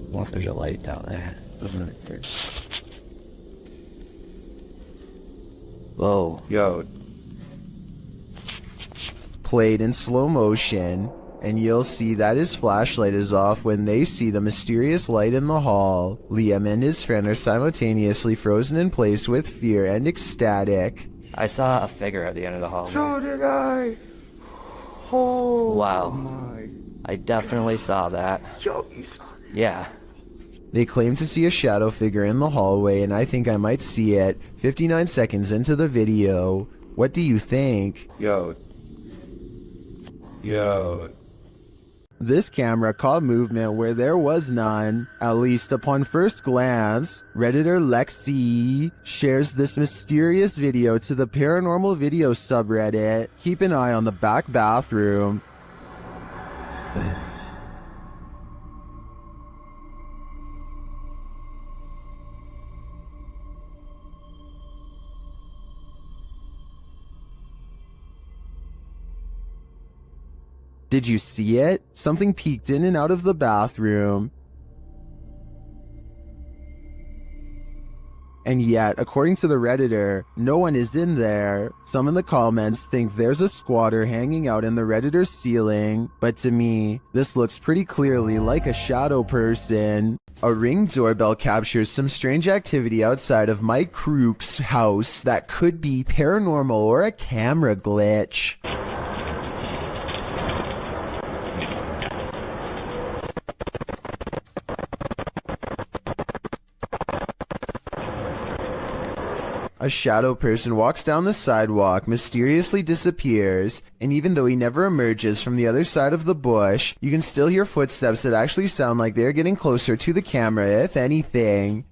Unless there's a light down there. Whoa, yo. Played in slow motion, and you'll see that his flashlight is off when they see the mysterious light in the hall. Liam and his friend are simultaneously frozen in place with fear and ecstatic. I saw a figure at the end of the hallway. So did I. Oh wow. My. I definitely saw that. Yo, you saw that? Yeah. They claim to see a shadow figure in the hallway, and I think I might see it 59 seconds into the video. What do you think? Yo. This camera caught movement where there was none, at least upon first glance. Redditor Lexi shares this mysterious video to the paranormal video subreddit. Keep an eye on the back bathroom. Did you see it? Something peeked in and out of the bathroom. And yet, according to the Redditor, no one is in there. Some in the comments think there's a squatter hanging out in the Redditor's ceiling, but to me, this looks pretty clearly like a shadow person. A Ring doorbell captures some strange activity outside of Mike Crook's house that could be paranormal or a camera glitch. A shadow person walks down the sidewalk, mysteriously disappears, and even though he never emerges from the other side of the bush, you can still hear footsteps that actually sound like they're getting closer to the camera, if anything.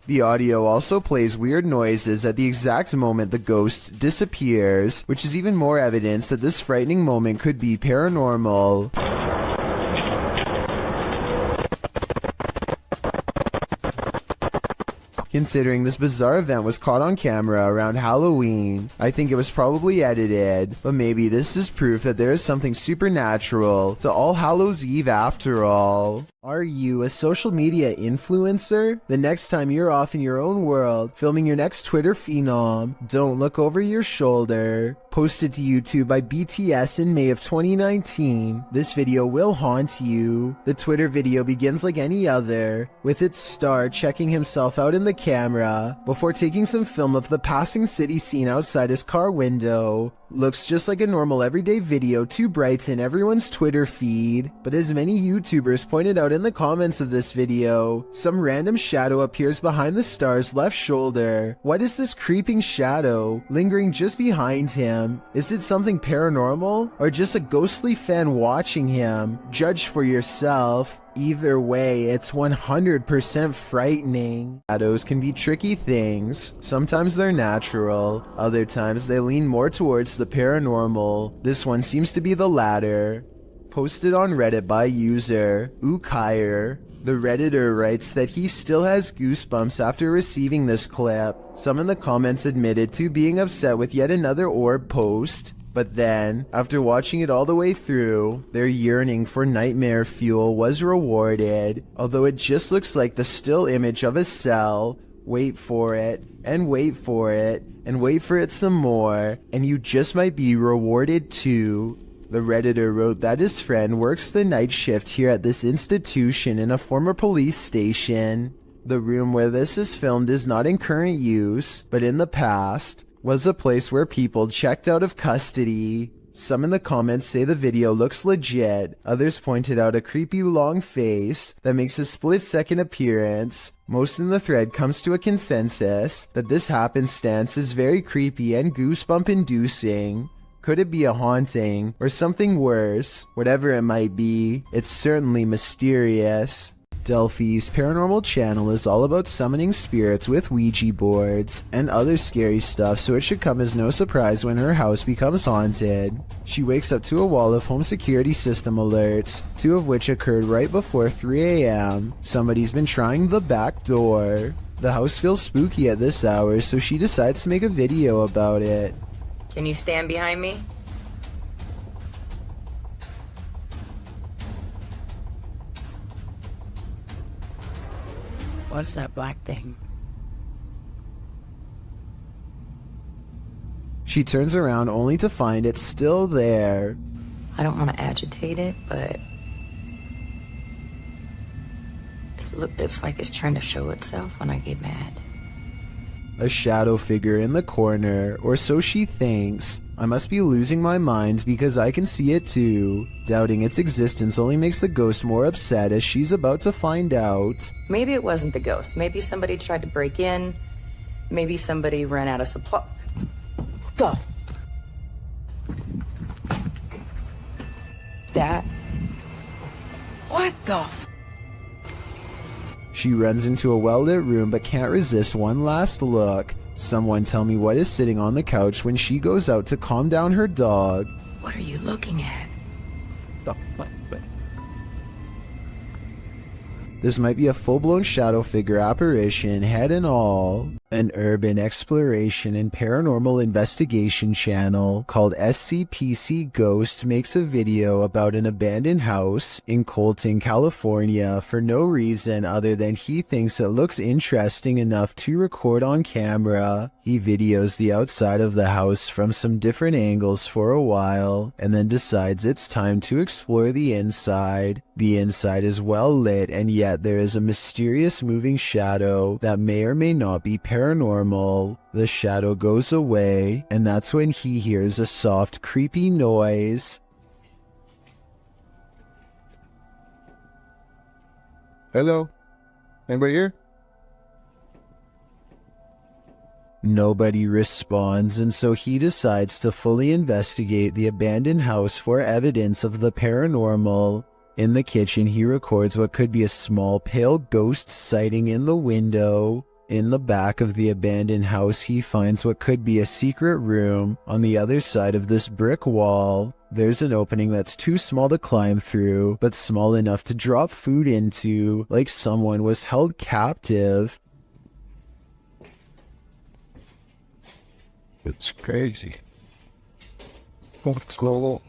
The audio also plays weird noises at the exact moment the ghost disappears, which is even more evidence that this frightening moment could be paranormal. Considering this bizarre event was caught on camera around Halloween, I think it was probably edited, but maybe this is proof that there is something supernatural to All Hallows Eve after all. Are you a social media influencer? The next time you're off in your own world, filming your next Twitter phenom, don't look over your shoulder. Posted to YouTube by BTS in May of 2019, this video will haunt you. The Twitter video begins like any other, with its star checking himself out in the camera before taking some film of the passing city scene outside his car window. Looks just like a normal everyday video to brighten everyone's Twitter feed, but as many YouTubers pointed out in the comments of this video, some random shadow appears behind the star's left shoulder. What is this creeping shadow lingering just behind him? Is it something paranormal or just a ghostly fan watching him? Judge for yourself. Either way, it's 100% frightening. Shadows can be tricky things. Sometimes they're natural, other times they lean more towards the paranormal. This one seems to be the latter. Posted on Reddit by user Ukire. The Redditor writes that he still has goosebumps after receiving this clip. Some in the comments admitted to being upset with yet another orb post. But then, after watching it all the way through, their yearning for nightmare fuel was rewarded. Although it just looks like the still image of a cell. Wait for it, and wait for it, and wait for it some more, and you just might be rewarded too. The Redditor wrote that his friend works the night shift here at this institution in a former police station. The room where this is filmed is not in current use, but in the past was a place where people checked out of custody. Some in the comments say the video looks legit, others pointed out a creepy long face that makes a split-second appearance. Most in the thread comes to a consensus that this happenstance is very creepy and goosebump-inducing. Could it be a haunting, or something worse? Whatever it might be, it's certainly mysterious. Delphi's paranormal channel is all about summoning spirits with Ouija boards and other scary stuff, so it should come as no surprise when her house becomes haunted. She wakes up to a wall of home security system alerts, 2 of which occurred right before 3 a.m. Somebody's been trying the back door. The house feels spooky at this hour, so she decides to make a video about it. Can you stand behind me? What's that black thing? She turns around only to find it still there. I don't want to agitate it, but it's like it's trying to show itself when I get mad. A shadow figure in the corner, or so she thinks. I must be losing my mind because I can see it too. Doubting its existence only makes the ghost more upset as she's about to find out. Maybe it wasn't the ghost. Maybe somebody tried to break in. Maybe somebody ran out of supply. Stuff. That. What the She runs into a well-lit room but can't resist one last look. Someone tell me what is sitting on the couch when she goes out to calm down her dog. What are you looking at? This might be a full-blown shadow figure apparition, head and all. An urban exploration and paranormal investigation channel called SCPC Ghost makes a video about an abandoned house in Colton, California for no reason other than he thinks it looks interesting enough to record on camera. He videos the outside of the house from some different angles for a while and then decides it's time to explore the inside. The inside is well lit, and yet there is a mysterious moving shadow that may or may not be paranormal. The shadow goes away, and that's when he hears a soft, creepy noise. Hello? Anybody here? Nobody responds, and so he decides to fully investigate the abandoned house for evidence of the paranormal. In the kitchen, he records what could be a small pale ghost sighting in the window. In the back of the abandoned house, he finds what could be a secret room. On the other side of this brick wall, there's an opening that's too small to climb through, but small enough to drop food into, like someone was held captive. It's crazy. What's going on?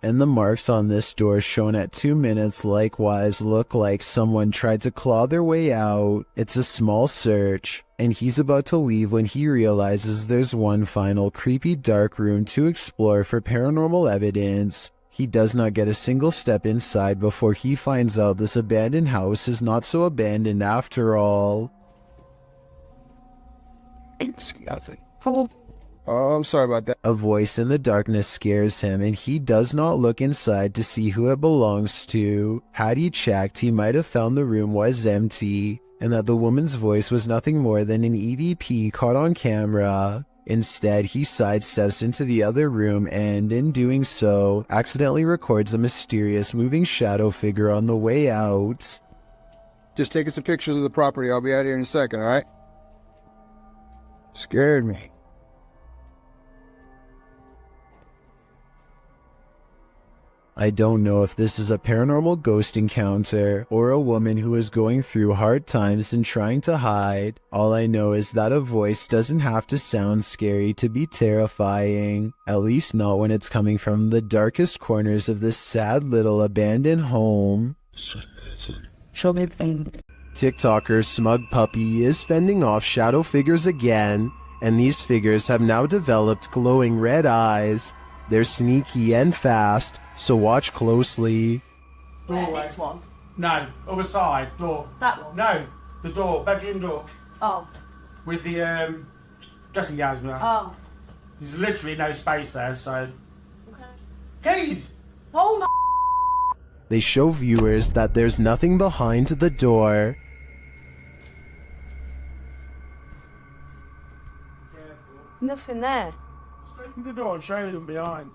And the marks on this door shown at 2 minutes likewise look like someone tried to claw their way out. It's a small search, and he's about to leave when he realizes there's one final creepy dark room to explore for paranormal evidence. He does not get a single step inside before he finds out this abandoned house is not so abandoned after all. Oh, I'm sorry about that. A voice in the darkness scares him, and he does not look inside to see who it belongs to. Had he checked, he might have found the room was empty, and that the woman's voice was nothing more than an EVP caught on camera. Instead, he sidesteps into the other room and, in doing so, accidentally records a mysterious moving shadow figure on the way out. Just taking some pictures of the property. I'll be out here in a second, alright? Scared me. I don't know if this is a paranormal ghost encounter or a woman who is going through hard times and trying to hide. All I know is that a voice doesn't have to sound scary to be terrifying, at least not when it's coming from the darkest corners of this sad little abandoned home. TikToker Smug Puppy is fending off shadow figures again, and these figures have now developed glowing red eyes. They're sneaky and fast, so watch closely. This one. No, other side, door. That one? No, the door, bedroom door. Oh. With the dressing gowns behind. Oh. There's literally no space there, so... Okay. Keys! Hold on. They show viewers that there's nothing behind the door. Nothing there. Open the door and show them behind.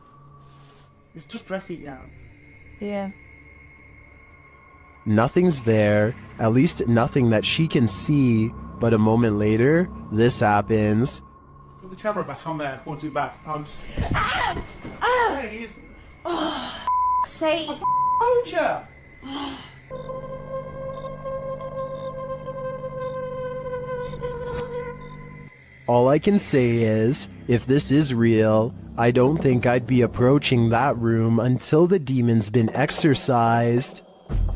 It's just dressing gown. Yeah. Nothing's there, at least nothing that she can see, but a moment later, this happens. Put the camera back on there, point it back. I'm just... There it is. Oh, say. I told you. All I can say is, if this is real, I don't think I'd be approaching that room until the demon's been exorcised.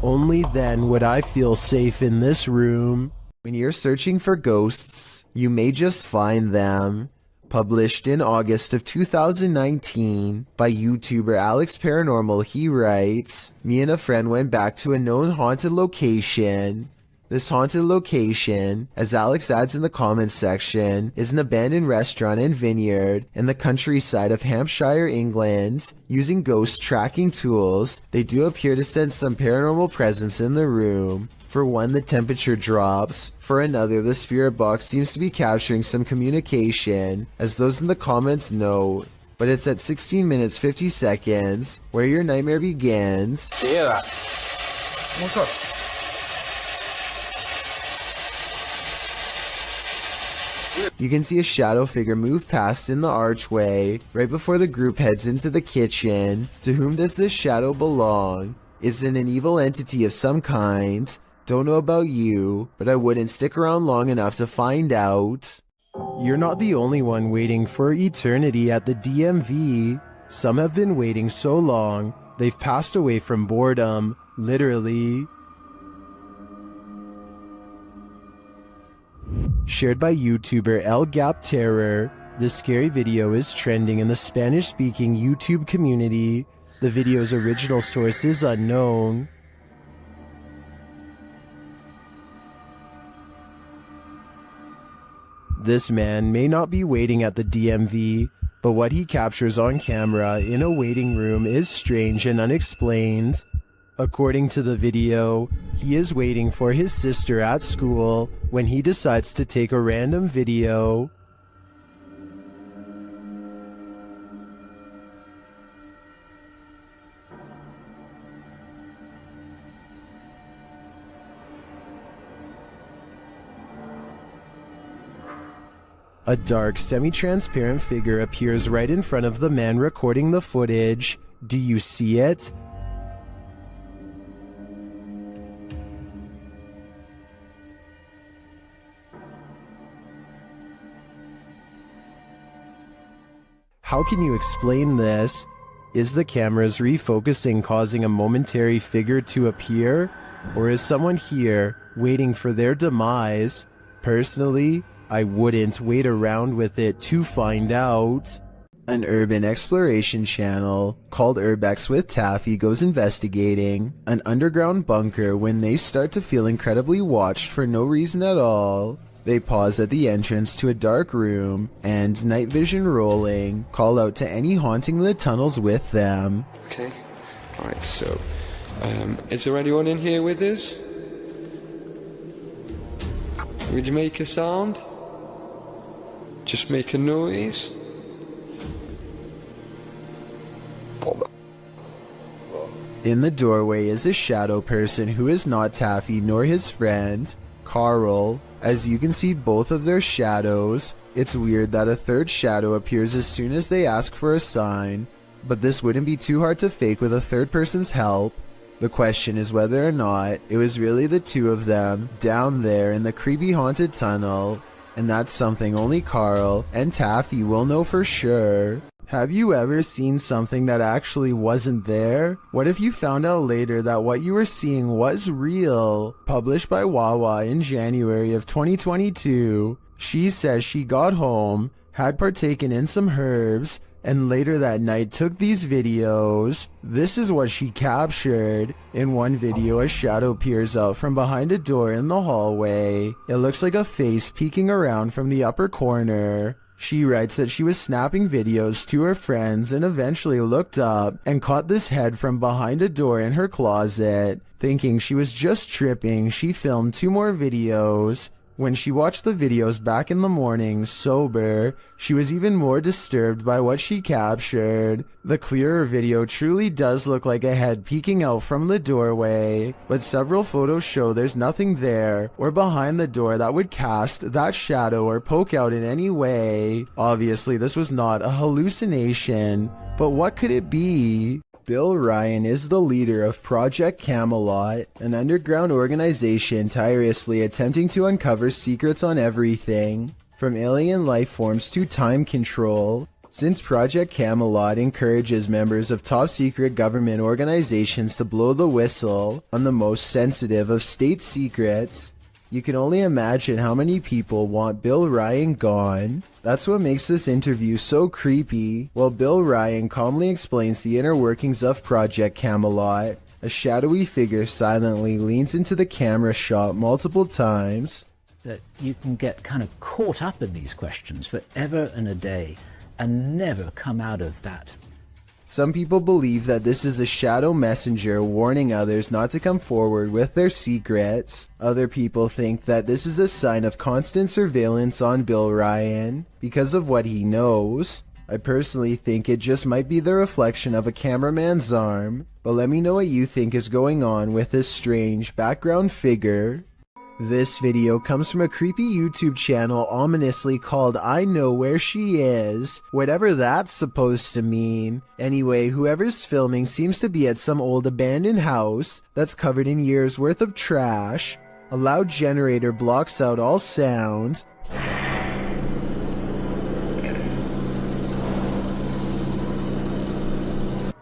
Only then would I feel safe in this room. When you're searching for ghosts, you may just find them. Published in August of 2019 by YouTuber Alex Paranormal, he writes, "Me and a friend went back to a known haunted location. This haunted location, as Alex adds in the comments section, is an abandoned restaurant and vineyard in the countryside of Hampshire, England. Using ghost tracking tools, they do appear to sense some paranormal presence in the room. For one, the temperature drops. For another, the spirit box seems to be capturing some communication, as those in the comments note. But it's at 16 minutes 50 seconds where your nightmare begins." Yeah. What's up? You can see a shadow figure move past in the archway right before the group heads into the kitchen. To whom does this shadow belong? Is it an evil entity of some kind? Don't know about you, but I wouldn't stick around long enough to find out. You're not the only one waiting for eternity at the DMV. Some have been waiting so long, they've passed away from boredom, literally. Shared by YouTuber El Gap Terror, this scary video is trending in the Spanish-speaking YouTube community. The video's original source is unknown. This man may not be waiting at the DMV, but what he captures on camera in a waiting room is strange and unexplained. According to the video, he is waiting for his sister at school when he decides to take a random video. A dark, semi-transparent figure appears right in front of the man recording the footage. Do you see it? How can you explain this? Is the camera's refocusing causing a momentary figure to appear? Or is someone here waiting for their demise? Personally, I wouldn't wait around with it to find out. An urban exploration channel called Urbex with Taffy goes investigating an underground bunker when they start to feel incredibly watched for no reason at all. They pause at the entrance to a dark room and, night vision rolling, call out to any haunting the tunnels with them. Okay, alright, so, is there anyone in here with us? Would you make a sound? Just make a noise. In the doorway is a shadow person who is not Taffy nor his friend, Carl. As you can see both of their shadows. It's weird that a third shadow appears as soon as they ask for a sign, but this wouldn't be too hard to fake with a third person's help. The question is whether or not it was really the two of them down there in the creepy haunted tunnel. And that's something only Carl and Taffy will know for sure. Have you ever seen something that actually wasn't there? What if you found out later that what you were seeing was real? Published by Wawa in January of 2022. She says she got home, had partaken in some herbs, and later that night took these videos. This is what she captured. In one video, a shadow peers out from behind a door in the hallway. It looks like a face peeking around from the upper corner. She writes that she was snapping videos to her friends and eventually looked up and caught this head from behind a door in her closet. Thinking she was just tripping, she filmed 2 more videos. When she watched the videos back in the morning, sober, she was even more disturbed by what she captured. The clearer video truly does look like a head peeking out from the doorway, but several photos show there's nothing there or behind the door that would cast that shadow or poke out in any way. Obviously, this was not a hallucination, but what could it be? Bill Ryan is the leader of Project Camelot, an underground organization tirelessly attempting to uncover secrets on everything, from alien life forms to time control. Since Project Camelot encourages members of top-secret government organizations to blow the whistle on the most sensitive of state secrets, you can only imagine how many people want Bill Ryan gone. That's what makes this interview so creepy. While Bill Ryan calmly explains the inner workings of Project Camelot, a shadowy figure silently leans into the camera shot multiple times. That you can get kind of caught up in these questions forever and a day and never come out of that. Some people believe that this is a shadow messenger warning others not to come forward with their secrets. Other people think that this is a sign of constant surveillance on Bill Ryan because of what he knows. I personally think it just might be the reflection of a cameraman's arm, but let me know what you think is going on with this strange background figure. This video comes from a creepy YouTube channel ominously called I Know Where She Is, whatever that's supposed to mean. Anyway, whoever's filming seems to be at some old abandoned house that's covered in years worth of trash. A loud generator blocks out all sound.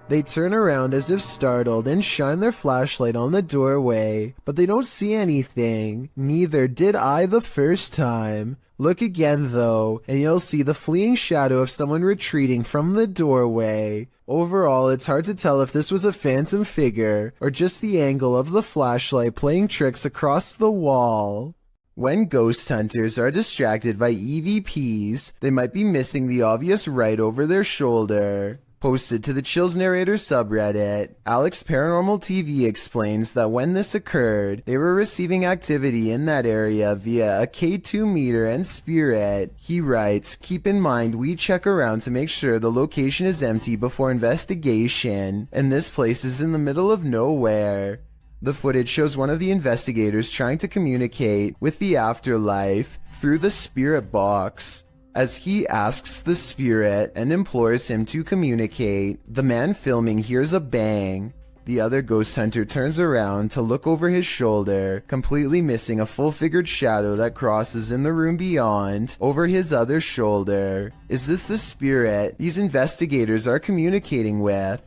They turn around as if startled and shine their flashlight on the doorway, but they don't see anything. Neither did I the first time. Look again though, and you'll see the fleeing shadow of someone retreating from the doorway. Overall, it's hard to tell if this was a phantom figure, or just the angle of the flashlight playing tricks across the wall. When ghost hunters are distracted by EVPs, they might be missing the obvious right over their shoulder. Posted to the Chills Narrator subreddit, Alex Paranormal TV explains that when this occurred, they were receiving activity in that area via a K2 meter and spirit. He writes, "Keep in mind we check around to make sure the location is empty before investigation, and this place is in the middle of nowhere." The footage shows one of the investigators trying to communicate with the afterlife through the spirit box. As he asks the spirit and implores him to communicate, the man filming hears a bang. The other ghost hunter turns around to look over his shoulder, completely missing a full-figured shadow that crosses in the room beyond, over his other shoulder. Is this the spirit these investigators are communicating with?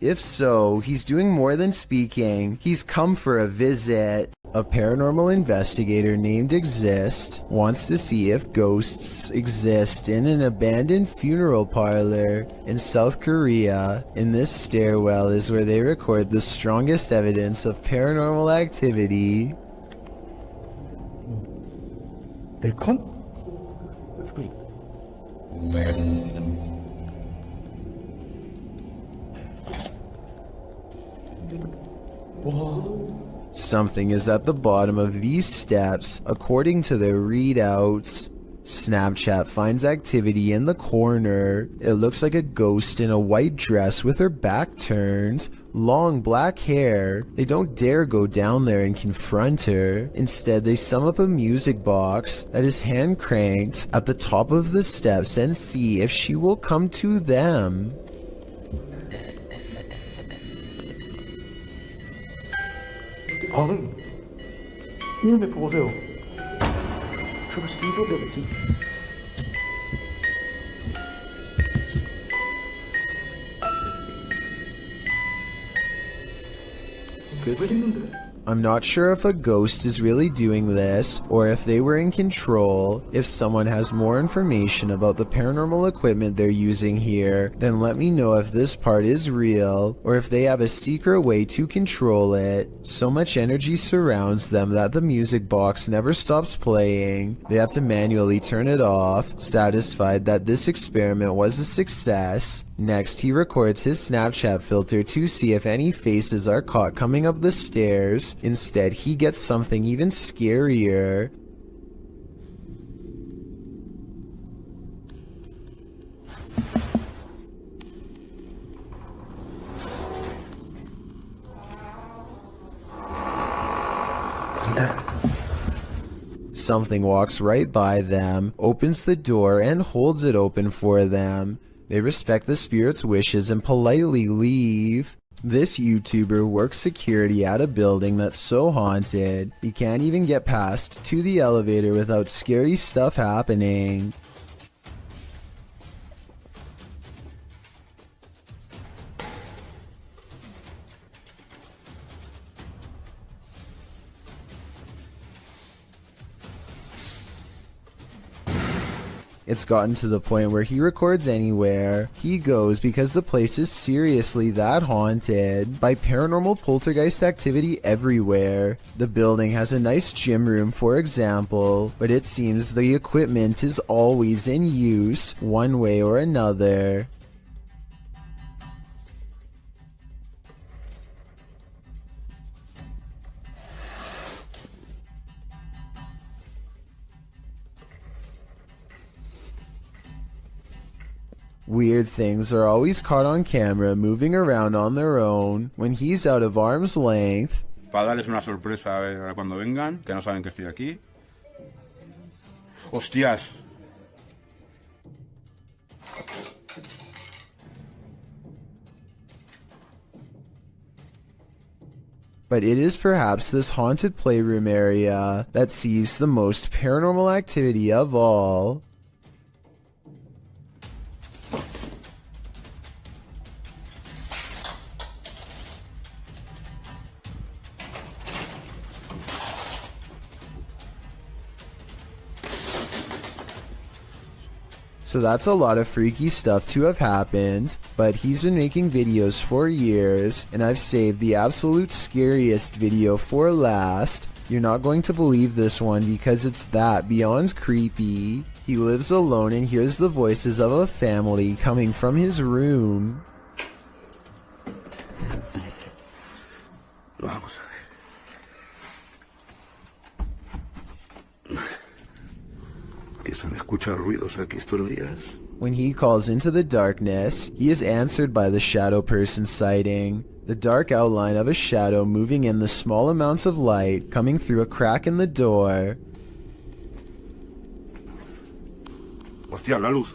If so, he's doing more than speaking. He's come for a visit. A paranormal investigator named Exist wants to see if ghosts exist in an abandoned funeral parlor in South Korea. In this stairwell is where they record the strongest evidence of paranormal activity. Something is at the bottom of these steps, according to their readouts. Snapchat finds activity in the corner. It looks like a ghost in a white dress with her back turned, long black hair. They don't dare go down there and confront her. Instead, they sum up a music box that is hand cranked at the top of the steps and see if she will come to them. 이놈의 보세요. 저거 스티브더지. I'm not sure if a ghost is really doing this, or if they were in control. If someone has more information about the paranormal equipment they're using here, then let me know if this part is real, or if they have a secret way to control it. So much energy surrounds them that the music box never stops playing. They have to manually turn it off, satisfied that this experiment was a success. Next, he records his Snapchat filter to see if any faces are caught coming up the stairs. Instead, he gets something even scarier. Something walks right by them, opens the door, and holds it open for them. They respect the spirit's wishes and politely leave. This YouTuber works security at a building that's so haunted, he can't even get past to the elevator without scary stuff happening. It's gotten to the point where he records anywhere he goes because the place is seriously that haunted by paranormal poltergeist activity everywhere. The building has a nice gym room, for example, but it seems the equipment is always in use one way or another. Weird things are always caught on camera moving around on their own when he's out of arm's length. Para darles una sorpresa a ver, cuando vengan, que no saben que estoy aquí. ¡Hostias! But it is perhaps this haunted playroom area that sees the most paranormal activity of all. So that's a lot of freaky stuff to have happened, but he's been making videos for years, and I've saved the absolute scariest video for last. You're not going to believe this one because it's that beyond creepy. He lives alone and hears the voices of a family coming from his room. Vamos a ver. Empiezan a escuchar ruidos aquí estos días. When he calls into the darkness, he is answered by the shadow person sighting. The dark outline of a shadow moving in the small amounts of light coming through a crack in the door. Hostia, la luz.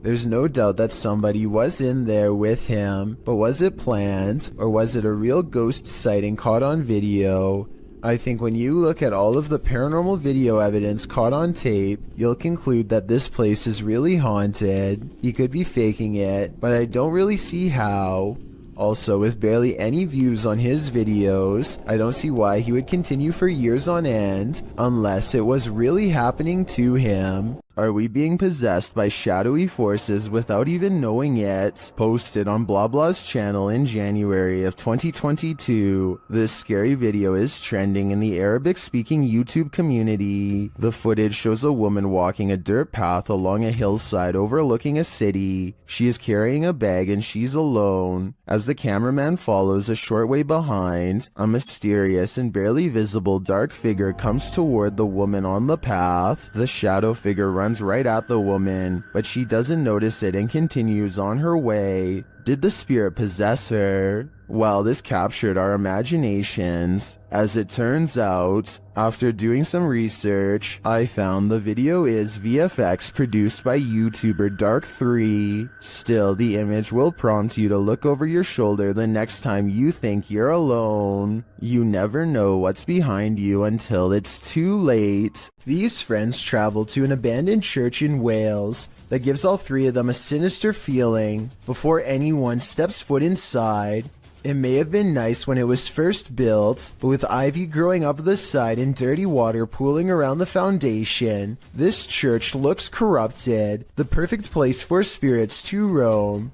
There's no doubt that somebody was in there with him, but was it planned, or was it a real ghost sighting caught on video? I think when you look at all of the paranormal video evidence caught on tape, you'll conclude that this place is really haunted. He could be faking it, but I don't really see how. Also, with barely any views on his videos, I don't see why he would continue for years on end, unless it was really happening to him. Are we being possessed by shadowy forces without even knowing it? Posted on Blah Blah's channel in January of 2022. This scary video is trending in the Arabic-speaking YouTube community. The footage shows a woman walking a dirt path along a hillside overlooking a city. She is carrying a bag and she's alone. As the cameraman follows a short way behind, a mysterious and barely visible dark figure comes toward the woman on the path. The shadow figure runs right at the woman, but she doesn't notice it and continues on her way. Did the spirit possess her? Well, this captured our imaginations. As it turns out, after doing some research, I found the video is VFX produced by YouTuber Dark3. Still, the image will prompt you to look over your shoulder the next time you think you're alone. You never know what's behind you until it's too late. These friends travel to an abandoned church in Wales that gives all three of them a sinister feeling before anyone steps foot inside. It may have been nice when it was first built, but with ivy growing up the side and dirty water pooling around the foundation, this church looks corrupted, the perfect place for spirits to roam.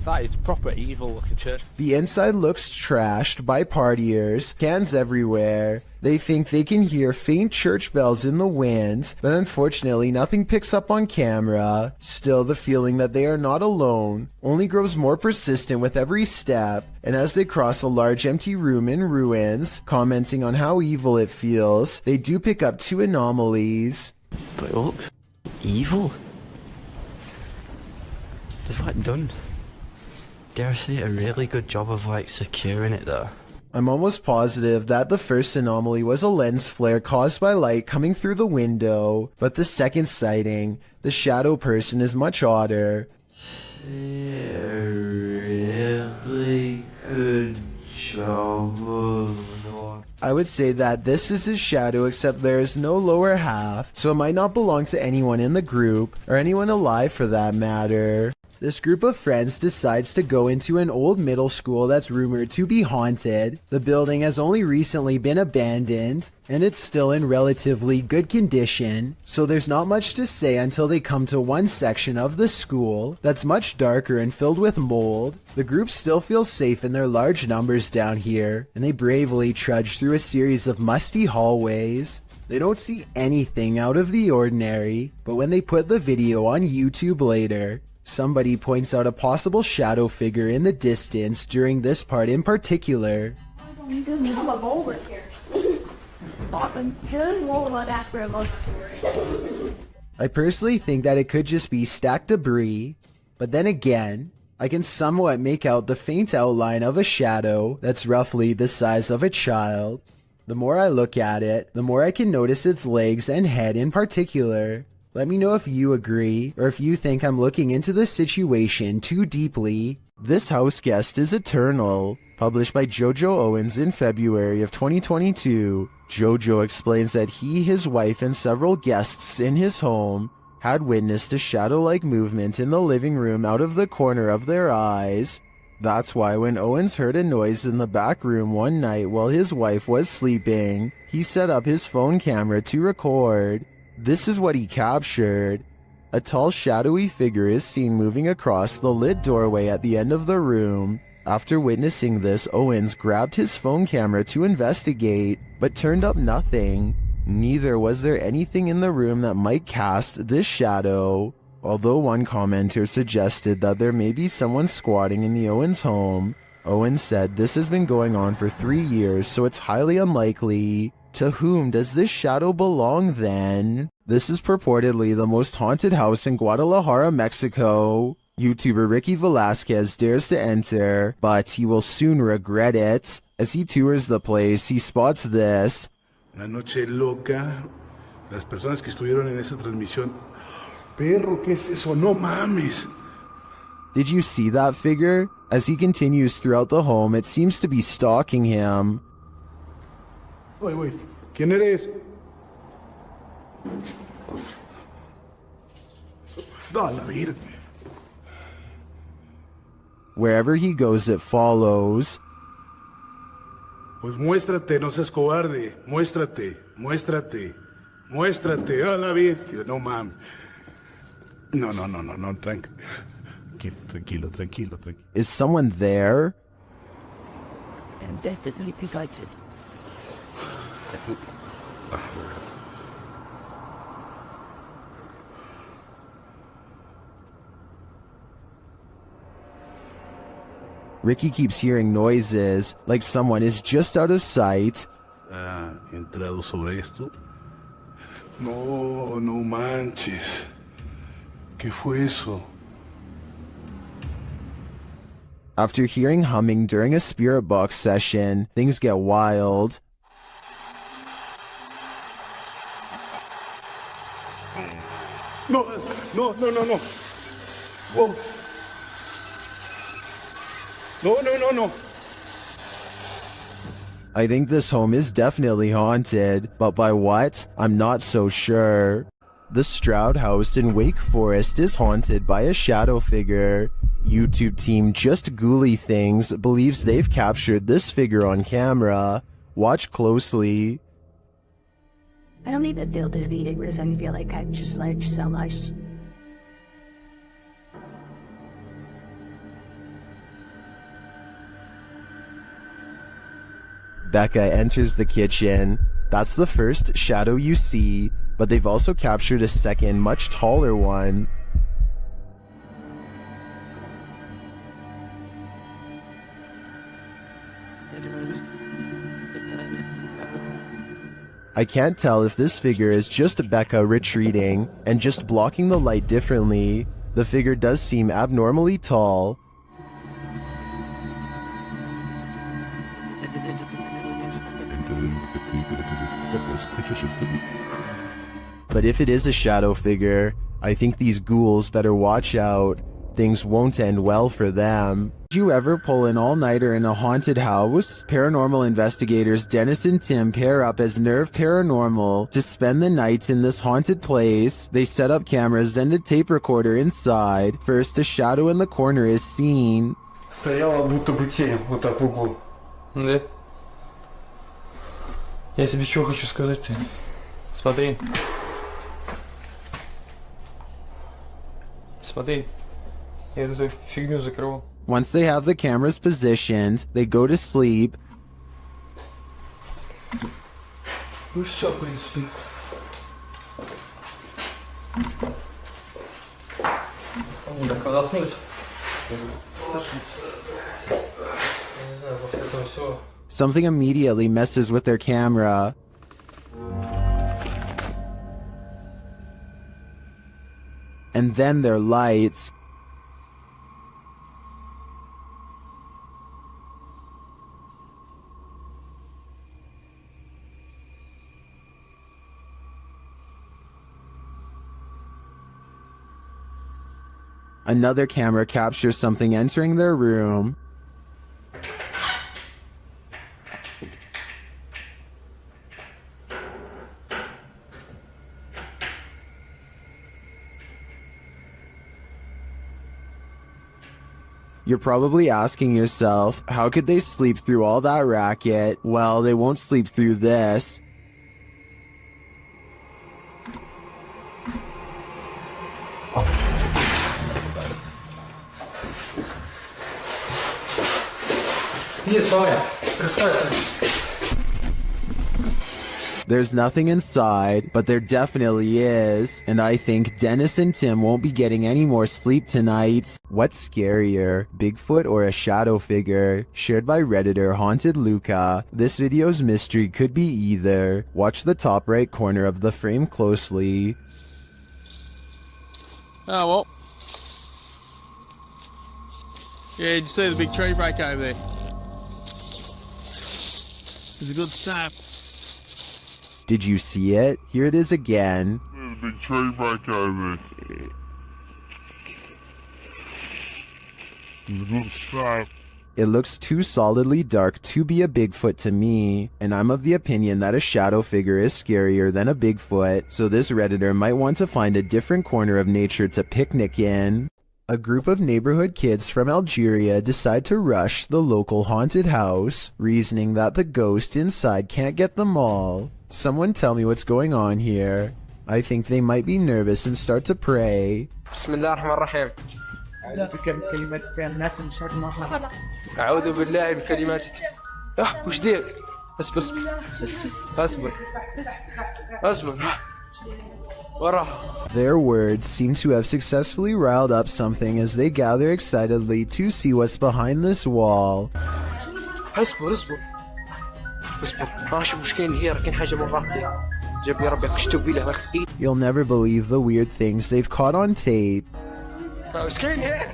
That is proper evil looking church. The inside looks trashed by partiers, cans everywhere. They think they can hear faint church bells in the wind, but unfortunately nothing picks up on camera. Still, the feeling that they are not alone only grows more persistent with every step, and as they cross a large empty room in ruins, commenting on how evil it feels, they do pick up two anomalies. But it looks evil. They've done, dare I say, a really good job of securing it though. I'm almost positive that the first anomaly was a lens flare caused by light coming through the window, but the second sighting, the shadow person, is much odder. A really good job of... I would say that this is his shadow, except there is no lower half, so it might not belong to anyone in the group, or anyone alive for that matter. This group of friends decides to go into an old middle school that's rumored to be haunted. The building has only recently been abandoned, and it's still in relatively good condition, so there's not much to say until they come to one section of the school that's much darker and filled with mold. The group still feels safe in their large numbers down here, and they bravely trudge through a series of musty hallways. They don't see anything out of the ordinary, but when they put the video on YouTube later, somebody points out a possible shadow figure in the distance during this part in particular. I personally think that it could just be stacked debris, but then again, I can somewhat make out the faint outline of a shadow that's roughly the size of a child. The more I look at it, the more I can notice its legs and head in particular. Let me know if you agree, or if you think I'm looking into the situation too deeply. This house guest is eternal. Published by Jojo Owens in February of 2022, Jojo explains that he, his wife, and several guests in his home had witnessed a shadow-like movement in the living room out of the corner of their eyes. That's why when Owens heard a noise in the back room one night while his wife was sleeping, he set up his phone camera to record. This is what he captured. A tall, shadowy figure is seen moving across the lit doorway at the end of the room. After witnessing this, Owens grabbed his phone camera to investigate, but turned up nothing. Neither was there anything in the room that might cast this shadow, although one commenter suggested that there may be someone squatting in the Owens home. Owens said this has been going on for 3 years, so it's highly unlikely. To whom does this shadow belong then? This is purportedly the most haunted house in Guadalajara, Mexico. YouTuber Ricky Velasquez dares to enter, but he will soon regret it. As he tours the place, he spots this. Una noche loca. Las personas que estuvieron en esa transmisión. Perro, ¿qué es eso? No mames. Did you see that figure? As he continues throughout the home, it seems to be stalking him. Wait. ¿Quién eres? Da la vida. Wherever he goes, it follows. Pues muéstrate, no seas cobarde. Muéstrate. A la bestia. No mames. No. Tranquilo. Is someone there? And death is liquidated. Ricky keeps hearing noises, like someone is just out of sight. ¿Ha entrado sobre esto? No manches. ¿Qué fue eso? After hearing humming during a spirit box session, things get wild. No. Whoa. No. I think this home is definitely haunted, but by what? I'm not so sure. The Stroud House in Wake Forest is haunted by a shadow figure. YouTube team Just Ghouly Things believes they've captured this figure on camera. Watch closely. I don't even feel defeated because I feel like I've just learned so much. Becca enters the kitchen. That's the first shadow you see, but they've also captured a second, much taller one. I can't tell if this figure is just Becca retreating and just blocking the light differently. The figure does seem abnormally tall. But if it is a shadow figure, I think these ghouls better watch out. Things won't end well for them. Did you ever pull an all-nighter in a haunted house? Paranormal investigators Dennis and Tim pair up as Nerve Paranormal to spend the night in this haunted place. They set up cameras and a tape recorder inside. First, a shadow in the corner is seen. Стояла будто бы тень вот так в углу. Да. Я тебе что хочу сказать? Смотри. Я эту фигню закрыл. Once they have the cameras positioned, they go to sleep. Ну все, в принципе. Так, заснуть. Не знаю, после этого всего. Something immediately messes with their camera. And then their lights. Another camera captures something entering their room. You're probably asking yourself, how could they sleep through all that racket? Well, they won't sleep through this. There's nothing inside, but there definitely is, and I think Dennis and Tim won't be getting any more sleep tonight. What's scarier, Bigfoot or a shadow figure? Shared by Redditor Haunted Luca. This video's mystery could be either. Watch the top right corner of the frame closely. Oh, well. Yeah, did you see the big tree break over there? It's a good start. Did you see it? Here it is again. There's a big tree break over there. It's a good start. It looks too solidly dark to be a Bigfoot to me, and I'm of the opinion that a shadow figure is scarier than a Bigfoot, so this Redditor might want to find a different corner of nature to picnic in. A group of neighborhood kids from Algeria decide to rush the local haunted house, reasoning that the ghost inside can't get them all. Someone tell me what's going on here. I think they might be nervous and start to pray. Bismillahirrahmanirrahim. أعوذ بالله من كلمات وش ديك؟ اصبر اصبر اصبر اصبر. Their words seem to have successfully riled up something as they gather excitedly to see what's behind this wall. اصبر اصبر اصبر شوف وش كاين هي، راه كاين حاجة مرة جابني ربي قشتو بيه واحد. You'll never believe the weird things they've caught on tape. وش كاين هي؟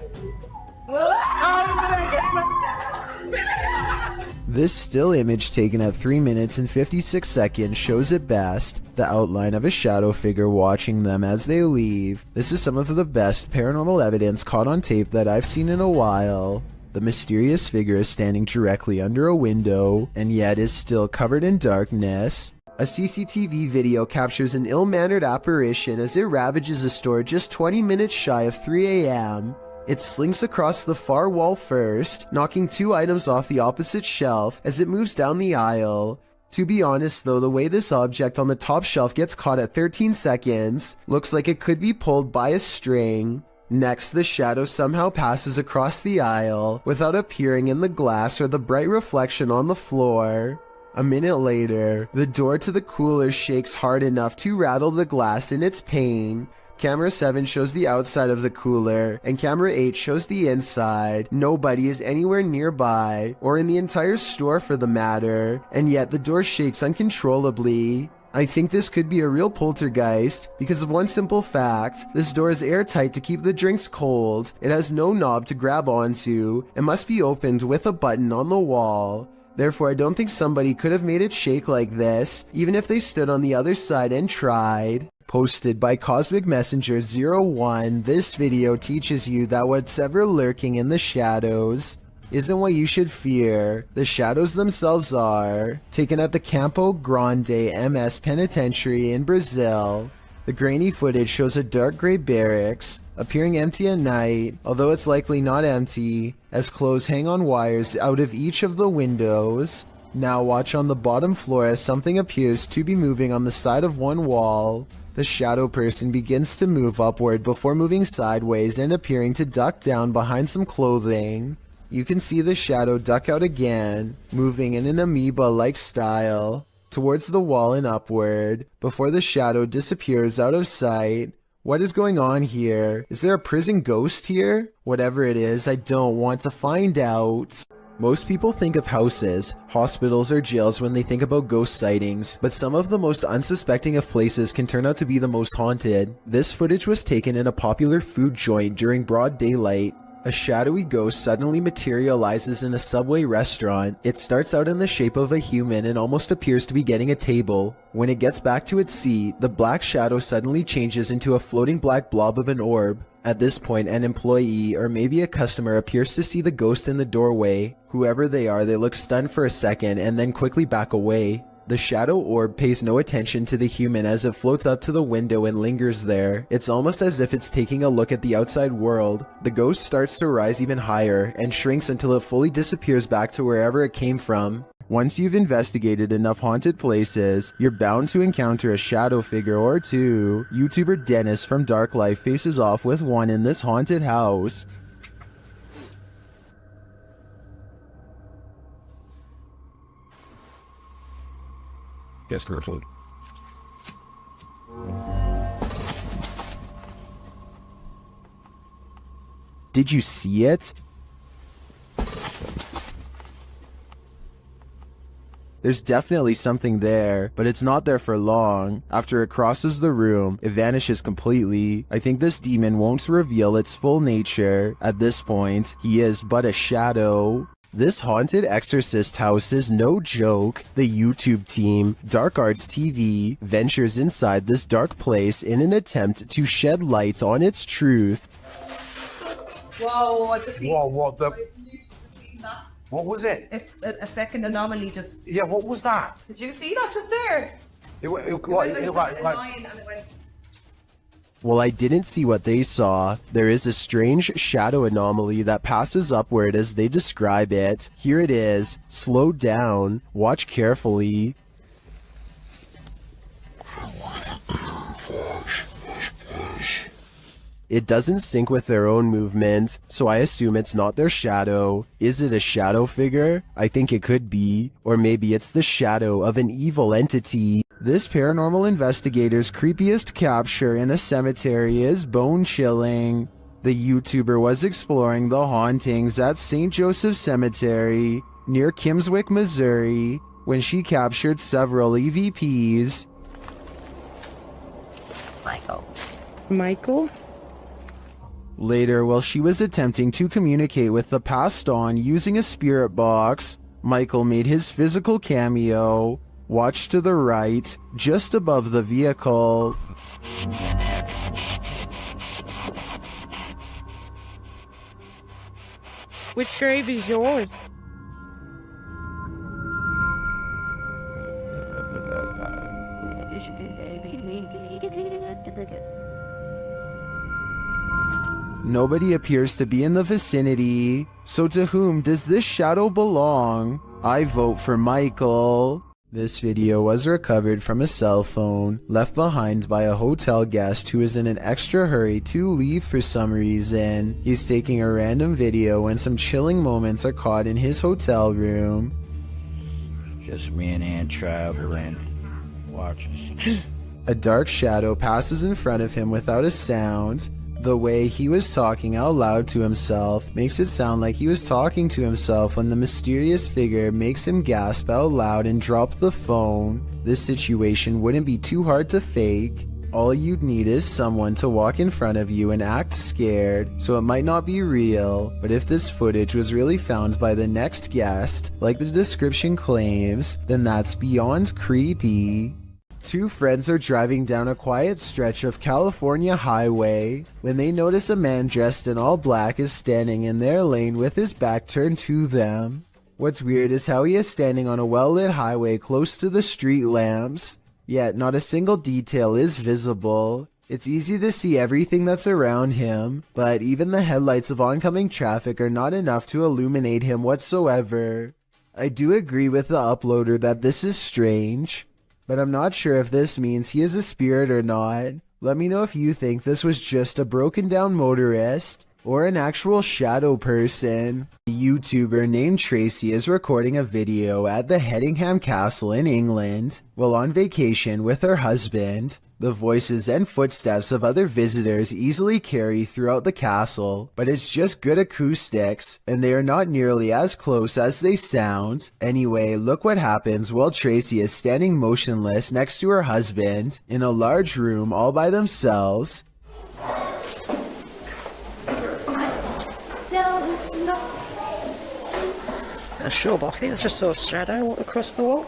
This still image taken at 3 minutes and 56 seconds shows it best, the outline of a shadow figure watching them as they leave. This is some of the best paranormal evidence caught on tape that I've seen in a while. The mysterious figure is standing directly under a window, and yet is still covered in darkness. A CCTV video captures an ill-mannered apparition as it ravages a store just 20 minutes shy of 3 a.m. It slinks across the far wall first, knocking 2 items off the opposite shelf as it moves down the aisle. To be honest though, the way this object on the top shelf gets caught at 13 seconds looks like it could be pulled by a string. Next, the shadow somehow passes across the aisle without appearing in the glass or the bright reflection on the floor. A minute later, the door to the cooler shakes hard enough to rattle the glass in its pane. Camera 7 shows the outside of the cooler, and camera 8 shows the inside. Nobody is anywhere nearby, or in the entire store for the matter, and yet the door shakes uncontrollably. I think this could be a real poltergeist, because of one simple fact: this door is airtight to keep the drinks cold, it has no knob to grab onto, and must be opened with a button on the wall. Therefore, I don't think somebody could have made it shake like this, even if they stood on the other side and tried. Posted by Cosmic Messenger 01, this video teaches you that what's ever lurking in the shadows isn't what you should fear. The shadows themselves are. Taken at the Campo Grande MS Penitentiary in Brazil. The grainy footage shows a dark gray barracks, appearing empty at night, although it's likely not empty, as clothes hang on wires out of each of the windows. Now watch on the bottom floor as something appears to be moving on the side of one wall. The shadow person begins to move upward before moving sideways and appearing to duck down behind some clothing. You can see the shadow duck out again, moving in an amoeba-like style, towards the wall and upward, before the shadow disappears out of sight. What is going on here? Is there a prison ghost here? Whatever it is, I don't want to find out. Most people think of houses, hospitals, or jails when they think about ghost sightings, but some of the most unsuspecting of places can turn out to be the most haunted. This footage was taken in a popular food joint during broad daylight. A shadowy ghost suddenly materializes in a Subway restaurant. It starts out in the shape of a human and almost appears to be getting a table. When it gets back to its seat, the black shadow suddenly changes into a floating black blob of an orb. At this point, an employee or maybe a customer appears to see the ghost in the doorway. Whoever they are, they look stunned for a second and then quickly back away. The shadow orb pays no attention to the human as it floats up to the window and lingers there. It's almost as if it's taking a look at the outside world. The ghost starts to rise even higher and shrinks until it fully disappears back to wherever it came from. Once you've investigated enough haunted places, you're bound to encounter a shadow figure or two. YouTuber Dennis from Dark Life faces off with one in this haunted house. Yes, carefully. Did you see it? There's definitely something there, but it's not there for long. After it crosses the room, it vanishes completely. I think this demon won't reveal its full nature. At this point, he is but a shadow. This haunted exorcist house is no joke. The YouTube team, Dark Arts TV, ventures inside this dark place in an attempt to shed light on its truth. Whoa, I just seen. Whoa, what the? That. What was it? It's a fucking anomaly just. Yeah, what was that? Did you see that just there? It went like like, a like, line and it went. Well, I didn't see what they saw. There is a strange shadow anomaly that passes upward as they describe it. Here it is. Slow down. Watch carefully. It doesn't sync with their own movement, so I assume it's not their shadow. Is it a shadow figure? I think it could be. Or maybe it's the shadow of an evil entity. This paranormal investigator's creepiest capture in a cemetery is bone-chilling. The YouTuber was exploring the hauntings at St. Joseph Cemetery near Kimswick, Missouri, when she captured several EVPs. Michael? Later, while she was attempting to communicate with the passed on using a spirit box, Michael made his physical cameo. Watch to the right, just above the vehicle. Which grave is yours? Nobody appears to be in the vicinity, so to whom does this shadow belong? I vote for Michael. This video was recovered from a cell phone left behind by a hotel guest who is in an extra hurry to leave for some reason. He's taking a random video when some chilling moments are caught in his hotel room. Just me and Ann traveling. Watches. A dark shadow passes in front of him without a sound. The way he was talking out loud to himself makes it sound like he was talking to himself when the mysterious figure makes him gasp out loud and drop the phone. This situation wouldn't be too hard to fake. All you'd need is someone to walk in front of you and act scared, so it might not be real. But if this footage was really found by the next guest, like the description claims, then that's beyond creepy. Two friends are driving down a quiet stretch of California highway when they notice a man dressed in all black is standing in their lane with his back turned to them. What's weird is how he is standing on a well-lit highway close to the street lamps, yet not a single detail is visible. It's easy to see everything that's around him, but even the headlights of oncoming traffic are not enough to illuminate him whatsoever. I do agree with the uploader that this is strange, but I'm not sure if this means he is a spirit or not. Let me know if you think this was just a broken down motorist or an actual shadow person. A YouTuber named Tracy is recording a video at the Hedingham Castle in England while on vacation with her husband. The voices and footsteps of other visitors easily carry throughout the castle, but it's just good acoustics, and they are not nearly as close as they sound. Anyway, look what happens while Tracy is standing motionless next to her husband in a large room all by themselves. Sure, but I think I just saw a shadow walk across the wall.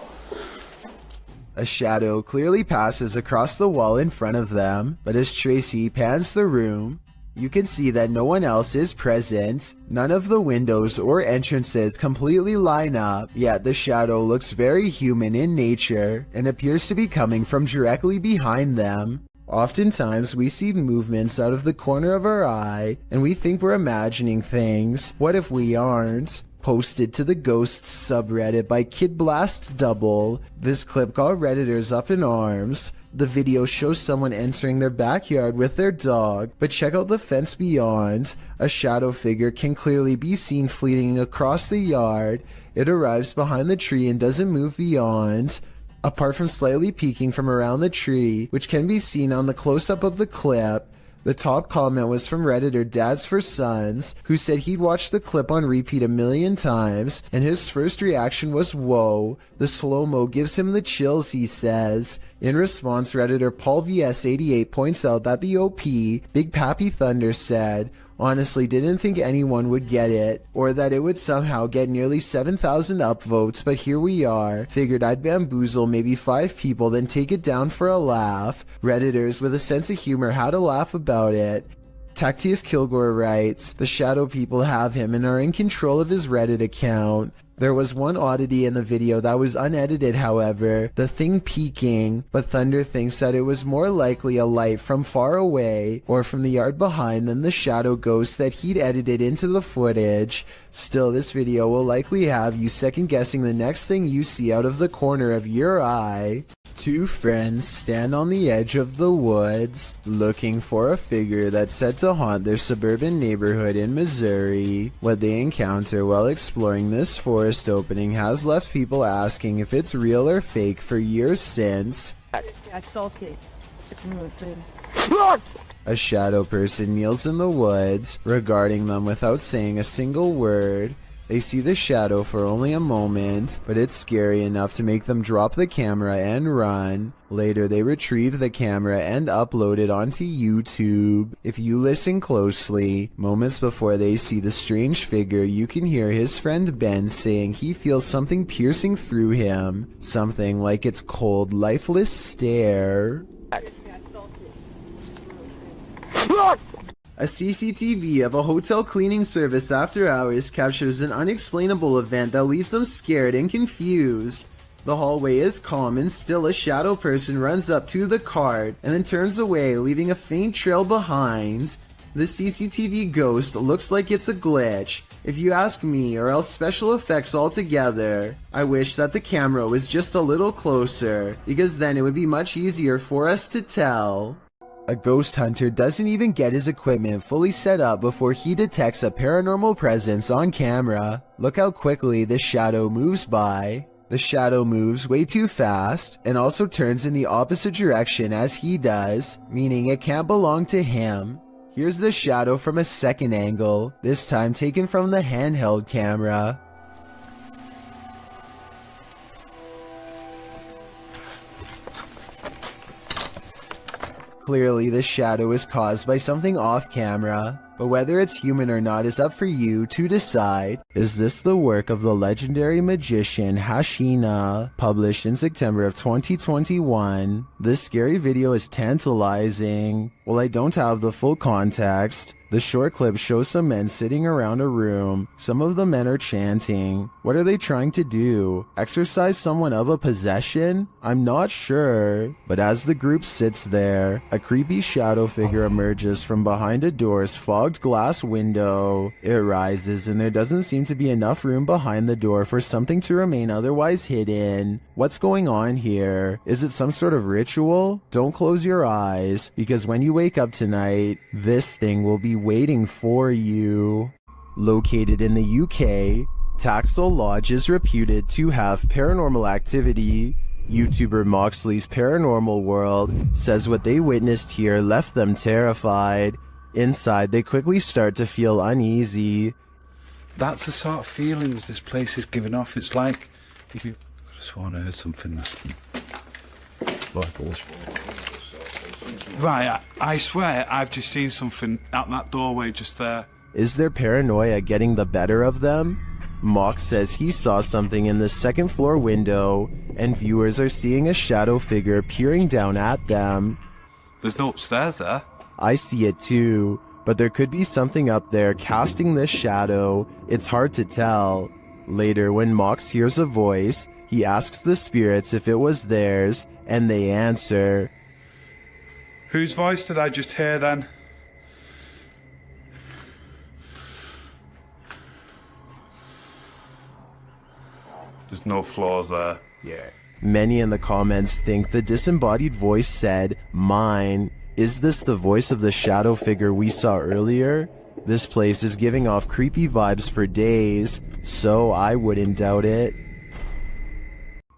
A shadow clearly passes across the wall in front of them, but as Tracy pans the room, You can see that no one else is present. None of the windows or entrances completely line up, yet the shadow looks very human in nature and appears to be coming from directly behind them. Oftentimes we see movements out of the corner of our eye and we think we're imagining things. What if we aren't? Posted to the Ghosts subreddit by Kid Blast Double. This clip got Redditors up in arms. The video shows someone entering their backyard with their dog, but check out the fence beyond. A shadow figure can clearly be seen fleeting across the yard. It arrives behind the tree and doesn't move beyond. Apart from slightly peeking from around the tree, which can be seen on the close-up of the clip. The top comment was from Redditor Dads for Sons, who said he'd watched the clip on repeat 1,000,000 times, and his first reaction was, "Whoa, the slow-mo gives him the chills," he says. In response, Redditor Paul VS88 points out that the OP, Big Pappy Thunder, said, "Honestly didn't think anyone would get it, or that it would somehow get nearly 7,000 upvotes, but here we are. Figured I'd bamboozle maybe 5 people, then take it down for a laugh." Redditors with a sense of humor had a laugh about it. Tactius Kilgore writes, "The shadow people have him and are in control of his Reddit account." There was one oddity in the video that was unedited, however, the thing peeking, but Thunder thinks that it was more likely a light from far away or from the yard behind than the shadow ghost that he'd edited into the footage. Still, this video will likely have you second guessing the next thing you see out of the corner of your eye. 2 friends stand on the edge of the woods, looking for a figure that's said to haunt their suburban neighborhood in Missouri. What they encounter while exploring this forest opening has left people asking if it's real or fake for years since. I saw it. A shadow person kneels in the woods, regarding them without saying a single word. They see the shadow for only a moment, but it's scary enough to make them drop the camera and run. Later, they retrieve the camera and upload it onto YouTube. If you listen closely, moments before they see the strange figure, you can hear his friend Ben saying he feels something piercing through him. Something like its cold, lifeless stare. A CCTV of a hotel cleaning service after hours captures an unexplainable event that leaves them scared and confused. The hallway is calm and still a shadow person runs up to the cart and then turns away, leaving a faint trail behind. The CCTV ghost looks like it's a glitch, if you ask me, or else special effects altogether. I wish that the camera was just a little closer, because then it would be much easier for us to tell. A ghost hunter doesn't even get his equipment fully set up before he detects a paranormal presence on camera. Look how quickly this shadow moves by. The shadow moves way too fast and also turns in the opposite direction as he does, meaning it can't belong to him. Here's the shadow from a second angle, this time taken from the handheld camera. Clearly, the shadow is caused by something off camera, but whether it's human or not is up for you to decide. Is this the work of the legendary magician Hashina? Published in September of 2021. This scary video is tantalizing. While I don't have the full context, the short clip shows some men sitting around a room. Some of the men are chanting. What are they trying to do? Exorcise someone of a possession? I'm not sure. But as the group sits there, a creepy shadow figure emerges from behind a door's fogged glass window. It rises and there doesn't seem to be enough room behind the door for something to remain otherwise hidden. What's going on here? Is it some sort of ritual? Don't close your eyes, because when you wake up tonight, this thing will be waiting for you. Located in the UK, Taxel Lodge is reputed to have paranormal activity. YouTuber Moxley's Paranormal World says what they witnessed here left them terrified. Inside, they quickly start to feel uneasy. That's the sort of feelings this place is giving off. It's like if you could have sworn I heard something. Right, I swear I've just seen something out that doorway just there. Is their paranoia getting the better of them? Mox says he saw something in the second floor window, and viewers are seeing a shadow figure peering down at them. There's no upstairs there. I see it too. but there could be something up there casting this shadow. It's hard to tell. Later, when Mox hears a voice, he asks the spirits if it was theirs, and they answer. Whose voice did I just hear then? There's no flaws there. Yeah. Many in the comments think the disembodied voice said, "Mine." Is this the voice of the shadow figure we saw earlier? This place is giving off creepy vibes for days, so I wouldn't doubt it.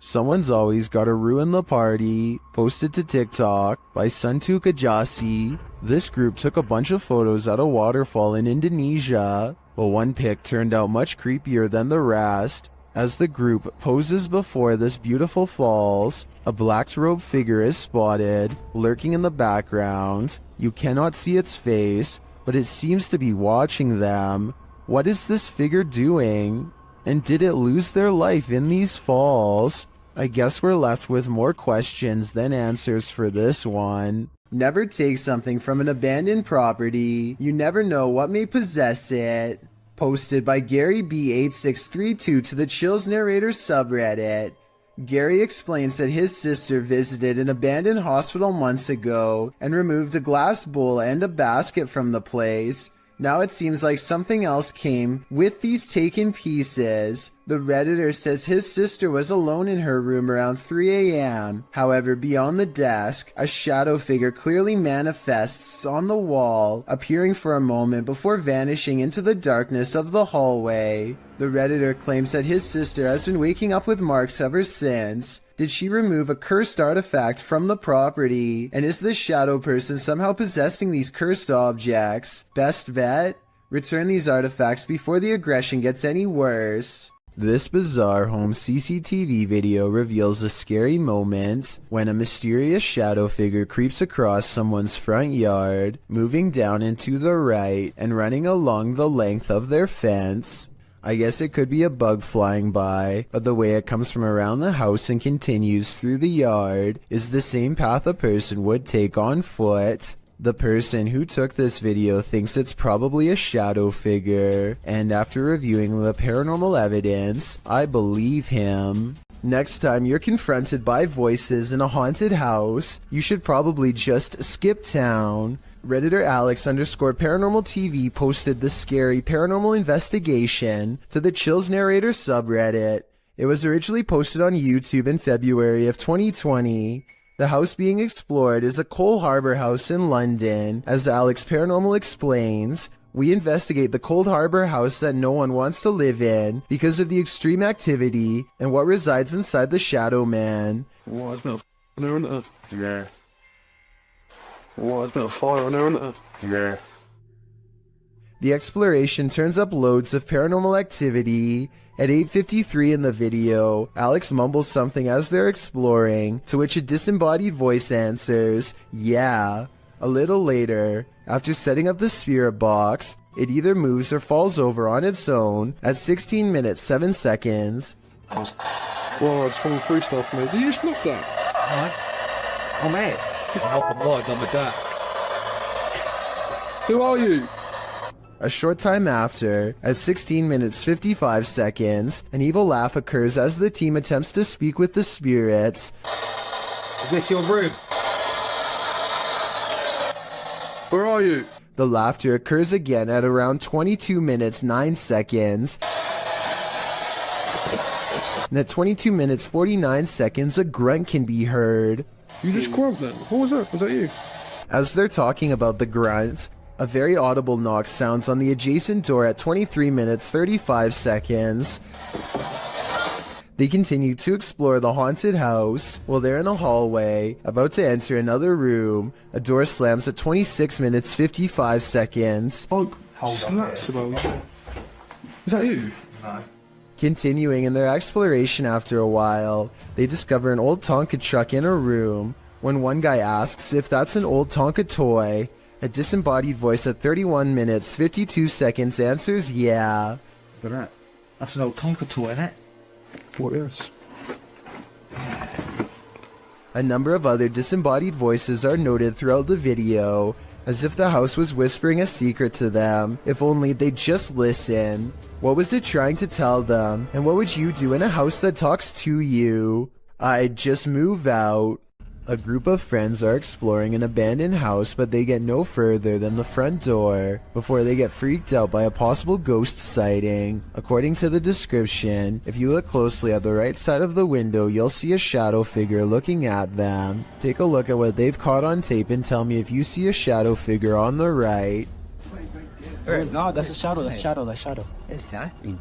Someone's always gotta ruin the party. Posted to TikTok by Suntu Kajasi. This group took a bunch of photos at a waterfall in Indonesia, but one pic turned out much creepier than the rest. As the group poses before this beautiful falls, a black-robed figure is spotted, lurking in the background. You cannot see its face, but it seems to be watching them. What is this figure doing? And did it lose their life in these falls? I guess we're left with more questions than answers for this one. Never take something from an abandoned property. You never know what may possess it. Posted by Gary B8632 to the Chills Narrator subreddit. Gary explains that his sister visited an abandoned hospital months ago and removed a glass bowl and a basket from the place. Now it seems like something else came with these taken pieces. The Redditor says his sister was alone in her room around 3 a.m. However, beyond the desk, a shadow figure clearly manifests on the wall, appearing for a moment before vanishing into the darkness of the hallway. The Redditor claims that his sister has been waking up with marks ever since. Did she remove a cursed artifact from the property? And is this shadow person somehow possessing these cursed objects? Best bet? Return these artifacts before the aggression gets any worse. This bizarre home CCTV video reveals a scary moment when a mysterious shadow figure creeps across someone's front yard, moving down and to the right and running along the length of their fence. I guess it could be a bug flying by, but the way it comes from around the house and continues through the yard is the same path a person would take on foot. The person who took this video thinks it's probably a shadow figure, and after reviewing the paranormal evidence, I believe him. Next time you're confronted by voices in a haunted house, you should probably just skip town. Redditor Alex_paranormal TV posted the scary paranormal investigation to the Chills Narrator subreddit. It was originally posted on YouTube in February of 2020. The house being explored is a Cole Harbour house in London. As Alex Paranormal explains, we investigate the Cold Harbour house that no one wants to live in because of the extreme activity and what resides inside the Shadow Man. Oh, there's been a there, isn't it? Yeah. Oh, there's been a fire on there, isn't it? Yeah. The exploration turns up loads of paranormal activity. At 8:53 in the video, Alex mumbles something as they're exploring, to which a disembodied voice answers, "Yeah." A little later, after setting up the spirit box, it either moves or falls over on its own at 16 minutes 7 seconds. Well, I just went through stuff, mate. Did you just look that? Oh, mate. Just help the light on the deck. Who are you? A short time after, at 16 minutes 55 seconds, an evil laugh occurs as the team attempts to speak with the spirits. Is this your room? Where are you? The laughter occurs again at around 22 minutes 9 seconds. And at 22 minutes 49 seconds, a grunt can be heard. You just grunt then? What was that? Was that you? As they're talking about the grunt, a very audible knock sounds on the adjacent door at 23 minutes 35 seconds. They continue to explore the haunted house. While they're in a hallway, about to enter another room, a door slams at 26 minutes 55 seconds. Oh, that's about you. Is that you? No. Continuing in their exploration after a while, they discover an old Tonka truck in a room. When one guy asks if that's an old Tonka toy, a disembodied voice at 31 minutes 52 seconds answers yeah. But that's an old Tonka toy, isn't it? What is? A number of other disembodied voices are noted throughout the video. as if the house was whispering a secret to them, if only they'd just listen. What was it trying to tell them, and what would you do in a house that talks to you? I'd just move out. A group of friends are exploring an abandoned house, but they get no further than the front door before they get freaked out by a possible ghost sighting. According to the description, if you look closely at the right side of the window, you'll see a shadow figure looking at them. Take a look at what they've caught on tape and tell me if you see a shadow figure on the right. No, that's a shadow, that's shadow, that's shadow. Exactly.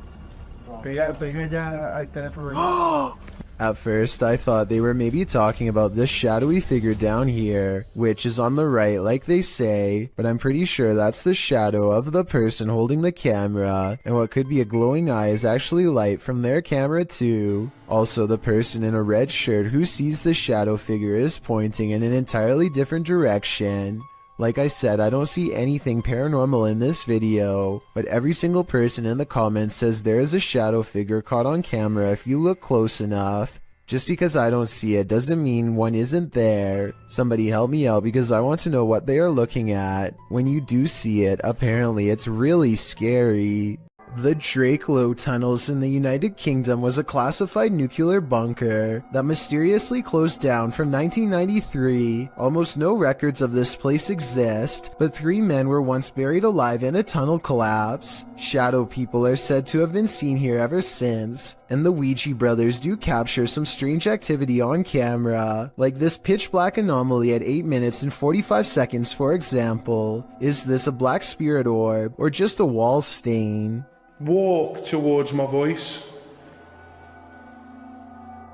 At first, I thought they were maybe talking about this shadowy figure down here, which is on the right like they say, but I'm pretty sure that's the shadow of the person holding the camera, and what could be a glowing eye is actually light from their camera too. Also, the person in a red shirt who sees the shadow figure is pointing in an entirely different direction. Like I said, I don't see anything paranormal in this video, but every single person in the comments says there is a shadow figure caught on camera if you look close enough. Just because I don't see it doesn't mean one isn't there. Somebody help me out because I want to know what they are looking at. When you do see it, apparently it's really scary. The Drakelow tunnels in the United Kingdom was a classified nuclear bunker that mysteriously closed down from 1993. Almost no records of this place exist, but 3 men were once buried alive in a tunnel collapse. Shadow people are said to have been seen here ever since, and the Ouija brothers do capture some strange activity on camera, like this pitch black anomaly at 8 minutes and 45 seconds for example. Is this a black spirit orb, or just a wall stain? Walk towards my voice.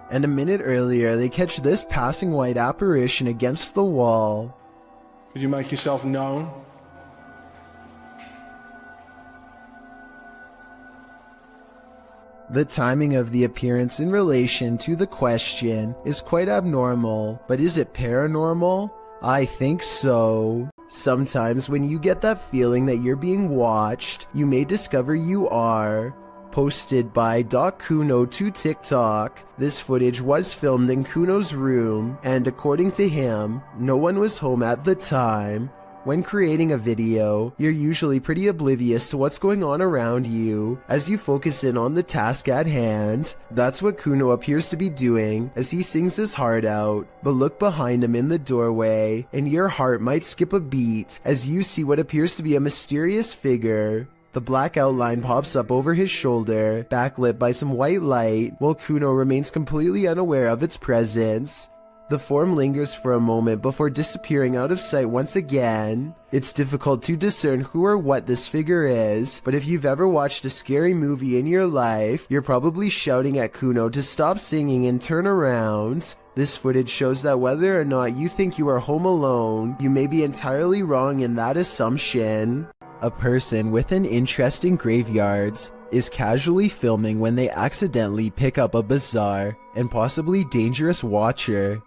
And a minute earlier, they catch this passing white apparition against the wall. Could you make yourself known? The timing of the appearance in relation to the question is quite abnormal, but is it paranormal? I think so. Sometimes when you get that feeling that you're being watched, you may discover you are. Posted by Kuno to TikTok, this footage was filmed in Kuno's room, and according to him, no one was home at the time. When creating a video, you're usually pretty oblivious to what's going on around you as you focus in on the task at hand. That's what Kuno appears to be doing as he sings his heart out. But look behind him in the doorway and your heart might skip a beat as you see what appears to be a mysterious figure. The black outline pops up over his shoulder, backlit by some white light, while Kuno remains completely unaware of its presence. The form lingers for a moment before disappearing out of sight once again. It's difficult to discern who or what this figure is, but if you've ever watched a scary movie in your life, you're probably shouting at Kuno to stop singing and turn around. This footage shows that whether or not you think you are home alone, you may be entirely wrong in that assumption. A person with an interest in graveyards is casually filming when they accidentally pick up a bizarre and possibly dangerous watcher.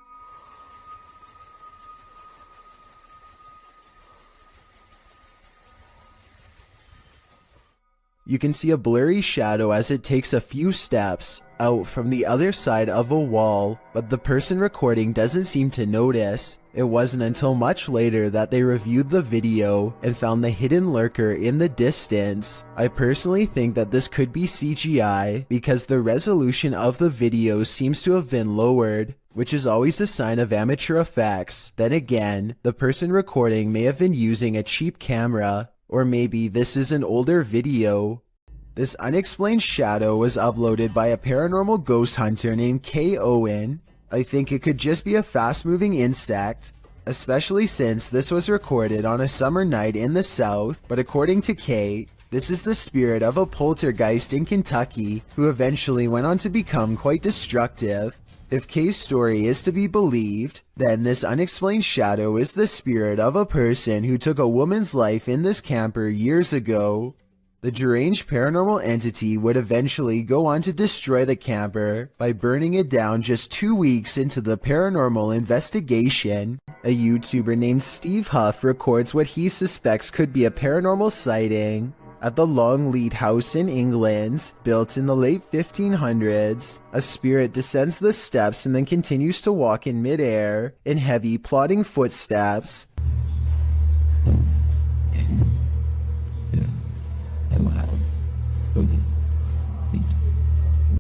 You can see a blurry shadow as it takes a few steps out from the other side of a wall, but the person recording doesn't seem to notice. It wasn't until much later that they reviewed the video and found the hidden lurker in the distance. I personally think that this could be CGI because the resolution of the video seems to have been lowered, which is always a sign of amateur effects. Then again, the person recording may have been using a cheap camera, or maybe this is an older video. This unexplained shadow was uploaded by a paranormal ghost hunter named K. Owen. I think it could just be a fast-moving insect, especially since this was recorded on a summer night in the south, but according to Kay, this is the spirit of a poltergeist in Kentucky who eventually went on to become quite destructive. If Kay's story is to be believed, then this unexplained shadow is the spirit of a person who took a woman's life in this camper years ago. The deranged paranormal entity would eventually go on to destroy the camper by burning it down just 2 weeks into the paranormal investigation. A YouTuber named Steve Huff records what he suspects could be a paranormal sighting. At the Longleat House in England, built in the late 1500s, a spirit descends the steps and then continues to walk in midair in heavy, plodding footsteps.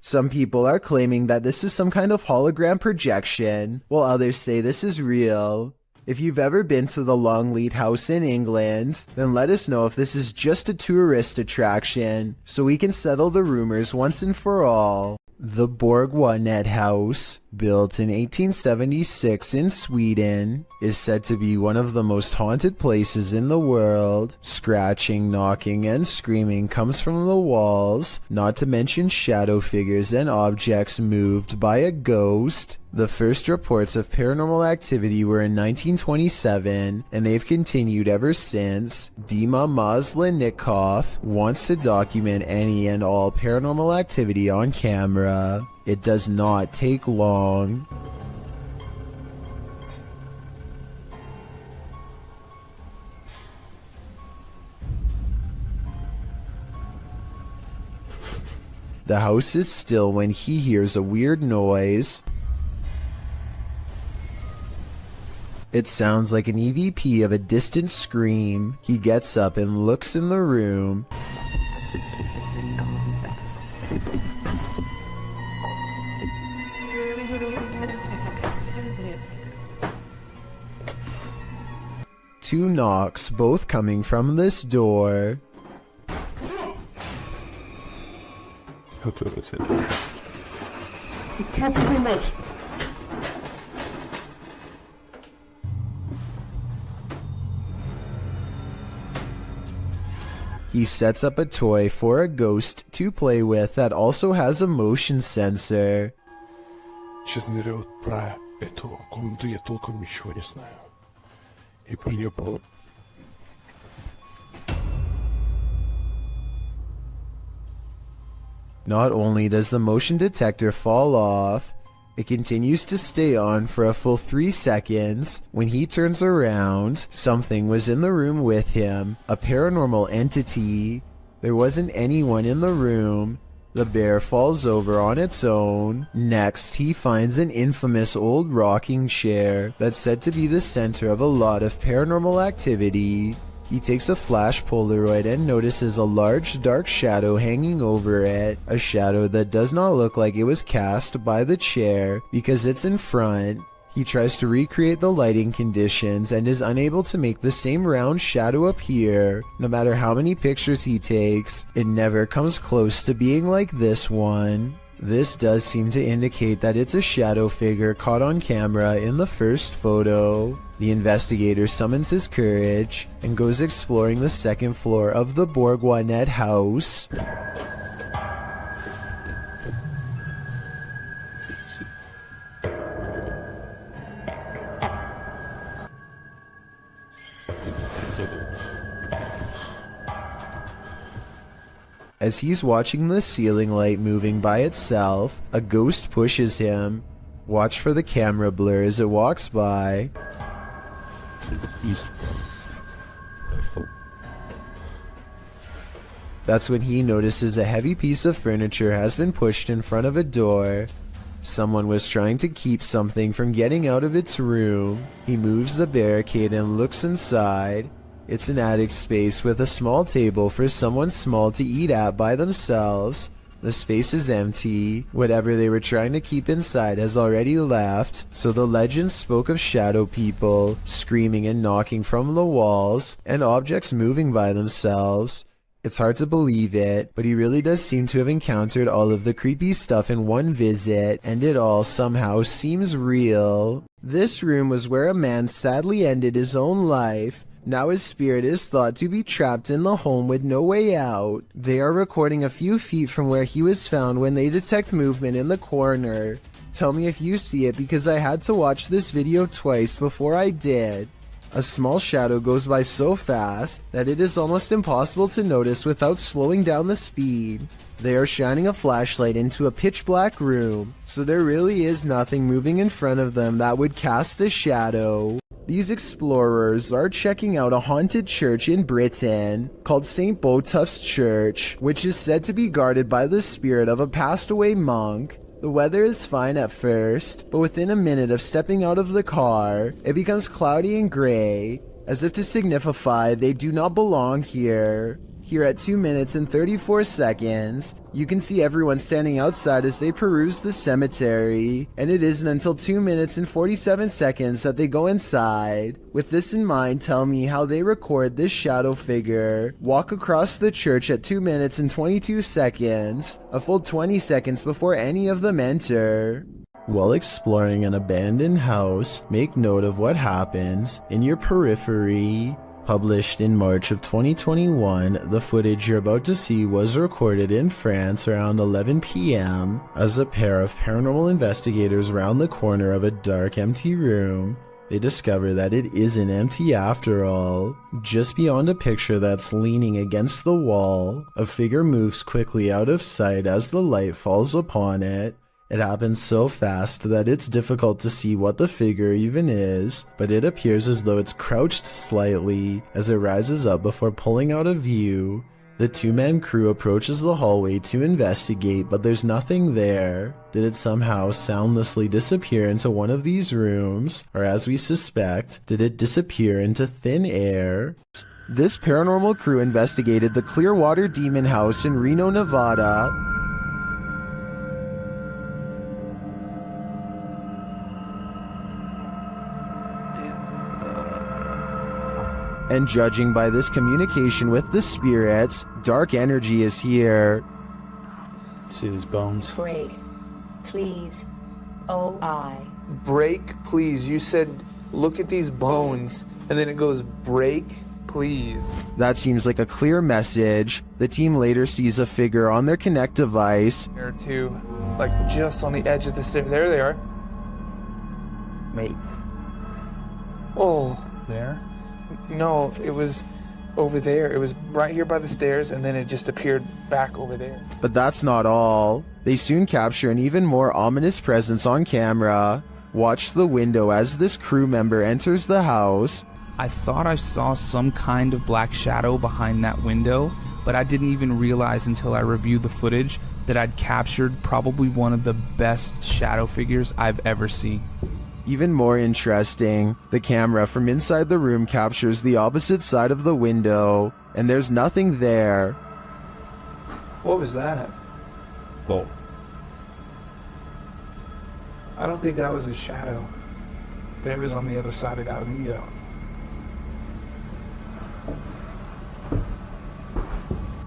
Some people are claiming that this is some kind of hologram projection, while others say this is real. If you've ever been to the Longleat House in England, then let us know if this is just a tourist attraction, so we can settle the rumors once and for all. The Borganet house, built in 1876 in Sweden, is said to be one of the most haunted places in the world. Scratching, knocking, and screaming comes from the walls, not to mention shadow figures and objects moved by a ghost. The first reports of paranormal activity were in 1927, and they've continued ever since. Dima Maslenikov wants to document any and all paranormal activity on camera. It does not take long. The house is still when he hears a weird noise. It sounds like an EVP of a distant scream. He gets up and looks in the room. Two knocks, both coming from this door. He sets up a toy for a ghost to play with that also has a motion sensor. Сейчас ныряют про эту комнату, я толком ничего не знаю. И про нее Not only does the motion detector fall off, it continues to stay on for a full 3 seconds. When he turns around, something was in the room with him, a paranormal entity. There wasn't anyone in the room. The bear falls over on its own. Next, he finds an infamous old rocking chair that's said to be the center of a lot of paranormal activity. He takes a flash Polaroid and notices a large dark shadow hanging over it, a shadow that does not look like it was cast by the chair because it's in front. He tries to recreate the lighting conditions and is unable to make the same round shadow appear. No matter how many pictures he takes, it never comes close to being like this one. This does seem to indicate that it's a shadow figure caught on camera in the first photo. The investigator summons his courage and goes exploring the second floor of the Borganet house. As he's watching the ceiling light moving by itself, a ghost pushes him. Watch for the camera blur as it walks by. That's when he notices a heavy piece of furniture has been pushed in front of a door. Someone was trying to keep something from getting out of its room. He moves the barricade and looks inside. It's an attic space with a small table for someone small to eat at by themselves. The space is empty. Whatever they were trying to keep inside has already left, so the legend spoke of shadow people, screaming and knocking from the walls, and objects moving by themselves. It's hard to believe it, but he really does seem to have encountered all of the creepy stuff in one visit, and it all somehow seems real. This room was where a man sadly ended his own life. Now his spirit is thought to be trapped in the home with no way out. They are recording a few feet from where he was found when they detect movement in the corner. Tell me if you see it because I had to watch this video twice before I did. A small shadow goes by so fast that it is almost impossible to notice without slowing down the speed. They are shining a flashlight into a pitch black room, so there really is nothing moving in front of them that would cast a shadow. These explorers are checking out a haunted church in Britain called St. Botolph's Church, which is said to be guarded by the spirit of a passed away monk. The weather is fine at first, but within a minute of stepping out of the car, it becomes cloudy and gray, as if to signify they do not belong here. Here at 2 minutes and 34 seconds, you can see everyone standing outside as they peruse the cemetery, and it isn't until 2 minutes and 47 seconds that they go inside. With this in mind, tell me how they record this shadow figure walk across the church at 2 minutes and 22 seconds, a full 20 seconds before any of them enter. While exploring an abandoned house, make note of what happens in your periphery. Published in March of 2021, the footage you're about to see was recorded in France around 11 p.m. as a pair of paranormal investigators round the corner of a dark, empty room. They discover that it isn't empty after all. Just beyond a picture that's leaning against the wall, a figure moves quickly out of sight as the light falls upon it. It happens so fast that it's difficult to see what the figure even is, but it appears as though it's crouched slightly as it rises up before pulling out of view. The two-man crew approaches the hallway to investigate, but there's nothing there. Did it somehow soundlessly disappear into one of these rooms, or as we suspect, did it disappear into thin air? This paranormal crew investigated the Clearwater Demon House in Reno, Nevada. And judging by this communication with the spirits, dark energy is here. See these bones? Break, please. O-I. Break, please. You said, look at these bones. And then it goes, break, please. That seems like a clear message. The team later sees a figure on their Connect device. There too, like just on the edge of the stairs. There they are. Wait. Oh. There? No, it was over there. It was right here by the stairs, and then it just appeared back over there. But that's not all. They soon capture an even more ominous presence on camera. Watch the window as this crew member enters the house. I thought I saw some kind of black shadow behind that window, but I didn't even realize until I reviewed the footage that I'd captured probably one of the best shadow figures I've ever seen. Even more interesting, the camera from inside the room captures the opposite side of the window, and there's nothing there. What was that? Oh. I don't think that was a shadow. It was on the other side of that window.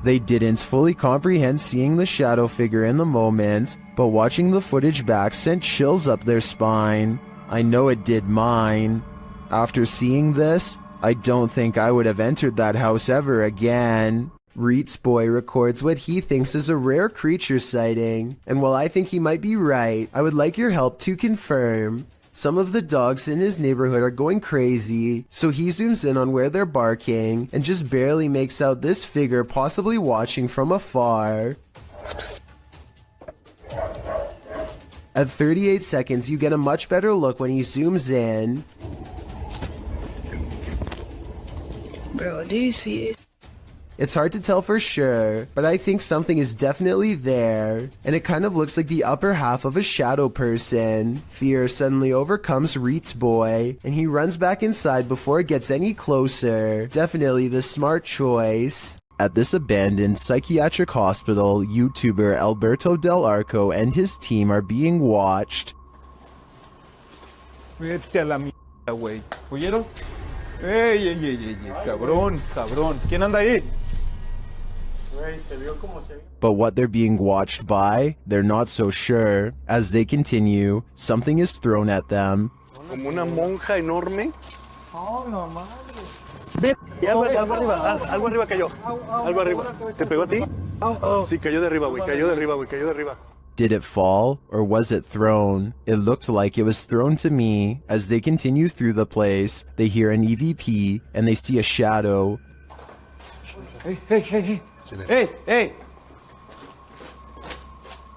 They didn't fully comprehend seeing the shadow figure in the moment, but watching the footage back sent chills up their spine. I know it did mine. After seeing this, I don't think I would have entered that house ever again. Reet's boy records what he thinks is a rare creature sighting, and while I think he might be right, I would like your help to confirm. Some of the dogs in his neighborhood are going crazy, so he zooms in on where they're barking and just barely makes out this figure possibly watching from afar. At 38 seconds, you get a much better look when he zooms in. Bro, do you see it? It's hard to tell for sure, but I think something is definitely there, and it kind of looks like the upper half of a shadow person. Fear suddenly overcomes Reet's boy, and he runs back inside before it gets any closer. Definitely the smart choice. At this abandoned psychiatric hospital, YouTuber Alberto Del Arco and his team are being watched. Vete a la mierda, güey. ¿Oyeron? ¡Ey, ey, ey, ey! ¡Cabrón, cabrón! ¿Quién anda ahí? But what they're being watched by, they're not so sure. As they continue, something is thrown at them. Como una monja enorme. Oh, no madre. Algo arriba cayó. Algo arriba. ¿Te pegó a ti? Sí, cayó de arriba, güey. Cayó de arriba, güey. Cayó de arriba. Did it fall, or was it thrown? It looked like it was thrown to me. As they continue through the place, they hear an EVP, and they see a shadow. Hey, hey, hey, hey. Hey, hey.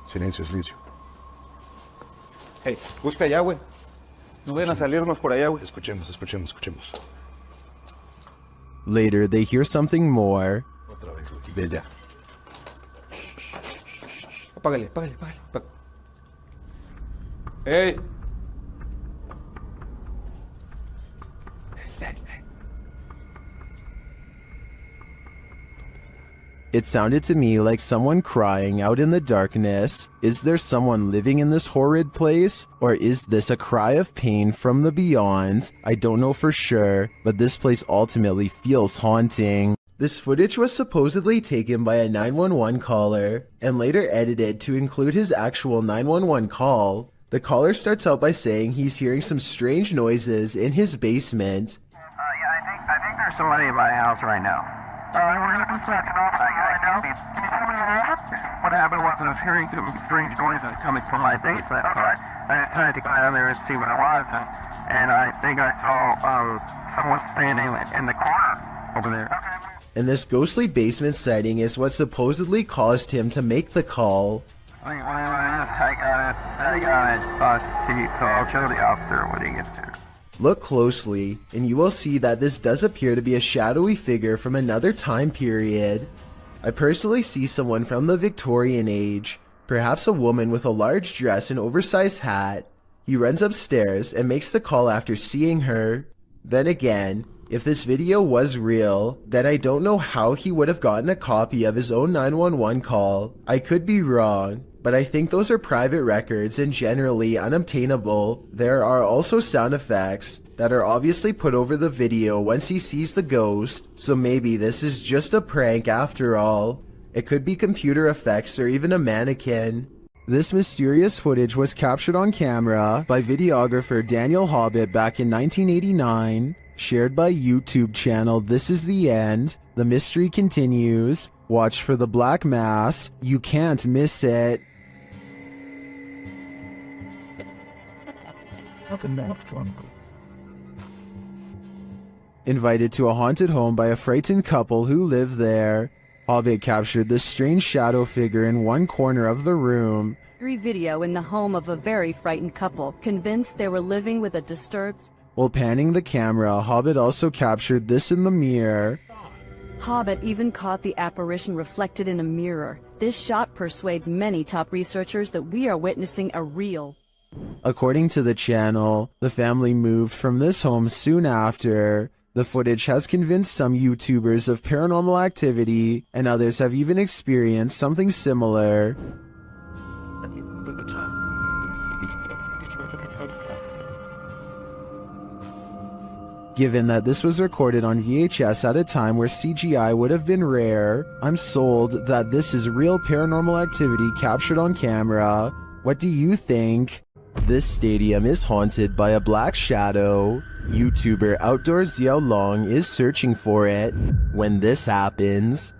Silencio, silencio. Hey, busca allá, güey. No vayan a salirnos por allá, güey. Escuchemos, escuchemos, escuchemos. Later, they hear something more. Otra vez, güey. Ve allá. Apágale, apágale, apágale. Hey. It sounded to me like someone crying out in the darkness. Is there someone living in this horrid place? Or is this a cry of pain from the beyond? I don't know for sure, but this place ultimately feels haunting. This footage was supposedly taken by a 911 caller and later edited to include his actual 911 call. The caller starts out by saying he's hearing some strange noises in his basement. I think there's somebody in my house right now. What happened was I was hearing some strange noises coming from my basement. I tried to go down there and see what it was, and I think I saw someone standing in the corner over there. And this ghostly basement setting is what supposedly caused him to make the call. I got it, so I'll show the officer when he gets there. Look closely, and you will see that this does appear to be a shadowy figure from another time period. I personally see someone from the Victorian age, perhaps a woman with a large dress and oversized hat. He runs upstairs and makes the call after seeing her. Then again, if this video was real, then I don't know how he would have gotten a copy of his own 911 call. I could be wrong, but I think those are private records and generally unobtainable. There are also sound effects that are obviously put over the video once he sees the ghost, so maybe this is just a prank after all. It could be computer effects or even a mannequin. This mysterious footage was captured on camera by videographer Daniel Hobbit back in 1989, shared by YouTube channel This Is The End. The mystery continues. Watch for the Black Mass. You can't miss it. Invited to a haunted home by a frightened couple who live there. Hobbit captured this strange shadow figure in one corner of the room. Video in the home of a very frightened couple, convinced they were living with a disturbed... While panning the camera, Hobbit also captured this in the mirror. Hobbit even caught the apparition reflected in a mirror. This shot persuades many top researchers that we are witnessing a real... According to the channel, the family moved from this home soon after. The footage has convinced some YouTubers of paranormal activity, and others have even experienced something similar. Given that this was recorded on VHS at a time where CGI would have been rare, I'm sold that this is real paranormal activity captured on camera. What do you think? This stadium is haunted by a black shadow. YouTuber Outdoor Xiao Long is searching for it when this happens.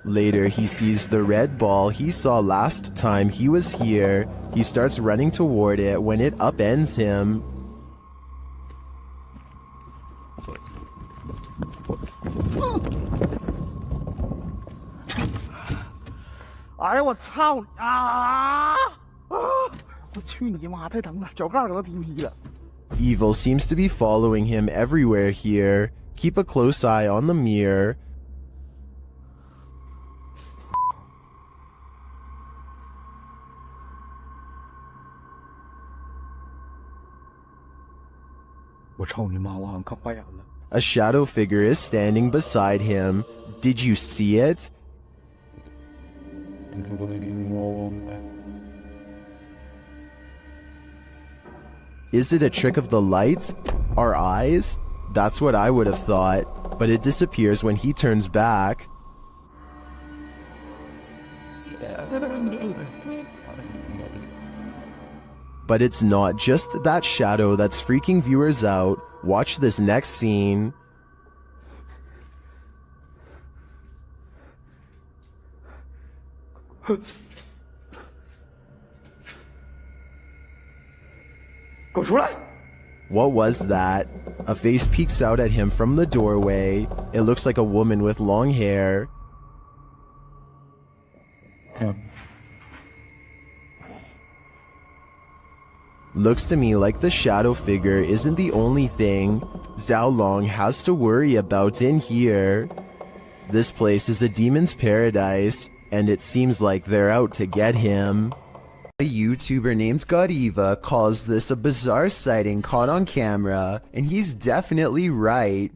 Later, he sees the red ball he saw last time he was here. He starts running toward it when it upends him. Evil seems to be following him everywhere here. Keep a close eye on the mirror. A shadow figure is standing beside him. Did you see it? Is it a trick of the light? Our eyes? That's what I would have thought, but it disappears when he turns back. But it's not just that shadow that's freaking viewers out. Watch this next scene. What was that? A face peeks out at him from the doorway. It looks like a woman with long hair. Looks to me like the shadow figure isn't the only thing Xiao Long has to worry about in here. This place is a demon's paradise. and it seems like they're out to get him. A YouTuber named Godiva calls this a bizarre sighting caught on camera, and he's definitely right.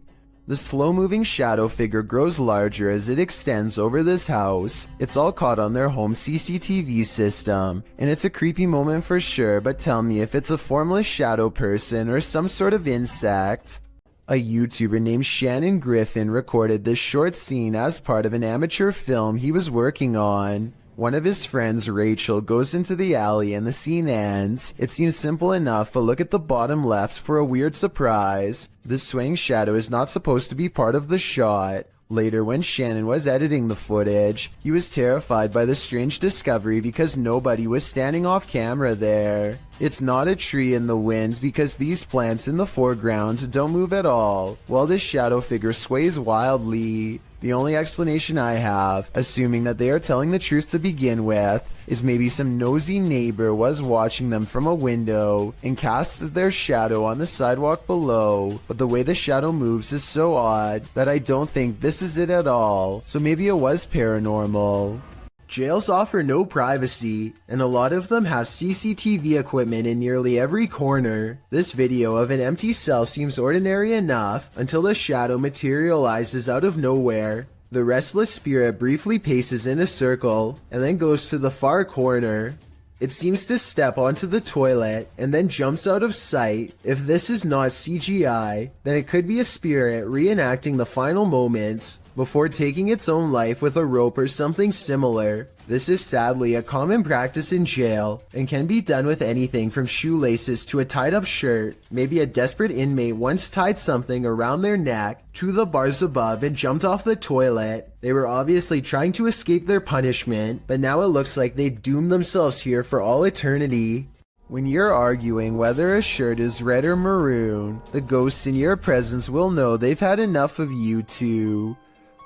The slow-moving shadow figure grows larger as it extends over this house. It's all caught on their home CCTV system, and it's a creepy moment for sure, but tell me if it's a formless shadow person or some sort of insect. A YouTuber named Shannon Griffin recorded this short scene as part of an amateur film he was working on. One of his friends, Rachel, goes into the alley and the scene ends. It seems simple enough, but look at the bottom left for a weird surprise. This swaying shadow is not supposed to be part of the shot. Later, when Shannon was editing the footage, he was terrified by the strange discovery because nobody was standing off camera there. It's not a tree in the wind because these plants in the foreground don't move at all, while this shadow figure sways wildly. The only explanation I have, assuming that they are telling the truth to begin with, is maybe some nosy neighbor was watching them from a window and cast their shadow on the sidewalk below, but the way the shadow moves is so odd that I don't think this is it at all, so maybe it was paranormal. Jails offer no privacy, and a lot of them have CCTV equipment in nearly every corner. This video of an empty cell seems ordinary enough until the shadow materializes out of nowhere. The restless spirit briefly paces in a circle and then goes to the far corner. It seems to step onto the toilet and then jumps out of sight. If this is not CGI, then it could be a spirit reenacting the final moments before taking its own life with a rope or something similar. This is sadly a common practice in jail and can be done with anything from shoelaces to a tied up shirt. Maybe a desperate inmate once tied something around their neck to the bars above and jumped off the toilet. They were obviously trying to escape their punishment, but now it looks like they doomed themselves here for all eternity. When you're arguing whether a shirt is red or maroon, the ghosts in your presence will know they've had enough of you two.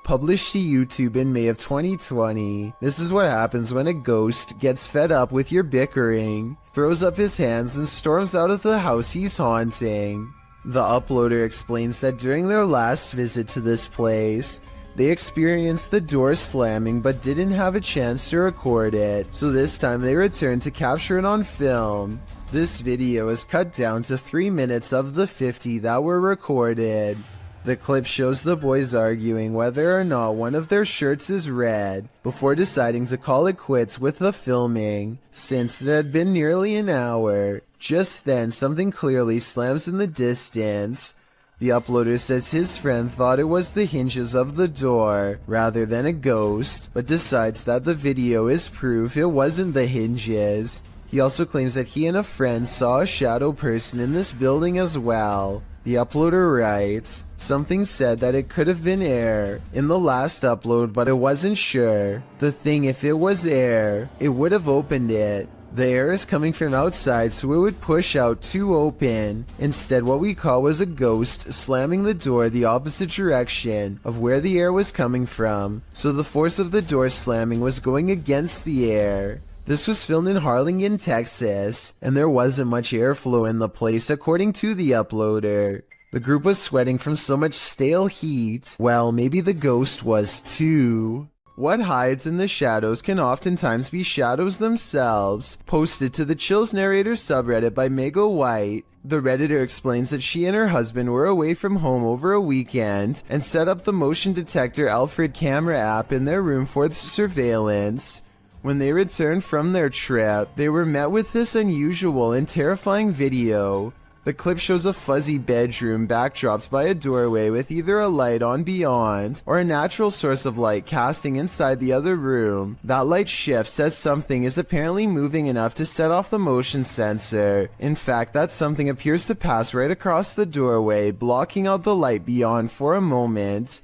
Published to YouTube in May of 2020, this is what happens when a ghost gets fed up with your bickering, throws up his hands and storms out of the house he's haunting. The uploader explains that during their last visit to this place, they experienced the door slamming but didn't have a chance to record it, so this time they returned to capture it on film. This video is cut down to 3 minutes of the 50 that were recorded. The clip shows the boys arguing whether or not one of their shirts is red, before deciding to call it quits with the filming, since it had been nearly an hour. Just then, something clearly slams in the distance. The uploader says his friend thought it was the hinges of the door, rather than a ghost, but decides that the video is proof it wasn't the hinges. He also claims that he and a friend saw a shadow person in this building as well. The uploader writes, "Something said that it could have been air in the last upload, but it wasn't sure. The thing, if it was air, it would have opened it. The air is coming from outside, so it would push out to open. Instead, what we call was a ghost slamming the door the opposite direction of where the air was coming from, so the force of the door slamming was going against the air." This was filmed in Harlingen, Texas, and there wasn't much airflow in the place according to the uploader. The group was sweating from so much stale heat. Well, maybe the ghost was too. What hides in the shadows can oftentimes be shadows themselves. Posted to the Chills Narrator subreddit by Mega White, the Redditor explains that she and her husband were away from home over a weekend and set up the motion detector Alfred camera app in their room for surveillance. When they returned from their trip, they were met with this unusual and terrifying video. The clip shows a fuzzy bedroom backdropped by a doorway with either a light on beyond or a natural source of light casting inside the other room. That light shifts as something is apparently moving enough to set off the motion sensor. In fact, that something appears to pass right across the doorway, blocking out the light beyond for a moment.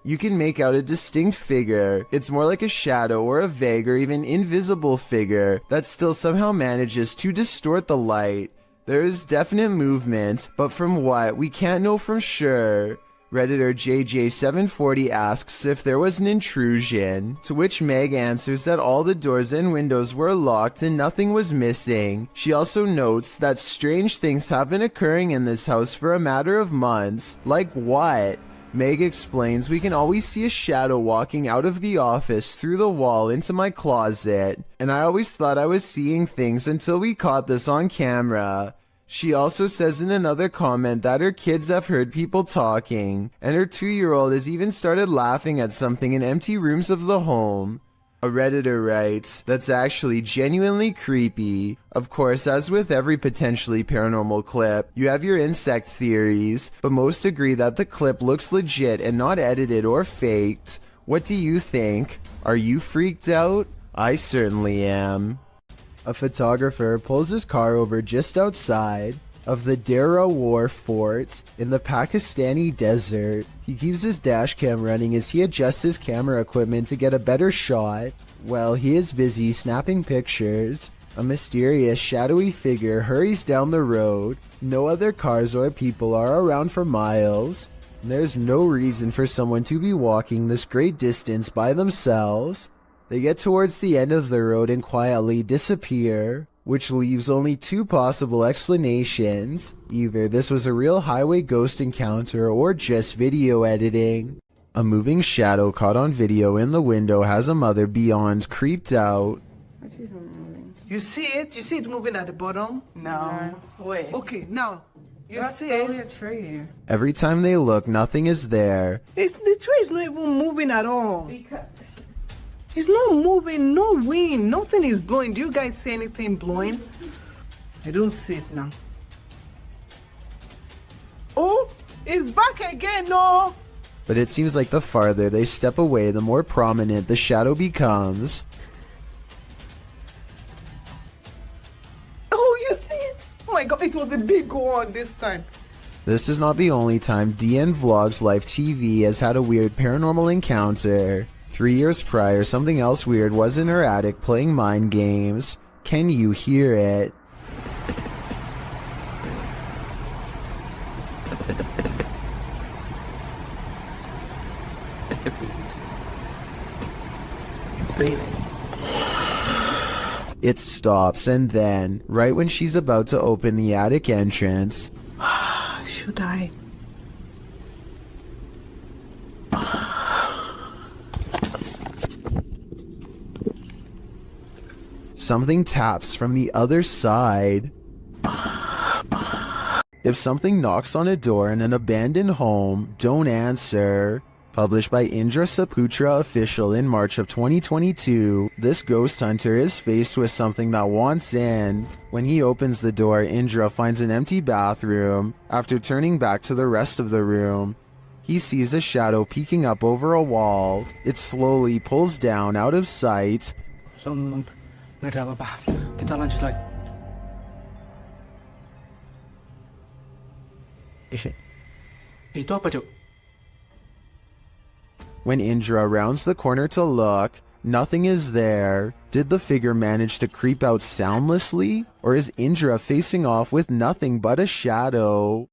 You can make out a distinct figure. It's more like a shadow or a vague or even invisible figure that still somehow manages to distort the light. There is definite movement, but from what, we can't know for sure. Redditor JJ740 asks if there was an intrusion, to which Meg answers that all the doors and windows were locked and nothing was missing. She also notes that strange things have been occurring in this house for a matter of months. Like what? Meg explains we can always see a shadow walking out of the office through the wall into my closet, and I always thought I was seeing things until we caught this on camera. She also says in another comment that her kids have heard people talking, and her 2-year-old has even started laughing at something in empty rooms of the home. A Redditor writes, "That's actually genuinely creepy." Of course, as with every potentially paranormal clip, you have your insect theories, but most agree that the clip looks legit and not edited or faked. What do you think? Are you freaked out? I certainly am. A photographer pulls his car over just outside of the Dera War Fort in the Pakistani desert. He keeps his dash cam running as he adjusts his camera equipment to get a better shot. While he is busy snapping pictures, a mysterious shadowy figure hurries down the road. No other cars or people are around for miles. There's no reason for someone to be walking this great distance by themselves. They get towards the end of the road and quietly disappear, which leaves only two possible explanations. Either this was a real highway ghost encounter or just video editing. A moving shadow caught on video in the window has a mother beyond creeped out. You see it? You see it moving at the bottom? No. Wait. Okay, now. You That's see it? only a tree. Every time they look, nothing is there. The tree is not even moving at all. It's not moving, no wind, nothing is blowing. Do you guys see anything blowing? I don't see it now. Oh, it's back again, no! But it seems like the farther they step away, the more prominent the shadow becomes. Oh, you see it? Oh my god, it was a big one this time. This is not the only time DN Vlogs Live TV has had a weird paranormal encounter. 3 years prior, something else weird was in her attic playing mind games. Can you hear it? It stops, and then, right when she's about to open the attic entrance, should I? something taps from the other side. If something knocks on a door in an abandoned home, don't answer. Published by Indra Saputra Official in March of 2022, this ghost hunter is faced with something that wants in. When he opens the door, Indra finds an empty bathroom. After turning back to the rest of the room, he sees a shadow peeking up over a wall. It slowly pulls down out of sight. Nggak ada apa-apa. Kita lanjut lagi. Itu apa, Cuk? When Indra rounds the corner to look, nothing is there. Did the figure manage to creep out soundlessly? Or is Indra facing off with nothing but a shadow?